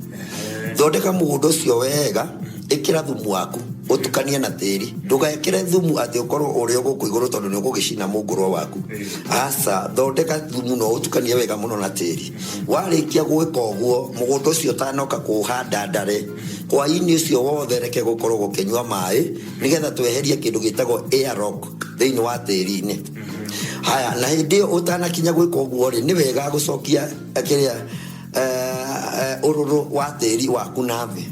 thondeka mugunda ucio wega ikira thumu waku utukanie na tiri ndugekere thumu ati ukorwo uri uguku iguru tondu ni ugugicina mungurwa waku asa thondeka thumu no utukanie wega muno na tiri warikia gwika uguo mugunda ucio tanoka kuhanda ndare kwa ini ucio wothe reke gukorwo gukinywa mai nigetha tweherie kindu gitagwo air rock thiini wa tiri-ini haya na hindi utanakinya gwika uguo ri ni wega gucokia akiria ururu wa tiri waku na thi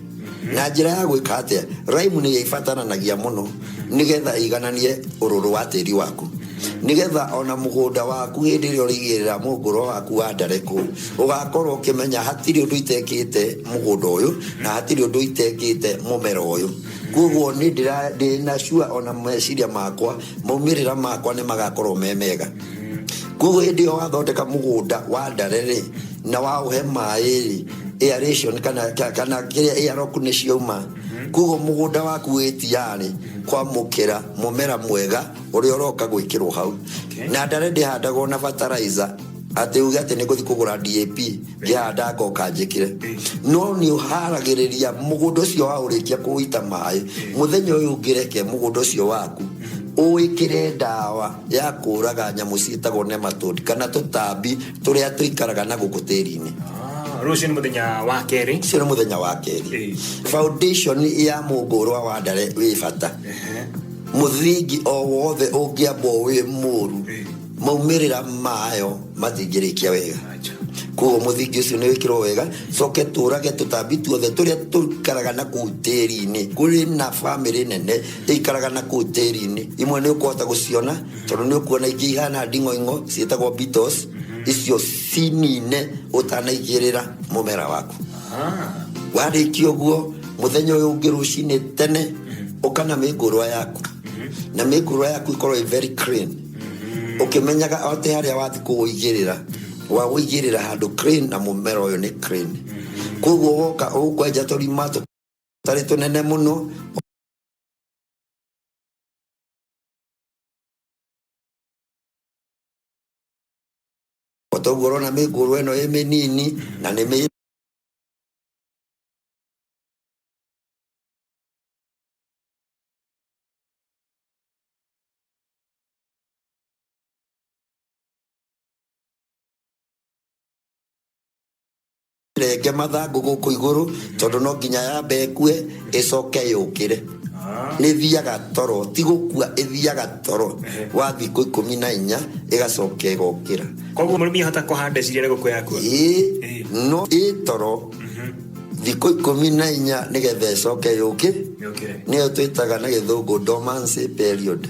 na njira ya gwika atia raimu ni ifatananagia muno nigetha igananie ururu wa tiri waku nigetha ona mugunda waku hindi ri urigirira munguro waku wa ndareko ugakorwo ukimenya hatiri undu itekite mugunda uyu na hatiri undu itekite mumera uyu kuguo ni ndina sure ona meciria makwa maumirira makwa ni magakorwo memega kuguo hindi yo wathondeka mugunda wa ndarere na wa uhe mai aeration kana kiria air rock ni cioma kuguo mugunda waku witiari kwa mukira mumera mwega uri uroka gwikirwo hau na ndare ndihandagwo na fertilizer ati uge ati ni guthi kugura DAP ngihanda ngoka njikire no ni uharagiriria mugunda ucio wa urikia kuita mai muthenya uyu ngireke mugunda ucio waku uikire ndawa ya kuraga nyamu ciitagwo nematode kana tutambi turia tuikaraga na gukutiri-ini rucio ni muthenya wa keri cio ni muthenya wa keri foundation ya mungurwa wa ndare wi bata muthingi o wothe ungiambo wi muru maumirira mayo matingirikia wega kuo muthingi ucio ni wikirwo wega coke turage tutambi tuothe turia tukaraga na kutiri-ini kuri na family nene ikaraga na kutiri-ini imwe ni ukuhota guciona tondu ni ukuona ingi ihana ndingo ciitagwo beetles icio cinine utanaigirira mumera waku warikio guo muthenya uyu ungi rucini tene ukana mingurwa yaku na mingurwa yaku ikorwo very clean ukimenyaga ote haria wathi kuigirira wa wigirira handu clean na mumera uyu ni clean kuguo woka ukwenja turima tari tunene muno otogoro na miguru eno emenini na neme rege mathangu guku iguru tondu no nginya yambe kue icoke yukire ni thiaga toro tigukua ithiaga toro wa thikũ 14 igacoka igokira koguo murimi hota kuhanda ciria guku yaku no toro thikũ 14 nigetha icoke yukire niyo twitaga na githungu dormancy period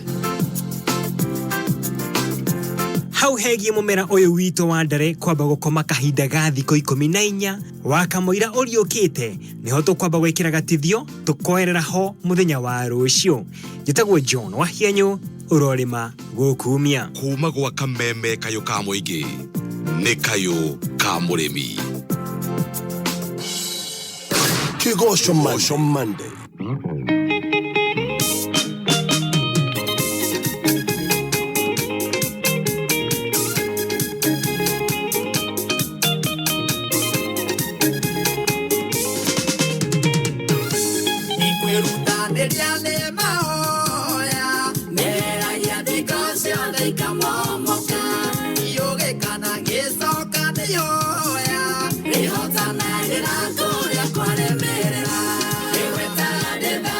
hau hegie mumera uyu witu wa ndare kwamba gukoma kahinda ga thikũ 14 wakamoira uriukite niho tukwamba gwikira gatithio tukoerera ho muthenya wa rucio gitagwo John wa hienyo urorima gukumia kuma gwa kameme kayo ka muingi ni kayo ka murimi Kigosho Monday Rihota na hira kuria kwa remerera, iweta deba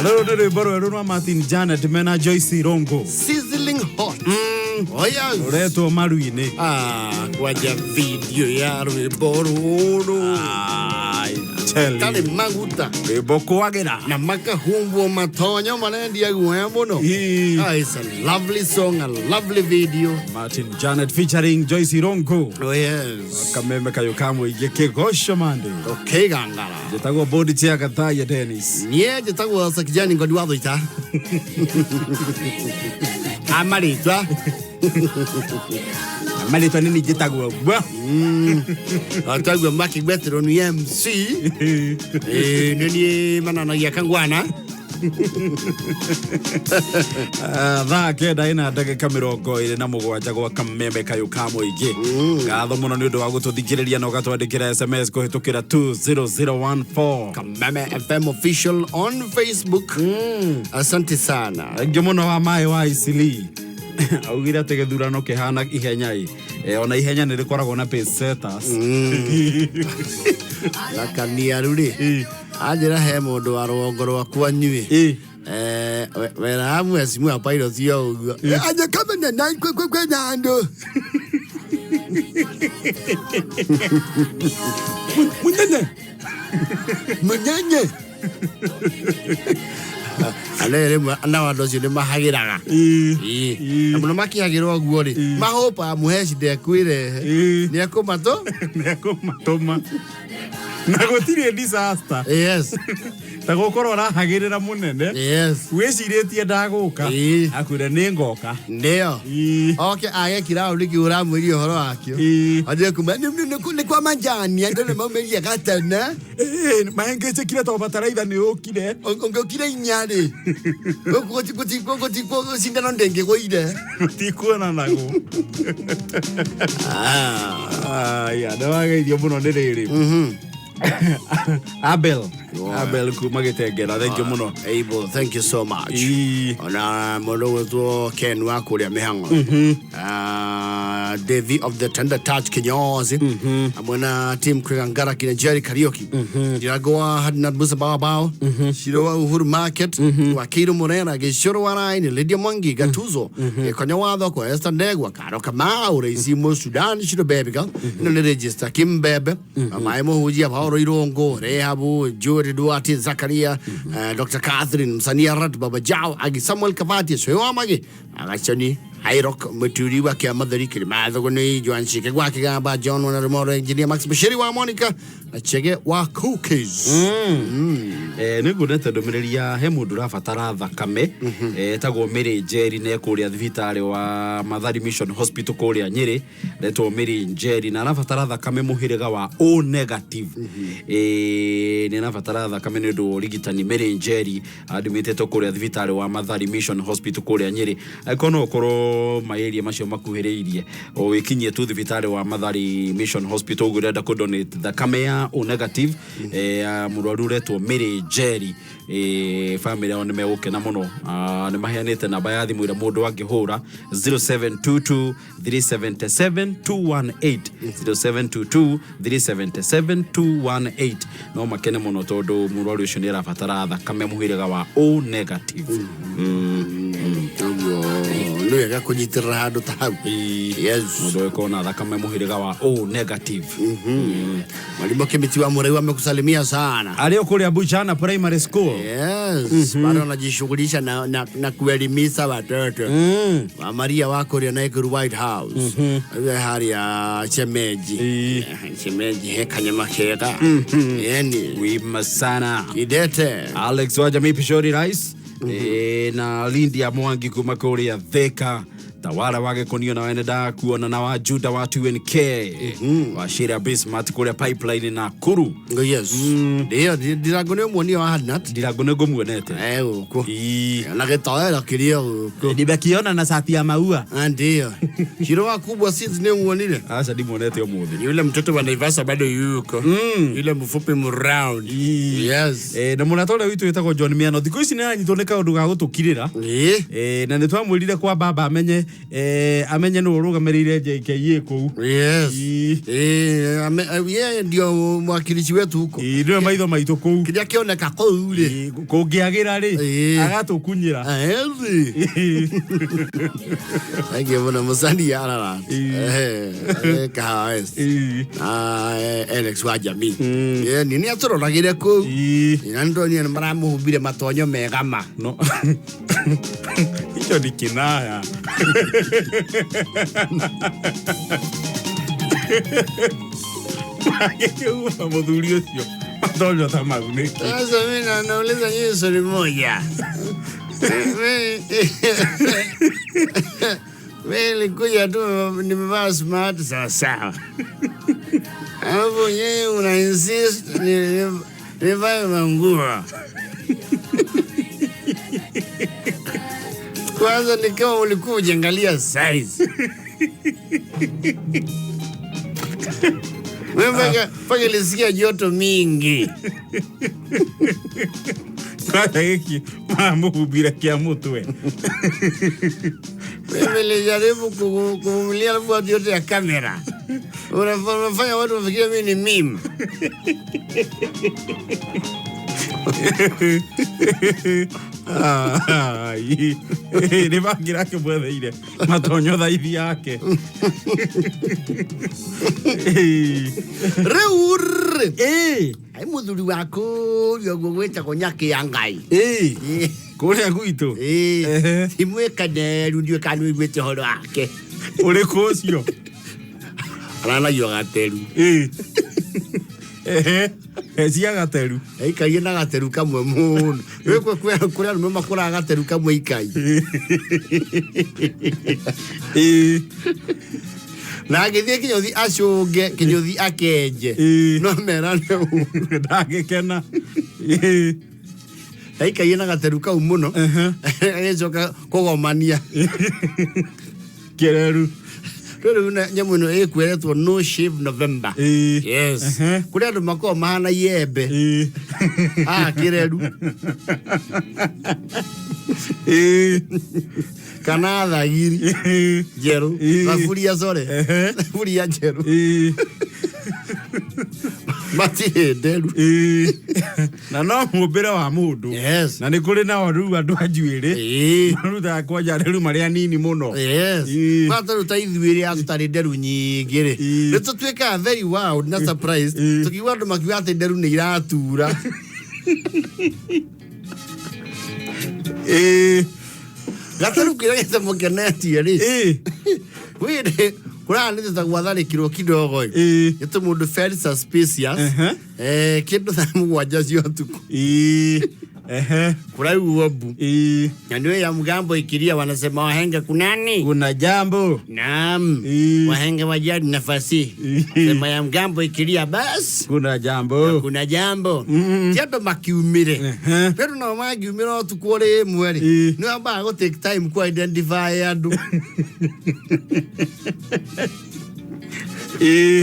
Hello, Boro Martin Janet Mena Joyce Rongo. Sizzling hot. Oya. Reto Maruine. Waja video ya Boro. Kale maguta. Boko wagera. Na maka humbo matonyo manendi ya guemono. It's a lovely song, a lovely video. Martin Janet featuring Joyce Rongo. Oh yes. Kameme kayokamu igeke gosho mande. Okay gangala. Jetago body tia Gathaiya Dennis. Nie jetago sa kijani ngoni wa Thuita. Amarita. Amarita nini jetago bwa. Atagwa maki betro ni MC. Nini manana ya kangwana. Thaa kenda ina ndagĩka 27 gwa kameme kayũka ige ngatho mũno nĩ ũndũ wa gũtũthikĩrĩria na ũgatwandĩkĩra SMS kũhĩtũkĩra 20014 Kameme FM official on Facebook. Asante sana. Thengiũ mũno wa maĩ wa Isili augire atĩ gĩthurano kĩhana ihenya ona ihenya nĩ rĩkoragwo na pace setters na kaniaru rĩ ajira he mũndũ wa rũgongo rwakwa nyuĩ wera amwe simu ya pilot yo aje kama na nine kwe nando munyenye alere ana wadozi ni mahagiraga na muno makihagirwa guo ri mahopa muheci de kwire ni akumatoma na gũtirĩ disaster. Yes. Ta gũkorwo rahagĩrĩra mũnene. Yes. Wĩcirĩtie ndagũka. Akwĩre nĩ ngoka. Ndio. Okay, age kirao likiura mwiri horo wakio. Aje kuma ni kwa manjani ando na maumeria gatana. Mahengece kile to bataraitha nĩ ũkire. Ongokire inyari. Goti sindano ndenge goire. Tikuona nago. Ya ndawageithio mũno nĩ rĩrĩ. Abel kuma Gĩtengera, thank you muno. Abel, thank you so much. Ona mũndũ wetwo Ken wa kũrĩa Mĩhang'o. Davy of the Tender Touch Kinyozi amwe na team kwigangara kina Jerry Karaoke ndiragoa hadna busa bao shiro wa Uhuru Market wa Kiru Murena gishoro waraini Lydia Mwangi Gatuzo konya watho kwa Esther Ndegwa Karo Kamau Reisimo Sudan shiro baby girl no register Kim Bebe maimo hujia Paolo Irongo Rehabu Juri Duarte Zakaria Dr. Catherine Msania Rat Baba Jao Agi Samuel Kavati Swewa Magi agachani Hairok Muturi wa kia Madhari Kilimadhogoni Joan Shike kwa Kigamba John Wanarumore Engineer Max Bashiri wa Monica na Chege wa Cookies nigurete ndumiriri ya he mundu rafatara thakame etagwo Mary Njeri ne kuria thibitari wa Mathari Mission Hospital kuria Nyeri letwo Mary Njeri na rafatara thakame muhiriga wa O negative ni rafatara thakame ni ndu rigitani Mary Njeri admitted kuria thibitari wa Mathari Mission Hospital kuria Nyeri aikono okoro maeria macio makuhiriirie o wikinyie tu thibitari wa Mathari Mission Hospital gurenda ku donate thakame ya O negative murwaru letwo Mary Njeri family on megukena muno ni maheanite namba ya thimu ira mundu angihura 0722 377 218 0722 377 218 no makene muno tondu murwaru ucio ni arafatara thakame muhiriga wa O negative no yaga kunyitira handu ta hau yes mundu ekona thakame muhiriga wa O negative mwalimu Kimiti wa Muraiwa amekusalimia sana alio kule Buchana Primary School yes bado anajishughulisha na kuelimisha watoto wa Maria wako ria Naikuru White House ile hali ya shemeji hekanya makeka yani Wima sana Kidete Alex wa Jamii Pishori Rice na Lindy ya Mwangi kuma kuria Thika Tawara wage konio na weneda kuona na wa Juda wa 2NK wa Shira Bismarck kule pipeline na Kuru yes ndio diragone mwoni wa Hadnat diragone gomwonete uko na getaera kilio uko dibakiona na sati ya maua ndio shiro wa kubwa sisi ni mwonile asa di mwonete omuthi yule mtoto wa Naivasha bado yuko yule mfupi mround yes na munatole witu yetako John Miano thiko ici na nyitoneka undu ga gutukirira na nitwamwirire kwa baba amenye amenye no rugamerire JKE ku yes yeye ndio mwakilishi wetu huko ndio maitho maito ku kiria kioneka ku ri kungiagira ri agatukunyira age bona musani yarara kaes Alex wa Jamii nini atororagire ku ina ndo ni maramuhubire matonyo megama no icho dikinaya Muthuri ucio matonyo ta maguniki sasa mimi nauliza nyinyi swali moja wewe kuja tu nimevaa smart sawa hapo yeye una insist nivae manguo kwanza ni kama ulikuwa ujiangalia size wewe paka lisikia joto mingi kwa hiki mambo kia mutwe wewe lijaribu kuvumilia lafua yote ya kamera unafanya watu wafikirie mimi ni meme ni bagira ke bwetheire matonyo thaithi yake reure ai muthuri wako yogo gweta konyake ya ngai kuria gwitu imweka nderu ndio kanu igwete horo wake uri kucio arana yo gateru cia gateru ikai na gateru kamwe muno wewe kuria rume makura gateru kamwe ikai na agithie kinyothi acunge kinyothi akenje no merane ndagikena ikai na gateru kau muno agecoka kugomania kireru Pero nyamu no ekweretwo no shave November. Yes. Kuri andu mako mahana yebe. Kireru. Kana thagiri. Jeru. Mafuria zore. Mafuria jeru. Mati deru. Na no mubira wa mundu. Yes. Na ni kuri na oru andu anjuire. Maruta kwaja deru maria nini muno. Yes. Mata ruta ithuire atari deru nyingi ri. Nito tweka very wild na surprised. Tukiwa ndo makiwa ati deru ni iratura. Gataru kirageta mokeneti ri. Wede kuna ndio gwathari kiro kidogo. Yeto mundu very suspicious. Kindu thamu wajazi otuko. Kuna uobu. Na ndio ya mgambo ikilia wanasema wahenga kunani? Kuna jambo. Naam. Wahenga wajadi nafasi. Sema ya mgambo ikilia bas. Kuna jambo. Kuna jambo. Tiado makiumire. Pero na magiumire otukore mweri. No aba go take time ku identify andu.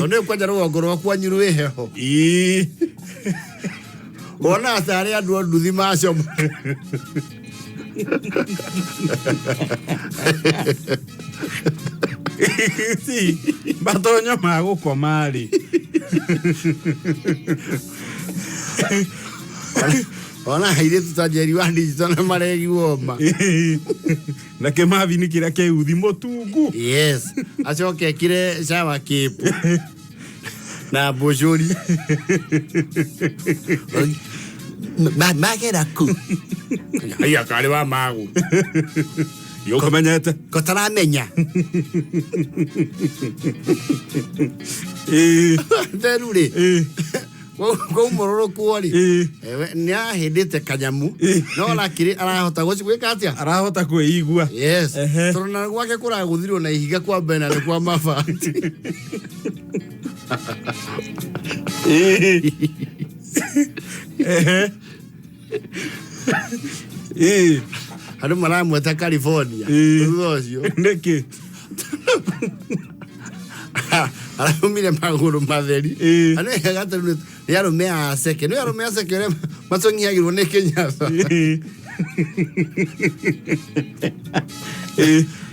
Ono kwa jaro ogoro kwa nyiru eheho. Ona atari andu nduthi macio. Si, batonyo magukoma ri. Ona haire tutajeri wandi tona maregi woma. Na kemavi ni kira ke uthi motungu. Yes. Achoke kire shawa kipu. Na bojori. Magera ku. Aya kale wa magu. Yo kamenyete. Kotara menya. Derure. Ko mororo kuori. Nya hedete kanyamu. No la kire arahota gwika atia. Arahota kuigua. Yes. Torona gwake kura guthiro na ihiga kwa bena ne kwa mafa. Hadu maramu ta California. Uzocio. Ndeke. Arumire maguru matheri. Ane gata ni yaro mea seke. No yaro mea seke re matongi hagirwo ne Kenya.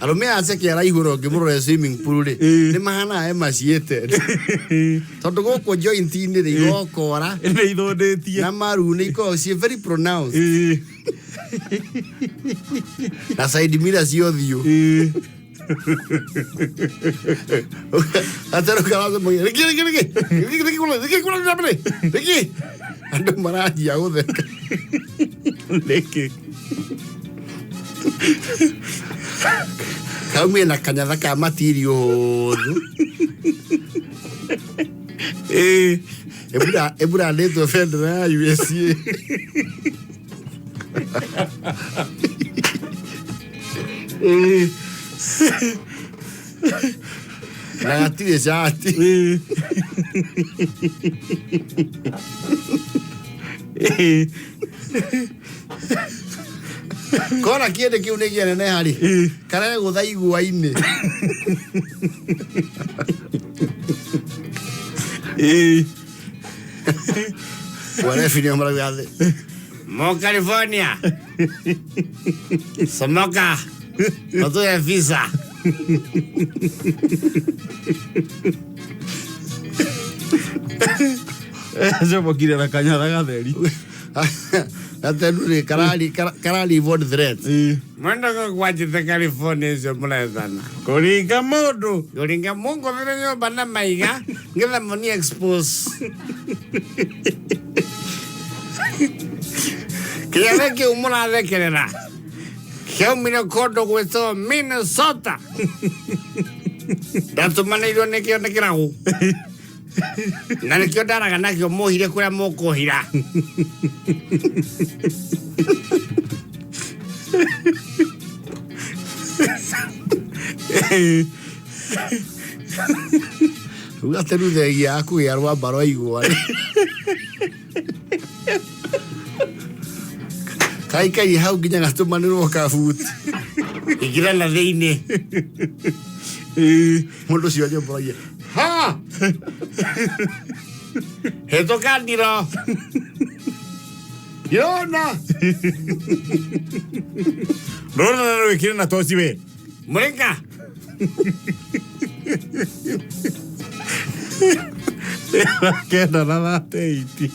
Arumea seke ara iguro ngimuro swimming pool ri. Ni mahana maciete. Tondu goko joint ni ri gokora. Ni ithondetie. Na maru ni ko she very pronounced. Na side mirror cio thio. Atero kalazo mo. Riki. Ando maraji ya utheka. Leke. Kaumie na kanyatha ka material. Ebura leto fendra USA. Na tire jati. Kora kiende kiune kiene ne hari. Kara guthaigua ine. Wale finio mara yale. Mo California. Samoka. Noto ya visa. Jomo kire na kanyara gatheri. Atenure karali von threat. Mwenda kwa California sio mlezana. Koringa modo. Koringa mungu vile nyo bana maiga. Ngela moni expose. Kaya ke umuna lekerera. Kaya mina kodo kweto Minnesota. Dato mana ilo nekio nekirahu. Na nekio daraga nakio mohire kura moko hira. Ugateru de yaku yarwa baro igwa. Kai hau ginya gasto manero ka foot. Igira na veine. Mundo si ojo broye. Ha! Heto candiro. Yona. Rona na wikiri na tosi we. Murenga. Kenda na lateiti.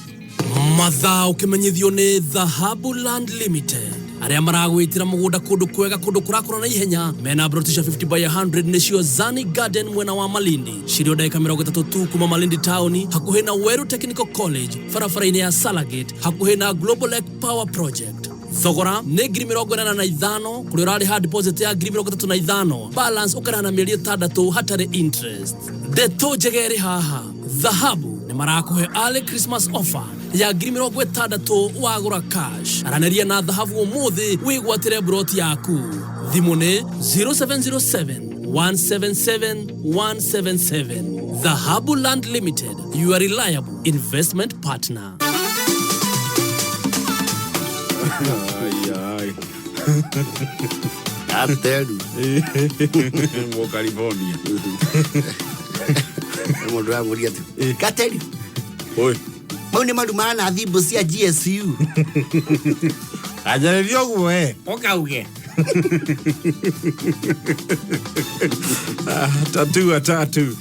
Mathao kimenyithio ni Dhahabu Land Limited. Aria maragwitira mugunda kundu kwega kundu kurakura na ihenya mena brotisha 50/100 nicio Zani Garden mwena wa Malindi cirio dakika 30 tu kuma Malindi town hakuhi na Weru Technical College farafara-ini ya Salagate hakuhi na Global Lake Power Project. Thogora ni ngiri 45 kuri urari ha deposit ya ngiri 35 balance ukana na mieri 6 hatari interest. Deto jegeri haha Dhahabu ni marakuhe early Christmas offer ya ngiri 60 wagura cash. Araneria na Dhahabu umuthi wigwatire broti yaku. Thimu ni 0707 177 177. Dhahabu Land Limited, your reliable investment partner. Ay. Atelu. Mo California. Mo dra moria tu. Gathaiya. Oi. Mone malumana thibu cia GSU. Ajarerio gwe. Okauge. Tatu.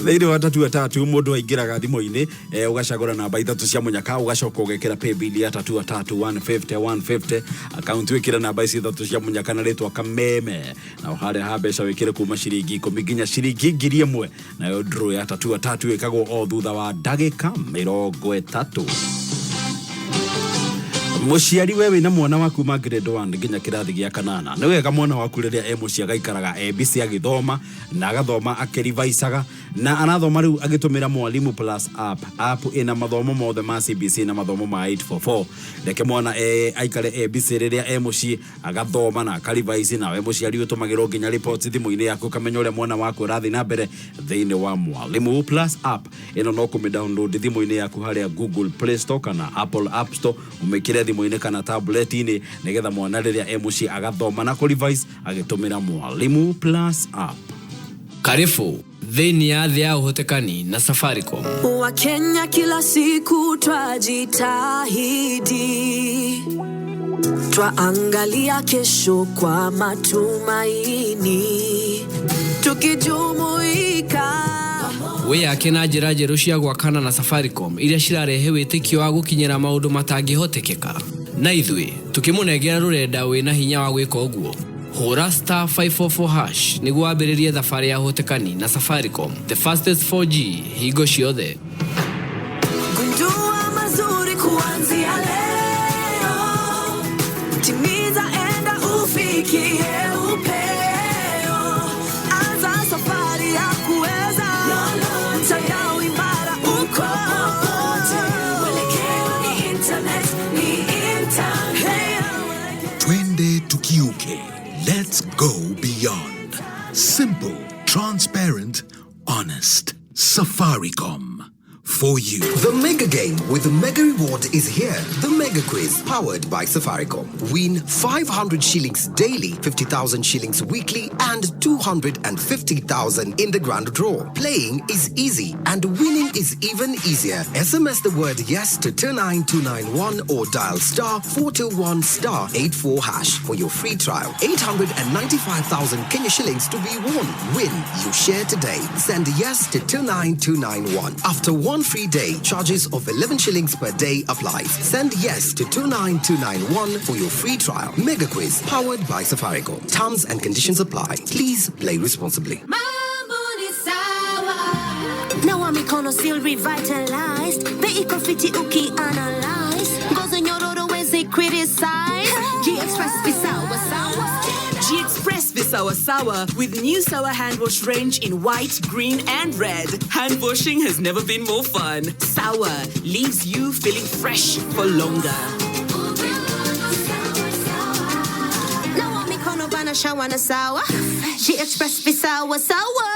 Thĩinĩ wa tatu mũndũ aingĩraga thimũ-inĩ ũgacagũra namba 3 cia mũnyaka ũgacoka ũgekĩra pay bill ya 150 account wĩkĩra namba ici 3 cia mũnyaka na rĩtwa kameme na harĩa ha mbeca wĩkĩre kuma ciringi 10 nginya ciringi 1000 nayo draw ya tatu ĩkagwo o thutha wa ndagĩka 30. Muciari we wina mwana waku ma grade 1 nginya kirathi gĩa 8 nĩ wega mwana waku rĩrĩa muciari agaikaraga busy agithoma na agathoma akirivaisaga na anathoma riu agitumira mwalimu plus app ina mathomo mothe ma CBC na mathomo ma 844 reke mwana aikare busy rĩrĩa muciari agathoma na akarivaisi na we muciari utumagirwo nginya reports thimu-inĩ yaku kamenya ũrĩa mwana waku rathi na mbere thĩinĩ wa mwalimu plus app ino no kũmi download thimu-inĩ yaku harĩa Google Play Store kana Apple App Store umekire thimu-inĩ kana tablet-inĩ nigetha mwana rĩrĩa muciari agathoma na kũrivise agitumira mwalimu plus app. Karibu thĩinĩ ya thĩ ya ũhotekani na Safaricom. Wa Kenya kila siku twajitahidi, twaangalia kesho kwa matumaini, tukijumuika wĩyake na njĩra njerũ cia gwakana na Safaricom iria cirarehe wĩtĩkio wa gũkinyĩra maũndũ matangĩhotekeka na ithuĩ tukĩmũnengera rũrenda wĩna hinya wa gwĩka ũguo. Hũra *544# nĩguo wambĩrĩrie thabarĩ ya ũhotekani na Safaricom, the fastest 4G hingo ciothe. Gundua mazuri kuanzia leo, timiza enda ufikie upeo, anza safari ya kuweza mtandao imara uko mwelekeo ni internet, Twende tukiuke. Let's go beyond. Simple, transparent, honest. Safaricom. For you. The mega game with the mega reward is here. The mega quiz powered by Safaricom. Win 500 shillings daily, 50,000 shillings weekly, and 250,000 in the grand draw. Playing is easy and winning is even easier. SMS the word yes to 29291 or dial *421*84# for your free trial. 895,000 Kenya shillings to be won. Win, you share today. Send yes to 29291. After one free day, charges of 11 shillings per day applies. Send yes to 29291 for your free trial. Mega quiz powered by Safaricom. Terms and conditions apply. Please play responsibly. now I'm mikono still revitalized. The eco-fiti uki analyze. Ngozo nyororo wezi criticize. G-Express Visawa Sawa. G-Express Visawa Sawa with new Sawa hand wash range in white, green and red. Hand washing has never been more fun. Sawa leaves you feeling fresh for longer. Now I'm mikono bana shawa na sawa. G-Express Visawa Sawa.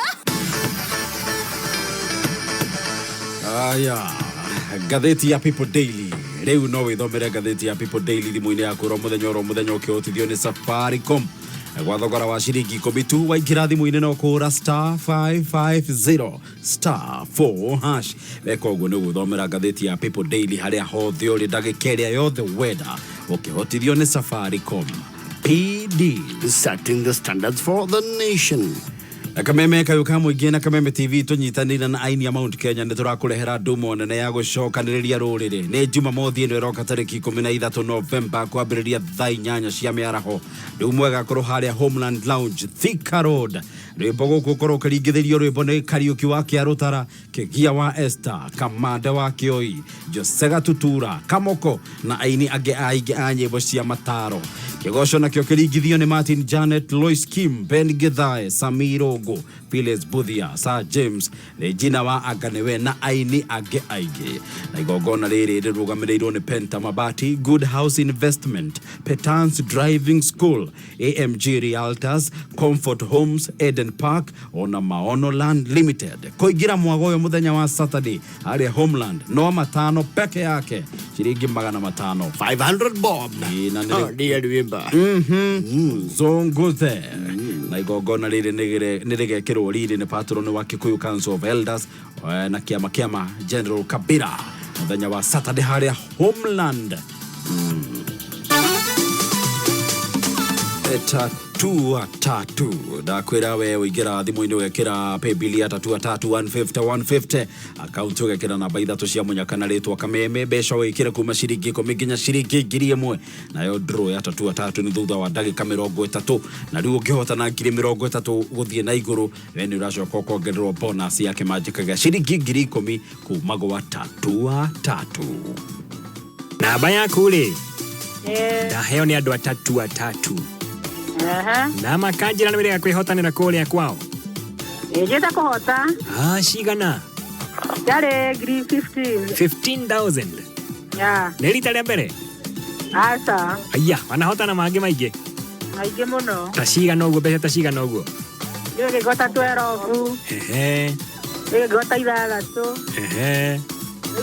Aya, gatheti ya People Daily. Leo no withomere gatheti ya People Daily thimu-inĩ yaku ro muthenya ukihotithio ni Safaricom gwa thogora wa ciringi 10 tu waingĩra thimũ-inĩ no kũhũra *550 *4# weka ũguo nĩ gũthomera ngathĩti ya People Daily harĩa hothe ũrĩ ndagĩka ĩrĩa yothe wenda ũkĩhotithio nĩ Safaricom. PD, setting the standards for the nation. Kameme kayuka muingi na Kameme TV tunyitanira na aini ya Mount Kenya niturakurehera ndumo nene ya gucokaniriria ruriri ni Jumamothi ino iroka tariki 13 November kwambiriria thaa 8 cia miaraho ndumo gakorwo haria Homeland Lounge Thika Road rwimbo guku korwo karingithirio rwimbo ni Kariuki wa Kiarutara Kigia wa Esther Kamanda wa Kioi Josega Tutura Kamoko na aini age a nyimbo cia mataro kigoco nakio kiringithio ni Martin Janet Lois Kim Ben Gathaiya Samiro Piles Buthia Sir James Regina wa Aganewe na aini age aige na igogona riri rirugamirĩirwo ni Penta Mabati Good House Investment Petans Driving School AMG Realtors Comfort Homes Eden Park ona Maono Land Limited kuingira mwagoyo muthenya wa Saturday ari Homeland no matano peke yake shiringi 500 500 bob na dear Wimba zongoze na igogona riri nirigekirwo riri ni patron wa Kikuyu Council of Elders na kiama General Kabira muthenya wa Saturday haria Homeland tatu ndakwira we uingira thimu-ini wekira paybill ya 33150 account wekira namba 3 cia munyakana ritwa Kameme mbeca wikire kuma ciringi 10 nginya ciringi 1000 nayo draw ya 3 ni thutha wa ndagika 30 na riu ungihota na 30 guthie na iguru we ni uracoka kuongererwo bonus yake majikaga ciringi 10,000 kuma gwa 3 namba yaku ri ndaheo ni andu 3 na makanjira nĩ wĩrĩga kwĩhotanĩra kũrĩa kwao Ejeta kuhota cigana yale 15,000 ya nĩ rita rĩa mbere asa aya wanahotana mangĩ maingĩ mũno ta cigana ũguo mbeca ta cigana ũguo gota 12 gota 6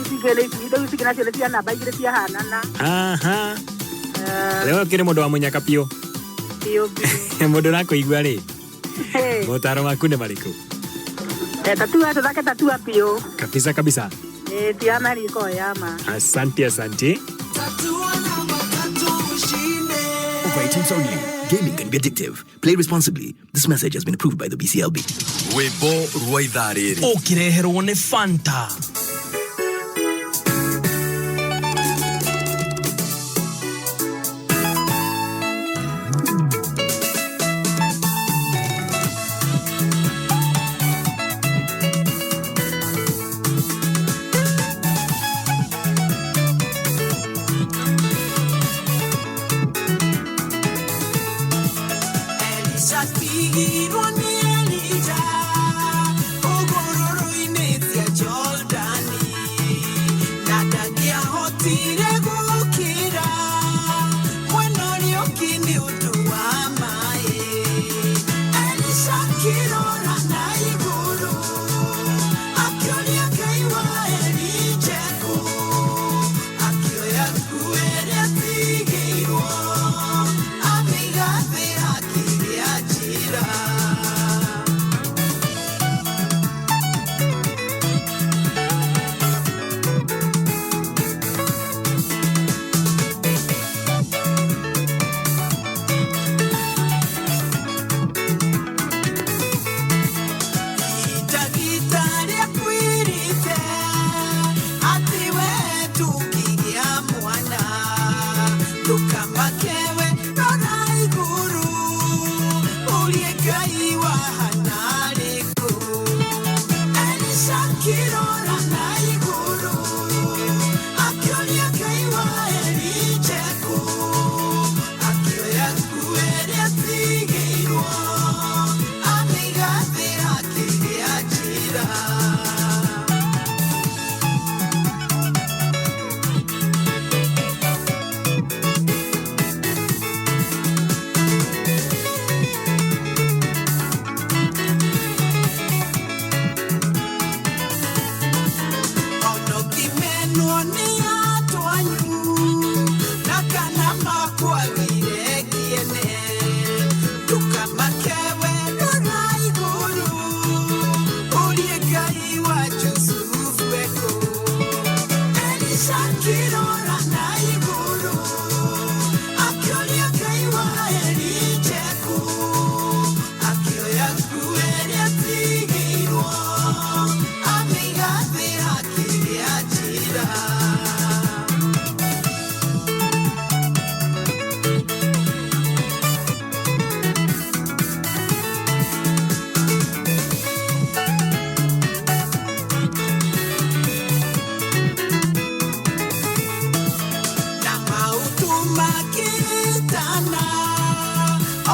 isigele ciele cia namba igĩrĩ cia hanana leo kĩrĩ mũndũ wa munyaka piũ mundu rakuigua ri motaro maku nĩ marĩkũ tatua pio kabisa tia mariko yama asante Over 18 only. Gaming can be addictive. Play responsibly. This message has been approved by the BCLB. Webo ruwaithariri ukireherwo nĩ Fanta.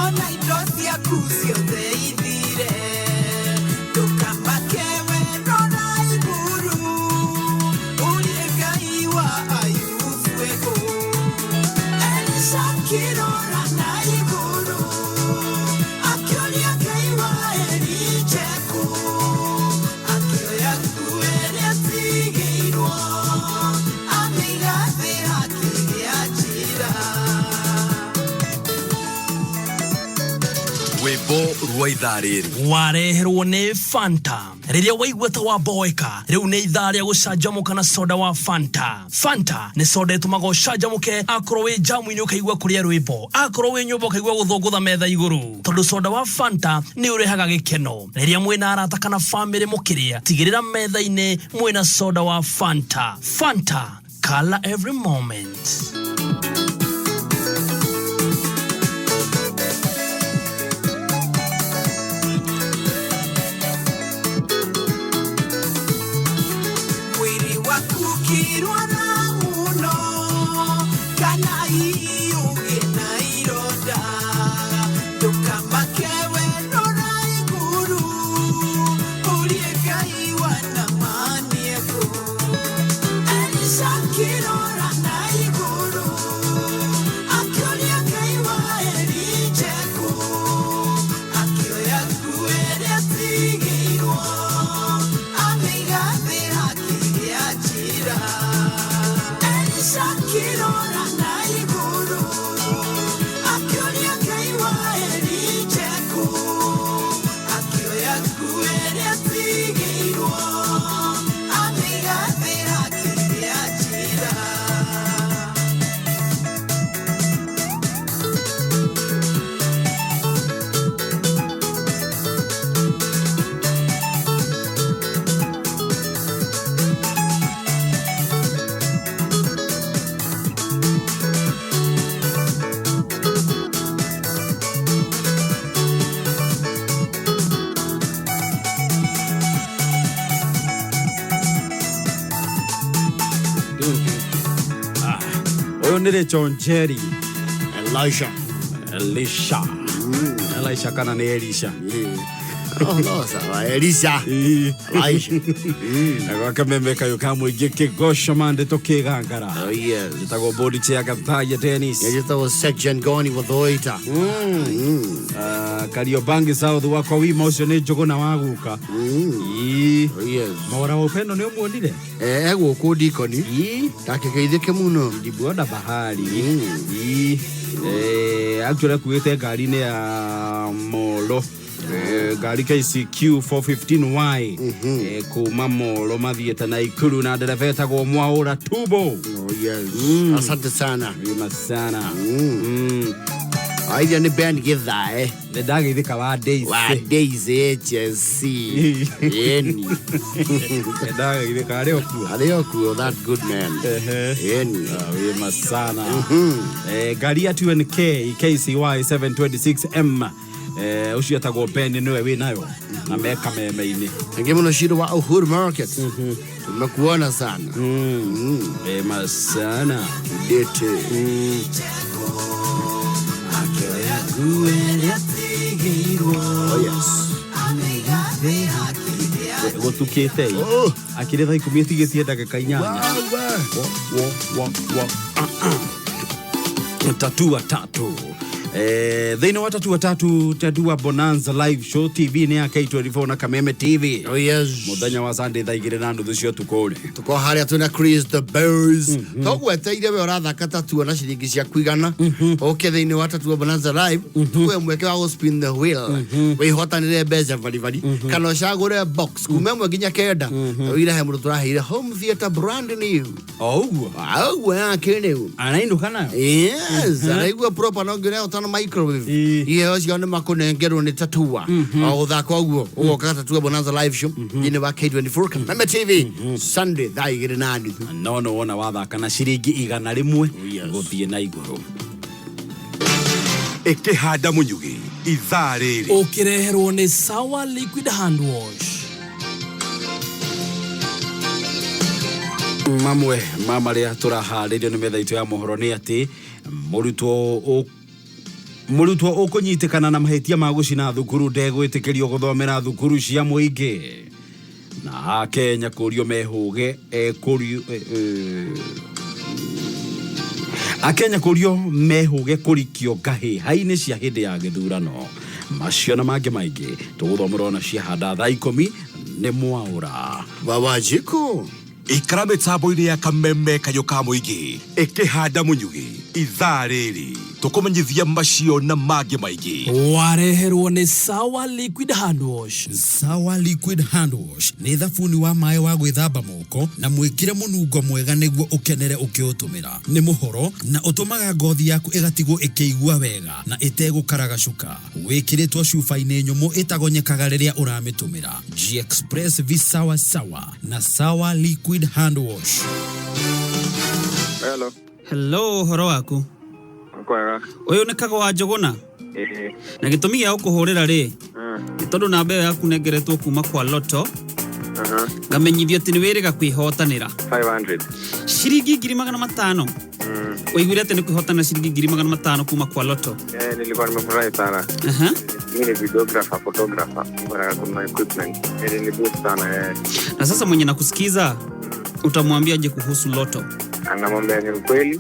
ona indo ciaku ciothe ithire ndukamakewe rora iguru urie Ngai wa Ayubu ego Elisha kirora na iguru akioria Ngai wa Elijeku akioya kueria tigirwo amigathe haki giachira Rwimbo rwa ithaa rĩrĩ wareherwo nĩ Fanta. Rĩrĩa waigua ta waboeka, rĩu nĩ ithaa rĩa gũcanjamũka na soda wa Fanta. Fanta nĩ soda ĩtũmaga ũcanjamũke akorwo wĩ jamu-inĩ ũkaigua kũrĩa rwĩmbo, akorwo wĩ nyũmba ũkaigua gũthũngũtha metha igũrũ. Tondũ soda wa Fanta nĩ ũrehaga gĩkeno. Rĩrĩa mwĩna arata kana famĩlĩ mũkĩrĩa, tigĩrĩra metha-inĩ mwĩna soda wa Fanta. Fanta, color every moment. mwiri waku kirwa na muno kana iyuge na ironda ndukamakewe rora iguru urie Ngai wanamanieko Elisha kirora na iguru akioria Ngai wa Elijeku akioya kueria tigirwo amigathe haki giachira Elisha kirora na iguru akioria Ngai wa Elijeku akioya kueria tigirwo amigathe haki giachira Oyo nire John Jerry Elisha Elisha kana ni Elisha Oh no, sawa Elisha Elisha Nago kameme kayo kamwe gike gosho mande tokigangara Oh yes Jitago body chia Gathaiya Dennis Jitago section Ngoni wa Thuita Kariobangi South wako Wima ucio ni njogo na waguka Oh yes Mawara wa upendo ni umuonire Guku dikoni Ndakigeithike muno ndibuona bahari actually kuite ngari ni ya Molo gari KCQ 415Y kuma Molo mathiete na Ikuru na ndereva etagwo Mwaura Tubo. Oh yes asante sana Wima sana Aithia ni band Gathaiya ne ndageithika wa days HSC Yeni ndageithika ariokuo that good man Yeni Wima sana gari ya 2NK KCY 726M ucio etagwo Ben niwe wi nayo na meka meme-ini Ngemuno shiro wa Uhuru Market tumekuona sana Wima sana dete Oh yes gutukite akire thai kumitigitie ndagika 8 tatua tatu Thĩinĩ wa tatua Bonanza Live Show TV ni ya K24 na Kameme TV. Oh yes. Muthenya wa Sunday thaa 2:30 cio tukuri. Tuko haria tuna Chris the Bears. Togweteire we ũrathaka tatua na ciringi cia kuigana. Okay thĩinĩ wa tatua Bonanza Live. We mweke wa spin the wheel. We hotanire mbeca bari. Kana ũcagũre box. Kuma mwe nginya kenda. Wira he mũndũ tũraheire home theater brand new. Oguo. Kĩrĩu. Anainduka nayo? Yes. Anaigua proper no ngire utana microwave. Iyo cione makunengerwo ni tatua. Ũthaka ũguo. Ũgoka tatua Bonanza Live Show. Thĩinĩ wa K24 Kameme TV. Sunday thaa 2:30. No wona wathaka na ciringi 100 guthie na iguru. Ikihanda munyugi ithaa rĩrĩ Ukireherwo ni Sawa Liquid Hand Wash. Mama ria turaharĩrio nĩ metha itu ya mohoro nĩ ati mũrutwo Mũrutwo ũkũnyitikana na mahĩtia ma gũcina thukuru ndegwĩtĩkĩrio gũthomera thukuru cia mũingĩ. Na Kenya kũrio mehũge Akenya kũrio mehũge kũrikio ngahĩha-inĩ cia hĩndĩ ya gĩthurano. Macio na mangĩ maingĩ tũgũthomera na ciahanda thaa 10 nĩ Mwaũra. Wawajiko ikara mĩtambo-inĩ ya kameme kayũka mũingĩ ĩkĩhanda mũnyugĩ ithaa rĩrĩ tũkũmenyithia macio na mangĩ maingĩ. Wareherwo nĩ Sawa Liquid Hand Wash. Sawa Liquid Hand Wash nĩ thabuni wa maĩ wa gwĩthamba moko na mwĩkĩre mũnungo mwega nĩguo ũkenere ũkĩũtũmĩra. Nĩ mũhoro na ũtũmaga ngothi yaku ĩgatigwo ĩkĩigua wega na ĩtegũkaraga cuka. Wĩkĩrĩtwo cuba-inĩ nyũmũ ĩtagonyekaga rĩrĩa ũramĩtũmĩra. G-Express Visawa Sawa na Sawa Liquid Hand Wash. Hello. Hello, horo waku. Kwega. Oyo nĩ Kago wa Njogona. Na gĩtũmi gĩa gũkũhũrĩra rĩ. Tondũ namba ĩyo yaku nengeretwo kuma kwa Lotto. Ngamenyithio atĩ nĩ wĩrĩga kwĩhotanĩra 500. Shilingi 500. Waiguire atĩ nĩ kwĩhotana shilingi 500 kuma kwa Lotto. Nilikuwa nimefurahi sana. Mimi ni videographer, photographer. Mbona kuna equipment. Ni boost sana. Na sasa mwenye nakusikiza utamwambia je kuhusu Lotto? Anamwambia ni ukweli.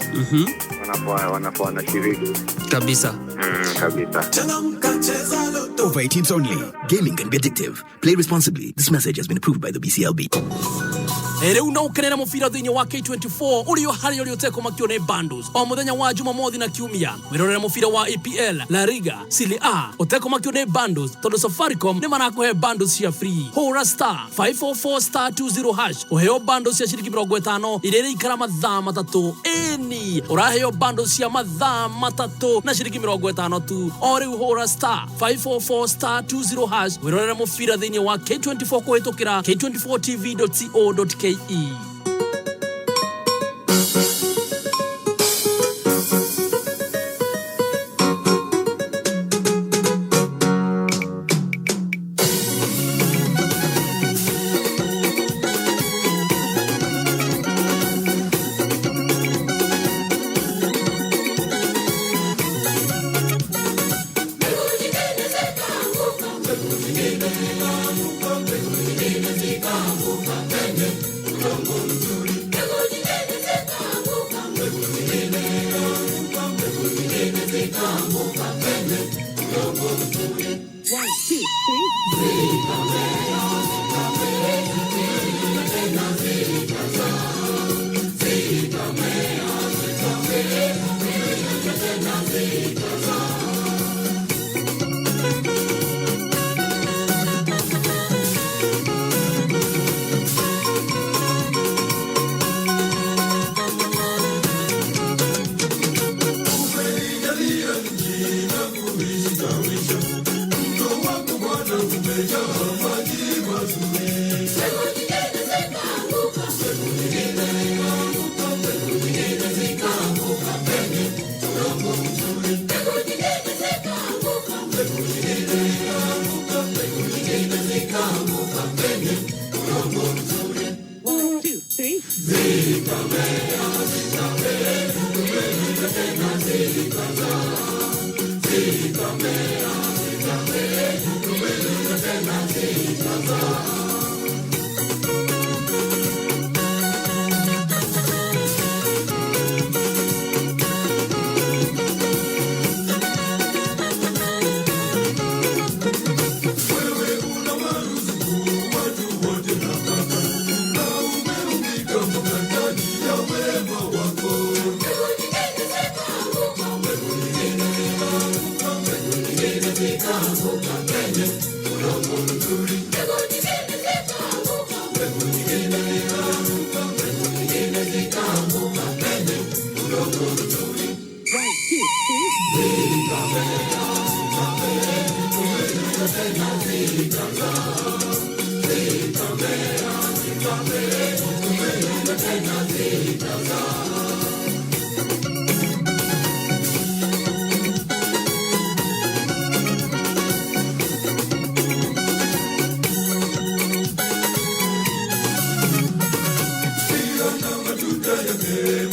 Wanashiriki. Kabisa. Kabisa. Over 18s only. Gaming can be addictive. Play responsibly. This message has been approved by the BCLB. Rĩu no ũkenera mũbira thĩinĩ wa K24 ũrĩ o harĩa ũrĩ ũtekũma kĩone bundles o mũthenya wa Jumamothi na Kiumia. Wĩrorera mũbira wa EPL, La Liga, Serie A ũtekũma kĩone bundles tondũ Safaricom nĩ marakũhe bundles cia free. Hũra *544*20# ũheo bundles cia shilingi 50 iria ikara mathaa matatũ. Eni ũraheo bundles cia mathaa matatũ na shilingi 50 tu. O rĩu hũra *544*20# wĩrorera mũbira thĩinĩ wa K24 kũhĩtũkĩra k24tv.co.ke.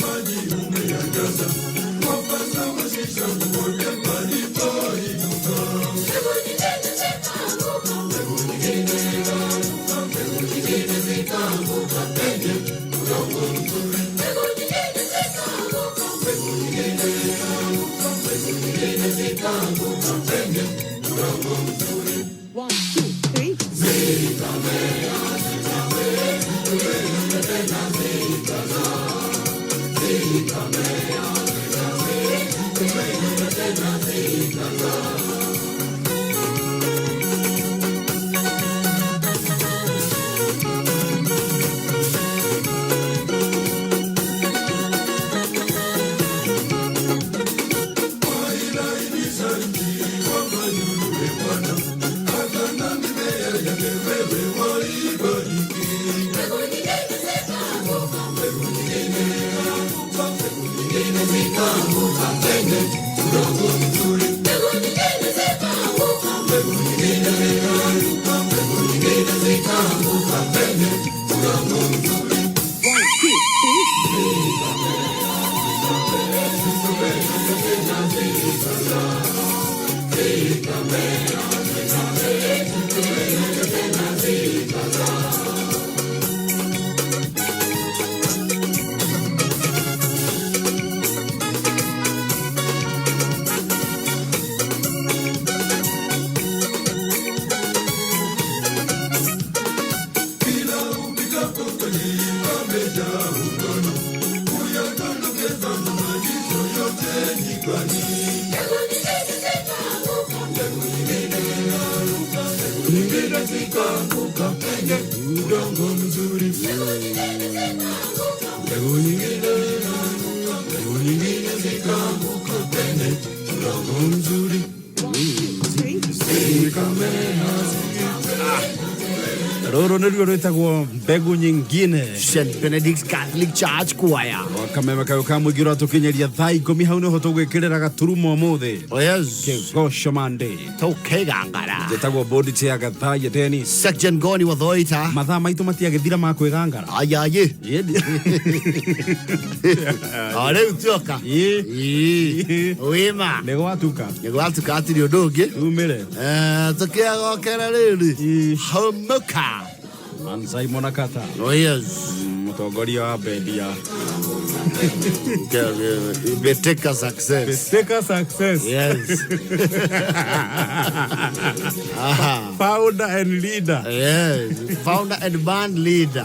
Maji umeangaza, wapasa wasisha kuone malipo. Roro nĩruo rwĩtagwo mbegu nyingine St. Benedict's Catholic Church Choir. Wakameme kayo ka mũingĩ ũratũkinyeria thaa 10 hau nĩho tũgwĩkĩrĩra gaturumo ũmũthĩ. Oh yes. Kĩgoco Monday. Tũkĩgangara. Njĩtagwo bodi cia Gathaiya Dennis. Section Ngoni wa Thuita. Mathaa maitũ matiagĩthira ma kwĩgangara. Ayaye. Rĩu tuoka. Wima. Nĩgwatuka. Nĩgwatuka atiri ũndũ ũngĩ. Umĩre. Tũkĩagokera rĩrĩ. Homoka. Simon Akata. Oh yes. Mũtongoria wa bendia. Beteka success. Beteka success. Yes. Founder and leader. Yes. Founder and band leader.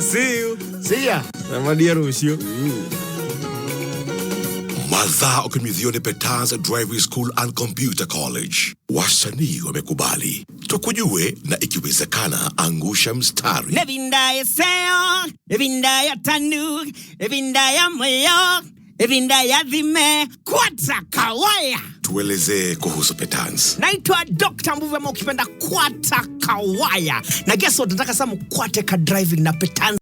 See you. See ya. Namadia rũciũ. Madhaa ukimithio ni Petans Driving School and Computer College. Wasanii wamekubali. Tukujue na ikiwezekana angusha mstari. Nevinda ya seo, nevinda ya tanu, nevinda ya moyo, nevinda ya dhime, kwata kawaya. Tueleze kuhusu Petans. Naitwa Dr. Mbuve ukipenda kwata kawaya. Na guess what, nataka samu kwate ka driving na Petans.